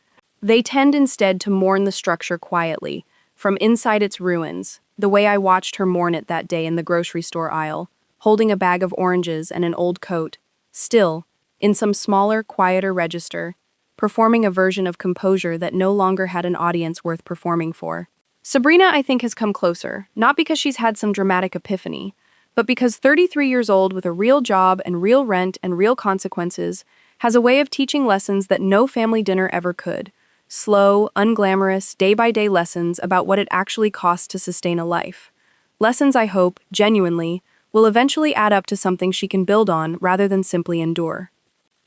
They tend instead to mourn the structure quietly, from inside its ruins, the way I watched her mourn it that day in the grocery store aisle, holding a bag of oranges and an old coat, still, in some smaller, quieter register, performing a version of composure that no longer had an audience worth performing for. Sabrina, I think, has come closer, not because she's had some dramatic epiphany, but because 33 years old with a real job and real rent and real consequences has a way of teaching lessons that no family dinner ever could. Slow, unglamorous, day-by-day lessons about what it actually costs to sustain a life. Lessons I hope, genuinely, will eventually add up to something she can build on rather than simply endure.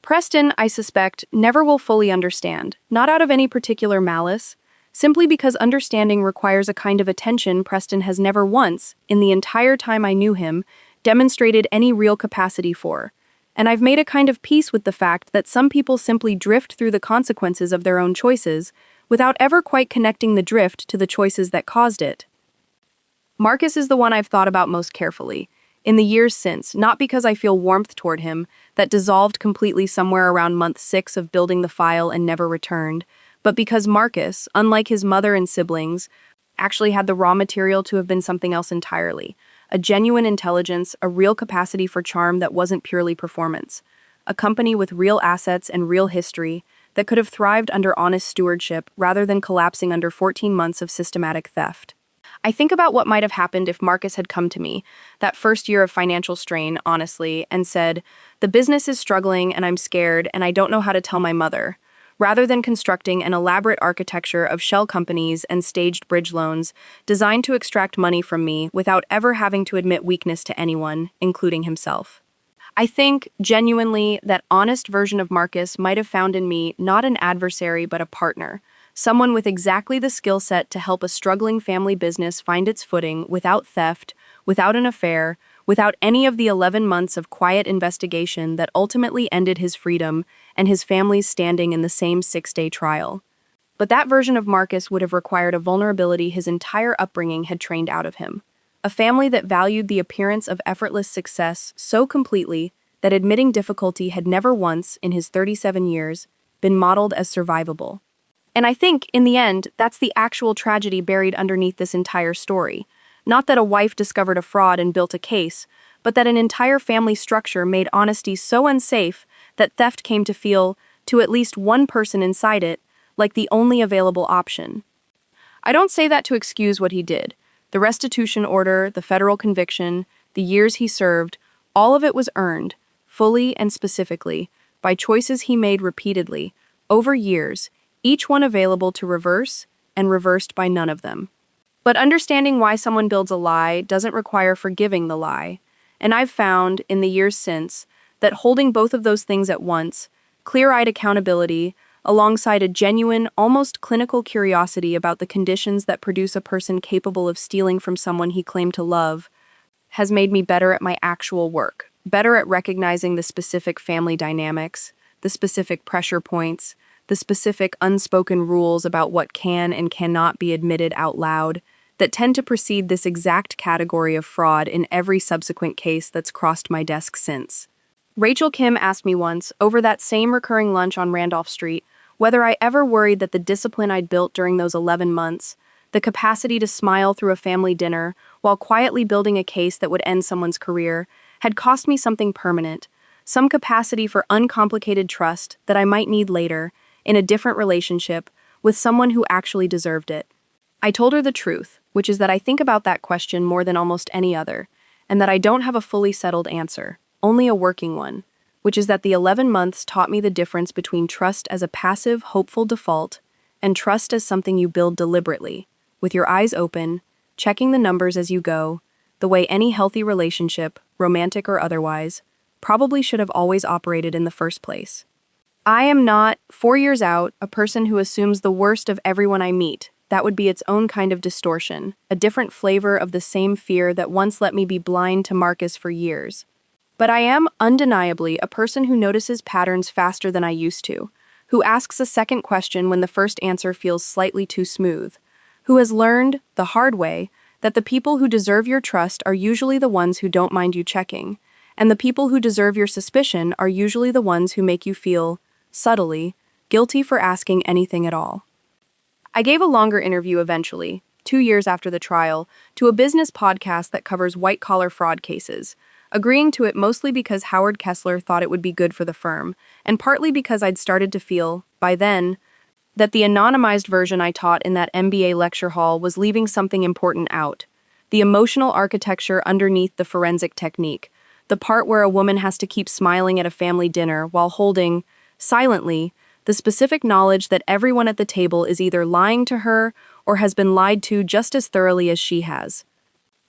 Preston, I suspect, never will fully understand, not out of any particular malice, simply because understanding requires a kind of attention Preston has never once, in the entire time I knew him, demonstrated any real capacity for. And I've made a kind of peace with the fact that some people simply drift through the consequences of their own choices, without ever quite connecting the drift to the choices that caused it. Marcus is the one I've thought about most carefully, in the years since, not because I feel warmth toward him, that dissolved completely somewhere around month 6 of building the file and never returned, but because Marcus, unlike his mother and siblings, actually had the raw material to have been something else entirely. A genuine intelligence, a real capacity for charm that wasn't purely performance. A company with real assets and real history that could have thrived under honest stewardship rather than collapsing under 14 months of systematic theft. I think about what might have happened if Marcus had come to me, that first year of financial strain, honestly, and said, "The business is struggling and I'm scared and I don't know how to tell my mother," rather than constructing an elaborate architecture of shell companies and staged bridge loans designed to extract money from me without ever having to admit weakness to anyone, including himself. I think, genuinely, that honest version of Marcus might have found in me not an adversary but a partner, someone with exactly the skill set to help a struggling family business find its footing without theft, without an affair, without any of the 11 months of quiet investigation that ultimately ended his freedom and his family's standing in the same 6-day trial. But that version of Marcus would have required a vulnerability his entire upbringing had trained out of him. A family that valued the appearance of effortless success so completely that admitting difficulty had never once, in his 37 years, been modeled as survivable. And I think, in the end, that's the actual tragedy buried underneath this entire story. Not that a wife discovered a fraud and built a case, but that an entire family structure made honesty so unsafe that theft came to feel, to at least one person inside it, like the only available option. I don't say that to excuse what he did. The restitution order, the federal conviction, the years he served, all of it was earned, fully and specifically, by choices he made repeatedly, over years, each one available to reverse and reversed by none of them. But understanding why someone builds a lie doesn't require forgiving the lie. And I've found, in the years since, that holding both of those things at once, clear-eyed accountability, alongside a genuine, almost clinical curiosity about the conditions that produce a person capable of stealing from someone he claimed to love, has made me better at my actual work, better at recognizing the specific family dynamics, the specific pressure points, the specific unspoken rules about what can and cannot be admitted out loud, that tend to precede this exact category of fraud in every subsequent case that's crossed my desk since. Rachel Kim asked me once, over that same recurring lunch on Randolph Street, whether I ever worried that the discipline I'd built during those 11 months, the capacity to smile through a family dinner while quietly building a case that would end someone's career, had cost me something permanent, some capacity for uncomplicated trust that I might need later, in a different relationship, with someone who actually deserved it. I told her the truth, which is that I think about that question more than almost any other, and that I don't have a fully settled answer, only a working one, which is that the 11 months taught me the difference between trust as a passive, hopeful default and trust as something you build deliberately, with your eyes open, checking the numbers as you go, the way any healthy relationship, romantic or otherwise, probably should have always operated in the first place. I am not, 4 years out, a person who assumes the worst of everyone I meet. That would be its own kind of distortion, a different flavor of the same fear that once let me be blind to Marcus for years. But I am, undeniably, a person who notices patterns faster than I used to, who asks a second question when the first answer feels slightly too smooth, who has learned, the hard way, that the people who deserve your trust are usually the ones who don't mind you checking, and the people who deserve your suspicion are usually the ones who make you feel, subtly, guilty for asking anything at all. I gave a longer interview eventually, 2 years after the trial, to a business podcast that covers white-collar fraud cases, agreeing to it mostly because Howard Kessler thought it would be good for the firm, and partly because I'd started to feel, by then, that the anonymized version I taught in that MBA lecture hall was leaving something important out: the emotional architecture underneath the forensic technique, the part where a woman has to keep smiling at a family dinner while holding, silently, the specific knowledge that everyone at the table is either lying to her or has been lied to just as thoroughly as she has.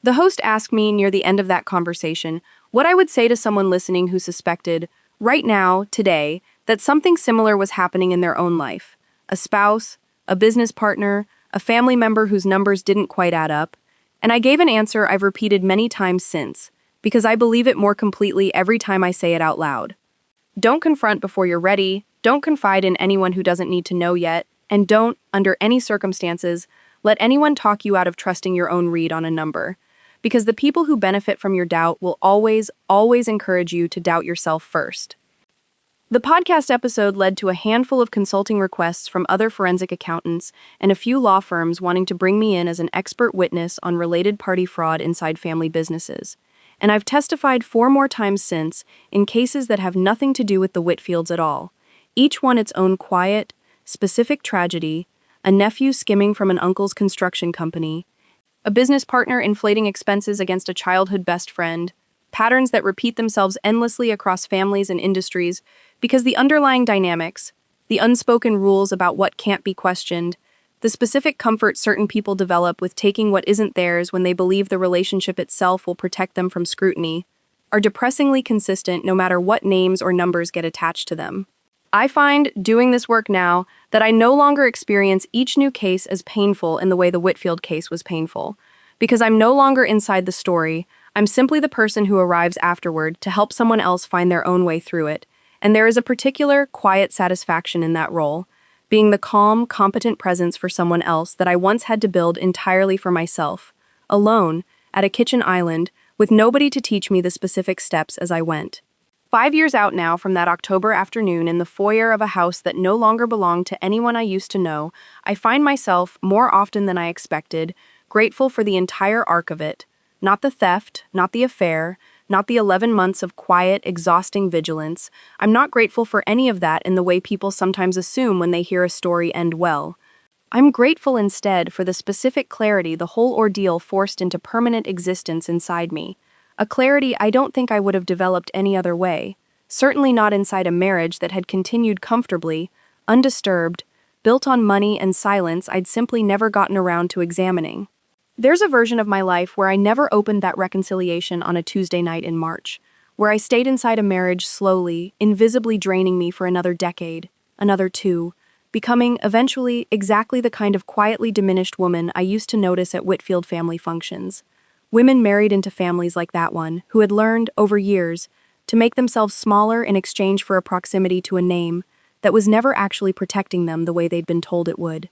The host asked me near the end of that conversation what I would say to someone listening who suspected, right now, today, that something similar was happening in their own life. A spouse, a business partner, a family member whose numbers didn't quite add up. And I gave an answer I've repeated many times since, because I believe it more completely every time I say it out loud. Don't confront before you're ready, don't confide in anyone who doesn't need to know yet, and don't, under any circumstances, let anyone talk you out of trusting your own read on a number. Because the people who benefit from your doubt will always, always encourage you to doubt yourself first. The podcast episode led to a handful of consulting requests from other forensic accountants and a few law firms wanting to bring me in as an expert witness on related party fraud inside family businesses. And I've testified 4 more times since in cases that have nothing to do with the Whitfields at all, each one its own quiet, specific tragedy, a nephew skimming from an uncle's construction company, a business partner inflating expenses against a childhood best friend, patterns that repeat themselves endlessly across families and industries because the underlying dynamics, the unspoken rules about what can't be questioned, the specific comfort certain people develop with taking what isn't theirs when they believe the relationship itself will protect them from scrutiny, are depressingly consistent no matter what names or numbers get attached to them. I find, doing this work now, that I no longer experience each new case as painful in the way the Whitfield case was painful. Because I'm no longer inside the story, I'm simply the person who arrives afterward to help someone else find their own way through it, and there is a particular, quiet satisfaction in that role, being the calm, competent presence for someone else that I once had to build entirely for myself, alone, at a kitchen island, with nobody to teach me the specific steps as I went. 5 years out now from that October afternoon in the foyer of a house that no longer belonged to anyone I used to know, I find myself, more often than I expected, grateful for the entire arc of it. Not the theft, not the affair, not the 11 months of quiet, exhausting vigilance. I'm not grateful for any of that in the way people sometimes assume when they hear a story end well. I'm grateful instead for the specific clarity the whole ordeal forced into permanent existence inside me. A clarity I don't think I would have developed any other way, certainly not inside a marriage that had continued comfortably, undisturbed, built on money and silence I'd simply never gotten around to examining. There's a version of my life where I never opened that reconciliation on a Tuesday night in March, where I stayed inside a marriage slowly, invisibly draining me for another decade, another two, becoming, eventually, exactly the kind of quietly diminished woman I used to notice at Whitfield family functions. Women married into families like that one, who had learned, over years, to make themselves smaller in exchange for a proximity to a name that was never actually protecting them the way they'd been told it would.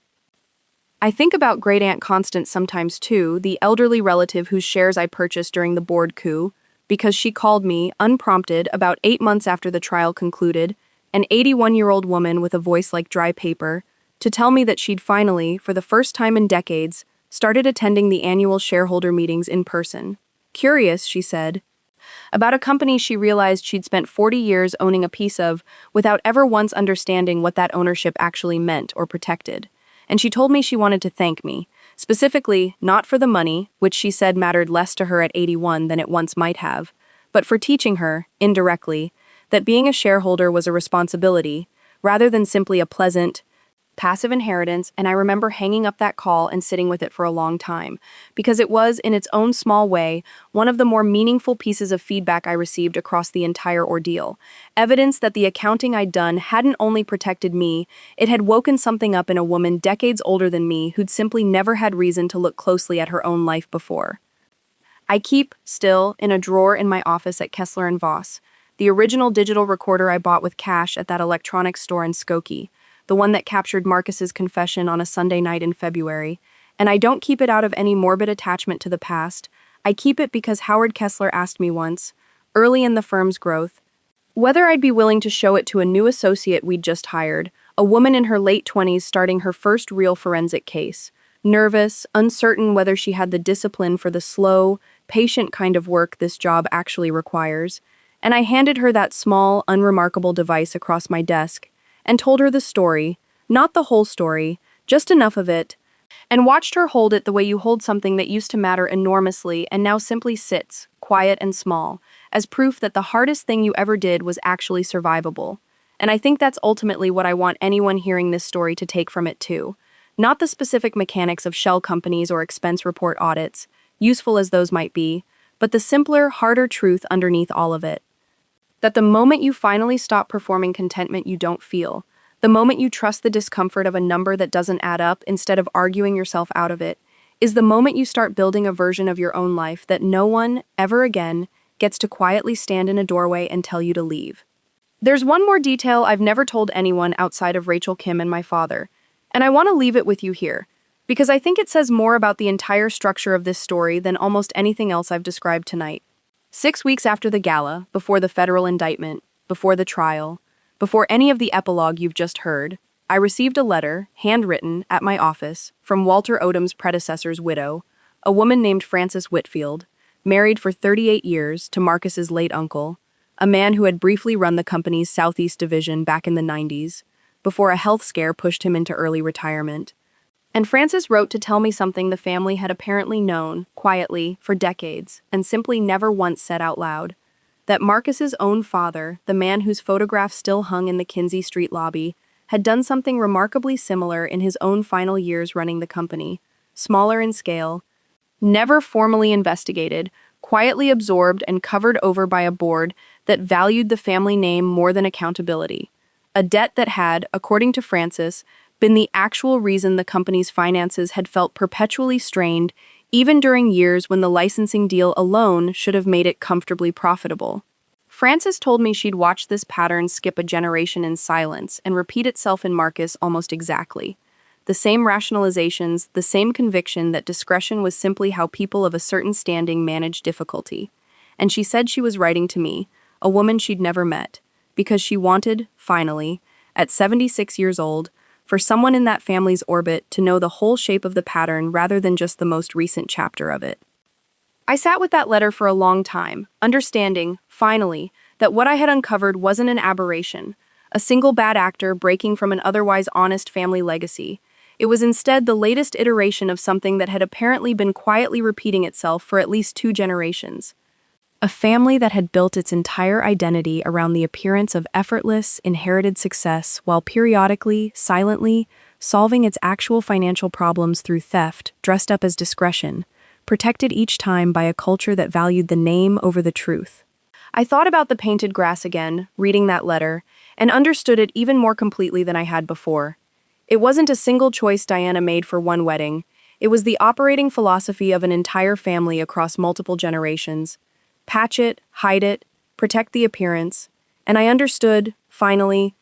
I think about Great Aunt Constance sometimes too, the elderly relative whose shares I purchased during the board coup, because she called me, unprompted, about 8 months after the trial concluded, an 81-year-old woman with a voice like dry paper, to tell me that she'd finally, for the first time in decades, started attending the annual shareholder meetings in person. Curious, she said, about a company she realized she'd spent 40 years owning a piece of without ever once understanding what that ownership actually meant or protected. And she told me she wanted to thank me, specifically not for the money, which she said mattered less to her at 81 than it once might have, but for teaching her, indirectly, that being a shareholder was a responsibility, rather than simply a pleasant, passive inheritance. And I remember hanging up that call and sitting with it for a long time, because it was, in its own small way, one of the more meaningful pieces of feedback I received across the entire ordeal. Evidence that the accounting I'd done hadn't only protected me, it had woken something up in a woman decades older than me who'd simply never had reason to look closely at her own life before. I keep, still, in a drawer in my office at Kessler and Voss, the original digital recorder I bought with cash at that electronics store in Skokie, the one that captured Marcus's confession on a Sunday night in February, and I don't keep it out of any morbid attachment to the past. I keep it because Howard Kessler asked me once, early in the firm's growth, whether I'd be willing to show it to a new associate we'd just hired, a woman in her late 20s starting her first real forensic case, nervous, uncertain whether she had the discipline for the slow, patient kind of work this job actually requires, and I handed her that small, unremarkable device across my desk, and told her the story, not the whole story, just enough of it, and watched her hold it the way you hold something that used to matter enormously and now simply sits, quiet and small, as proof that the hardest thing you ever did was actually survivable. And I think that's ultimately what I want anyone hearing this story to take from it too. Not the specific mechanics of shell companies or expense report audits, useful as those might be, but the simpler, harder truth underneath all of it. That the moment you finally stop performing contentment you don't feel, the moment you trust the discomfort of a number that doesn't add up instead of arguing yourself out of it, is the moment you start building a version of your own life that no one, ever again, gets to quietly stand in a doorway and tell you to leave. There's one more detail I've never told anyone outside of Rachel Kim and my father, and I want to leave it with you here, because I think it says more about the entire structure of this story than almost anything else I've described tonight. 6 weeks after the gala, before the federal indictment, before the trial, before any of the epilogue you've just heard, I received a letter, handwritten, at my office, from Walter Odom's predecessor's widow, a woman named Frances Whitfield, married for 38 years to Marcus's late uncle, a man who had briefly run the company's Southeast division back in the 90s, before a health scare pushed him into early retirement. And Frances wrote to tell me something the family had apparently known, quietly, for decades, and simply never once said out loud. That Marcus's own father, the man whose photograph still hung in the Kinsey Street lobby, had done something remarkably similar in his own final years running the company, smaller in scale, never formally investigated, quietly absorbed and covered over by a board that valued the family name more than accountability. A debt that had, according to Frances, been the actual reason the company's finances had felt perpetually strained, even during years when the licensing deal alone should have made it comfortably profitable. Frances told me she'd watched this pattern skip a generation in silence and repeat itself in Marcus almost exactly. The same rationalizations, the same conviction that discretion was simply how people of a certain standing manage difficulty. And she said she was writing to me, a woman she'd never met, because she wanted, finally, at 76 years old, for someone in that family's orbit to know the whole shape of the pattern rather than just the most recent chapter of it. I sat with that letter for a long time, understanding, finally, that what I had uncovered wasn't an aberration, a single bad actor breaking from an otherwise honest family legacy. It was instead the latest iteration of something that had apparently been quietly repeating itself for at least 2 generations. A family that had built its entire identity around the appearance of effortless, inherited success while periodically, silently, solving its actual financial problems through theft, dressed up as discretion, protected each time by a culture that valued the name over the truth. I thought about the painted grass again, reading that letter, and understood it even more completely than I had before. It wasn't a single choice Diana made for one wedding. It was the operating philosophy of an entire family across multiple generations. Patch it, hide it, protect the appearance. And I understood, finally,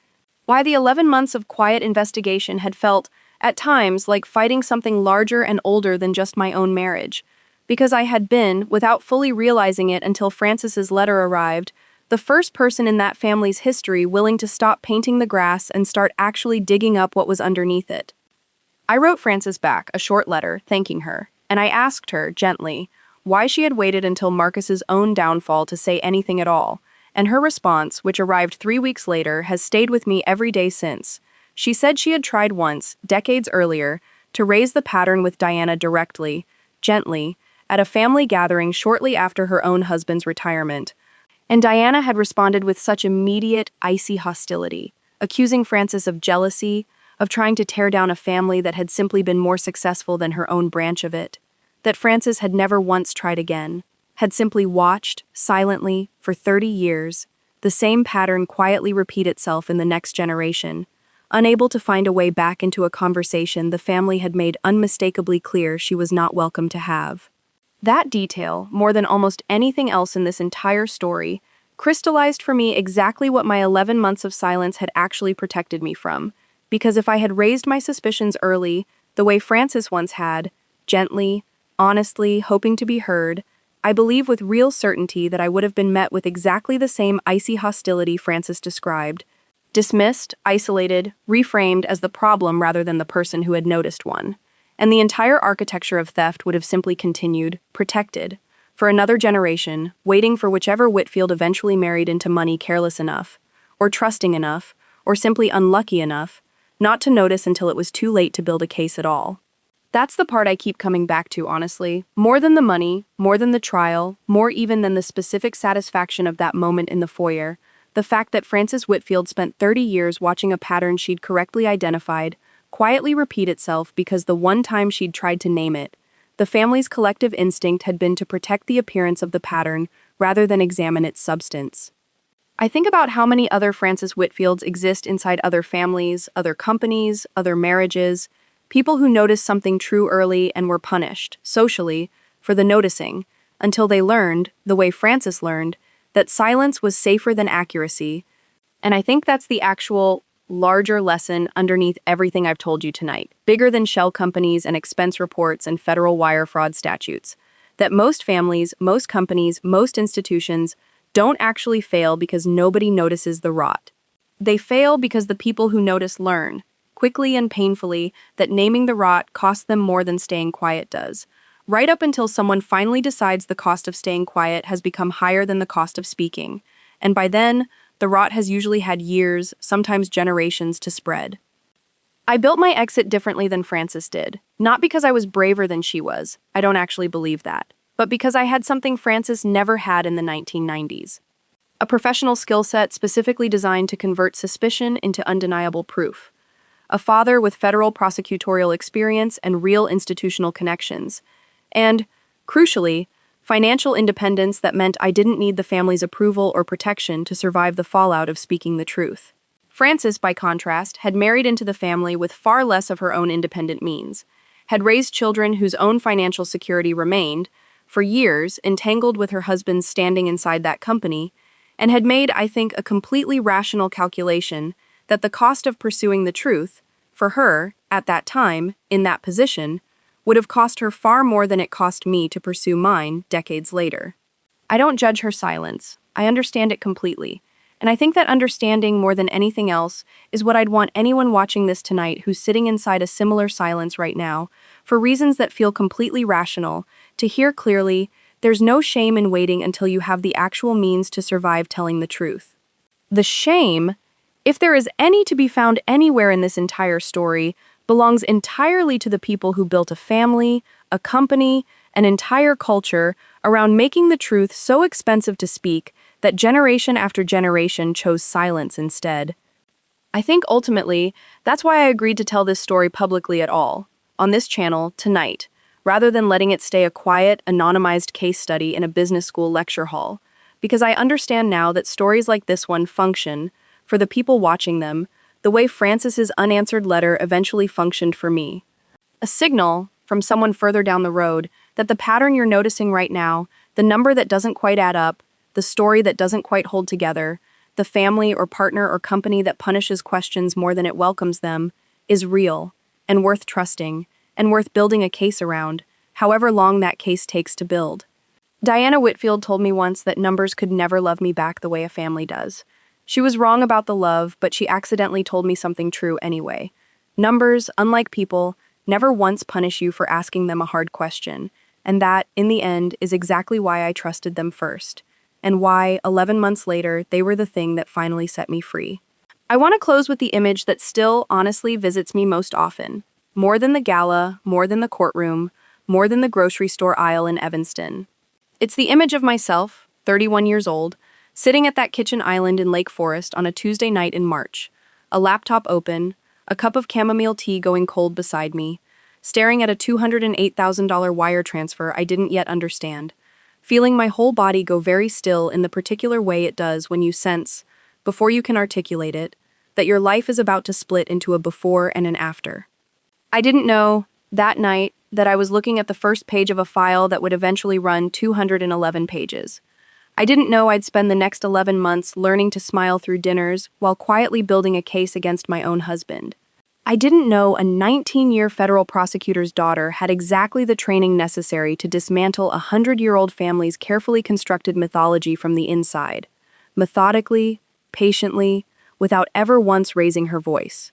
why the 11 months of quiet investigation had felt, at times, like fighting something larger and older than just my own marriage. Because I had been, without fully realizing it until Frances's letter arrived, the first person in that family's history willing to stop painting the grass and start actually digging up what was underneath it. I wrote Frances back a short letter, thanking her, and I asked her, gently, why she had waited until Marcus's own downfall to say anything at all, and her response, which arrived 3 weeks later, has stayed with me every day since. She said she had tried once, decades earlier, to raise the pattern with Diana directly, gently, at a family gathering shortly after her own husband's retirement. And Diana had responded with such immediate, icy hostility, accusing Frances of jealousy, of trying to tear down a family that had simply been more successful than her own branch of it, that Frances had never once tried again, had simply watched, silently, for 30 years, the same pattern quietly repeat itself in the next generation, unable to find a way back into a conversation the family had made unmistakably clear she was not welcome to have. That detail, more than almost anything else in this entire story, crystallized for me exactly what my 11 months of silence had actually protected me from, because if I had raised my suspicions early, the way Frances once had, gently, honestly, hoping to be heard, I believe with real certainty that I would have been met with exactly the same icy hostility Frances described, dismissed, isolated, reframed as the problem rather than the person who had noticed one. And the entire architecture of theft would have simply continued, protected, for another generation, waiting for whichever Whitfield eventually married into money careless enough, or trusting enough, or simply unlucky enough, not to notice until it was too late to build a case at all. That's the part I keep coming back to, honestly. More than the money, more than the trial, more even than the specific satisfaction of that moment in the foyer, the fact that Frances Whitfield spent 30 years watching a pattern she'd correctly identified, quietly repeat itself because the one time she'd tried to name it, the family's collective instinct had been to protect the appearance of the pattern rather than examine its substance. I think about how many other Frances Whitfields exist inside other families, other companies, other marriages, people who noticed something true early and were punished, socially, for the noticing, until they learned, the way Frances learned, that silence was safer than accuracy. And I think that's the actual larger lesson underneath everything I've told you tonight, bigger than shell companies and expense reports and federal wire fraud statutes, that most families, most companies, most institutions don't actually fail because nobody notices the rot. They fail because the people who notice learn, quickly and painfully, that naming the rot costs them more than staying quiet does, right up until someone finally decides the cost of staying quiet has become higher than the cost of speaking, and by then, the rot has usually had years, sometimes generations, to spread. I built my exit differently than Frances did, not because I was braver than she was, I don't actually believe that, but because I had something Frances never had in the 1990s. A professional skill set specifically designed to convert suspicion into undeniable proof. A father with federal prosecutorial experience and real institutional connections. And, crucially, financial independence that meant I didn't need the family's approval or protection to survive the fallout of speaking the truth. Frances, by contrast, had married into the family with far less of her own independent means, had raised children whose own financial security remained, for years, entangled with her husband's standing inside that company, and had made, I think, a completely rational calculation that the cost of pursuing the truth, for her, at that time, in that position, would have cost her far more than it cost me to pursue mine decades later. I don't judge her silence. I understand it completely. And I think that understanding more than anything else is what I'd want anyone watching this tonight who's sitting inside a similar silence right now, for reasons that feel completely rational, to hear clearly, there's no shame in waiting until you have the actual means to survive telling the truth. The shame, if there is any to be found anywhere in this entire story, belongs entirely to the people who built a family, a company, an entire culture around making the truth so expensive to speak that generation after generation chose silence instead. I think ultimately, that's why I agreed to tell this story publicly at all, on this channel, tonight, rather than letting it stay a quiet, anonymized case study in a business school lecture hall, because I understand now that stories like this one function, for the people watching them, the way Francis's unanswered letter eventually functioned for me. A signal, from someone further down the road, that the pattern you're noticing right now, the number that doesn't quite add up, the story that doesn't quite hold together, the family or partner or company that punishes questions more than it welcomes them, is real, and worth trusting, and worth building a case around, however long that case takes to build. Diana Whitfield told me once that numbers could never love me back the way a family does. She was wrong about the love, but she accidentally told me something true anyway. Numbers, unlike people, never once punish you for asking them a hard question, and that, in the end, is exactly why I trusted them first, and why, 11 months later, they were the thing that finally set me free. I want to close with the image that still, honestly, visits me most often. More than the gala, more than the courtroom, more than the grocery store aisle in Evanston. It's the image of myself, 31 years old, sitting at that kitchen island in Lake Forest on a Tuesday night in March, a laptop open, a cup of chamomile tea going cold beside me, staring at a $208,000 wire transfer I didn't yet understand, feeling my whole body go very still in the particular way it does when you sense, before you can articulate it, that your life is about to split into a before and an after. I didn't know, that night, that I was looking at the first page of a file that would eventually run 211 pages. I didn't know I'd spend the next 11 months learning to smile through dinners while quietly building a case against my own husband. I didn't know a 19-year federal prosecutor's daughter had exactly the training necessary to dismantle a 100-year-old family's carefully constructed mythology from the inside, methodically, patiently, without ever once raising her voice.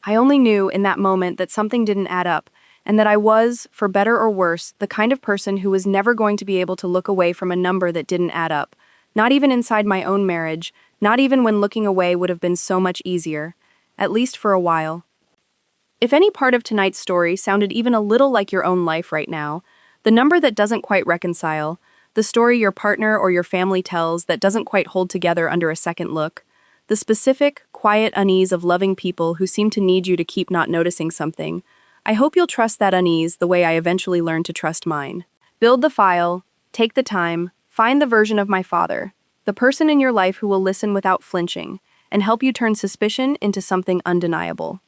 I only knew in that moment that something didn't add up, and that I was, for better or worse, the kind of person who was never going to be able to look away from a number that didn't add up, not even inside my own marriage, not even when looking away would have been so much easier, at least for a while. If any part of tonight's story sounded even a little like your own life right now, the number that doesn't quite reconcile, the story your partner or your family tells that doesn't quite hold together under a second look, the specific, quiet unease of loving people who seem to need you to keep not noticing something, I hope you'll trust that unease the way I eventually learned to trust mine. Build the file, take the time, find the version of my father, the person in your life who will listen without flinching, and help you turn suspicion into something undeniable.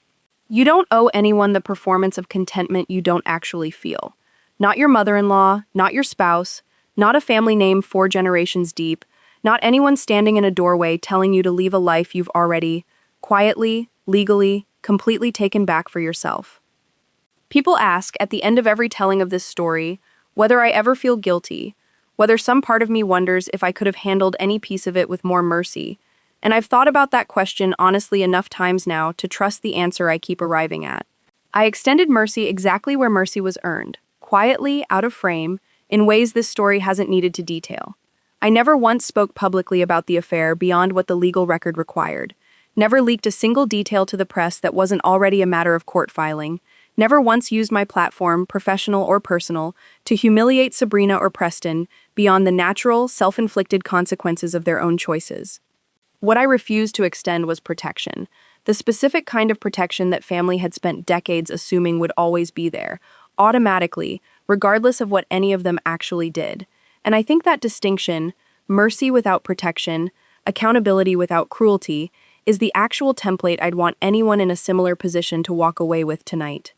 You don't owe anyone the performance of contentment you don't actually feel. Not your mother-in-law, not your spouse, not a family name 4 generations deep, not anyone standing in a doorway telling you to leave a life you've already, quietly, legally, completely taken back for yourself. People ask, at the end of every telling of this story, whether I ever feel guilty, whether some part of me wonders if I could have handled any piece of it with more mercy, and I've thought about that question honestly enough times now to trust the answer I keep arriving at. I extended mercy exactly where mercy was earned, quietly, out of frame, in ways this story hasn't needed to detail. I never once spoke publicly about the affair beyond what the legal record required, never leaked a single detail to the press that wasn't already a matter of court filing, never once used my platform, professional or personal, to humiliate Sabrina or Preston beyond the natural, self-inflicted consequences of their own choices. What I refused to extend was protection, the specific kind of protection that family had spent decades assuming would always be there, automatically, regardless of what any of them actually did. And I think that distinction, mercy without protection, accountability without cruelty, is the actual template I'd want anyone in a similar position to walk away with tonight.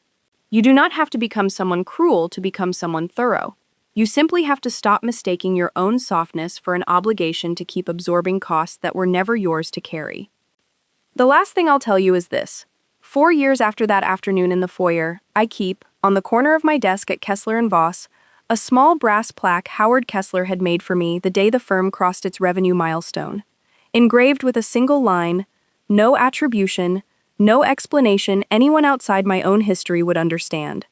You do not have to become someone cruel to become someone thorough. You simply have to stop mistaking your own softness for an obligation to keep absorbing costs that were never yours to carry. The last thing I'll tell you is this. 4 years after that afternoon in the foyer, I keep, on the corner of my desk at Kessler & Voss, a small brass plaque Howard Kessler had made for me the day the firm crossed its revenue milestone. Engraved with a single line, no attribution, no explanation anyone outside my own history would understand.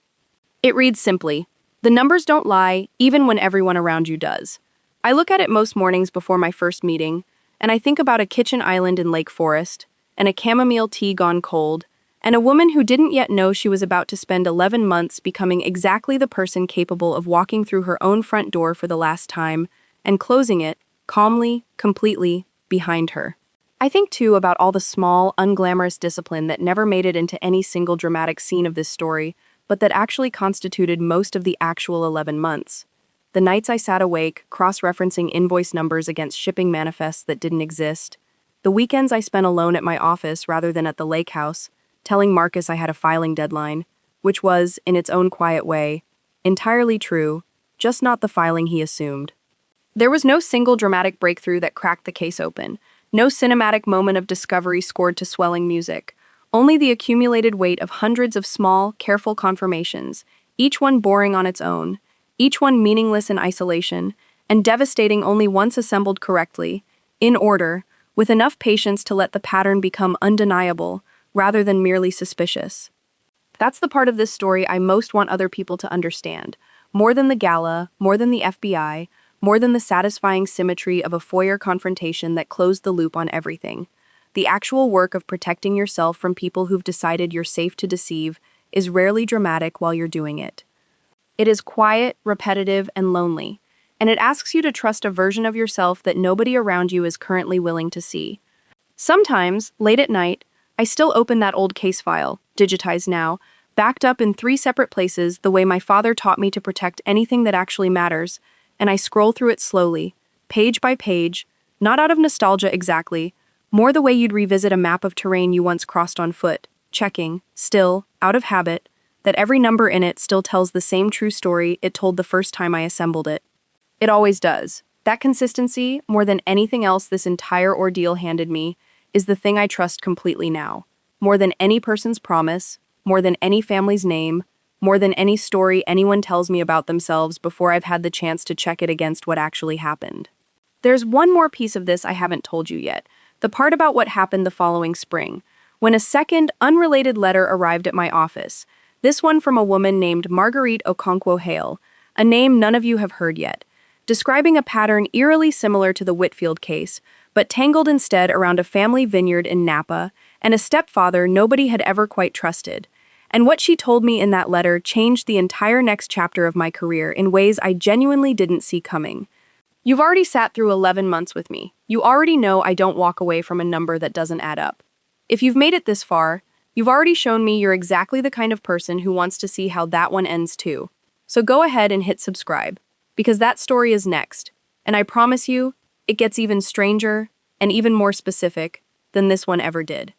It reads simply, "The numbers don't lie, even when everyone around you does." I look at it most mornings before my first meeting, and I think about a kitchen island in Lake Forest, and a chamomile tea gone cold, and a woman who didn't yet know she was about to spend 11 months becoming exactly the person capable of walking through her own front door for the last time, and closing it, calmly, completely, behind her. I think, too, about all the small, unglamorous discipline that never made it into any single dramatic scene of this story, but that actually constituted most of the actual 11 months. The nights I sat awake, cross-referencing invoice numbers against shipping manifests that didn't exist. The weekends I spent alone at my office rather than at the lake house, telling Marcus I had a filing deadline, which was, in its own quiet way, entirely true, just not the filing he assumed. There was no single dramatic breakthrough that cracked the case open, no cinematic moment of discovery scored to swelling music, only the accumulated weight of hundreds of small, careful confirmations, each one boring on its own, each one meaningless in isolation, and devastating only once assembled correctly, in order, with enough patience to let the pattern become undeniable, rather than merely suspicious. That's the part of this story I most want other people to understand. More than the gala, more than the FBI, more than the satisfying symmetry of a foyer confrontation that closed the loop on everything. The actual work of protecting yourself from people who've decided you're safe to deceive is rarely dramatic while you're doing it. It is quiet, repetitive, and lonely, and it asks you to trust a version of yourself that nobody around you is currently willing to see. Sometimes, late at night, I still open that old case file, digitized now, backed up in 3 separate places the way my father taught me to protect anything that actually matters, and I scroll through it slowly, page by page, not out of nostalgia exactly, more the way you'd revisit a map of terrain you once crossed on foot, checking, still, out of habit, that every number in it still tells the same true story it told the first time I assembled it. It always does. That consistency, more than anything else this entire ordeal handed me, is the thing I trust completely now. More than any person's promise, more than any family's name, more than any story anyone tells me about themselves before I've had the chance to check it against what actually happened. There's one more piece of this I haven't told you yet, the part about what happened the following spring, when a second, unrelated letter arrived at my office, this one from a woman named Marguerite Okonkwo-Hale, a name none of you have heard yet, describing a pattern eerily similar to the Whitfield case, but tangled instead around a family vineyard in Napa and a stepfather nobody had ever quite trusted. And what she told me in that letter changed the entire next chapter of my career in ways I genuinely didn't see coming. You've already sat through 11 months with me. You already know I don't walk away from a number that doesn't add up. If you've made it this far, you've already shown me you're exactly the kind of person who wants to see how that one ends too. So go ahead and hit subscribe, because that story is next. And I promise you, it gets even stranger and even more specific than this one ever did.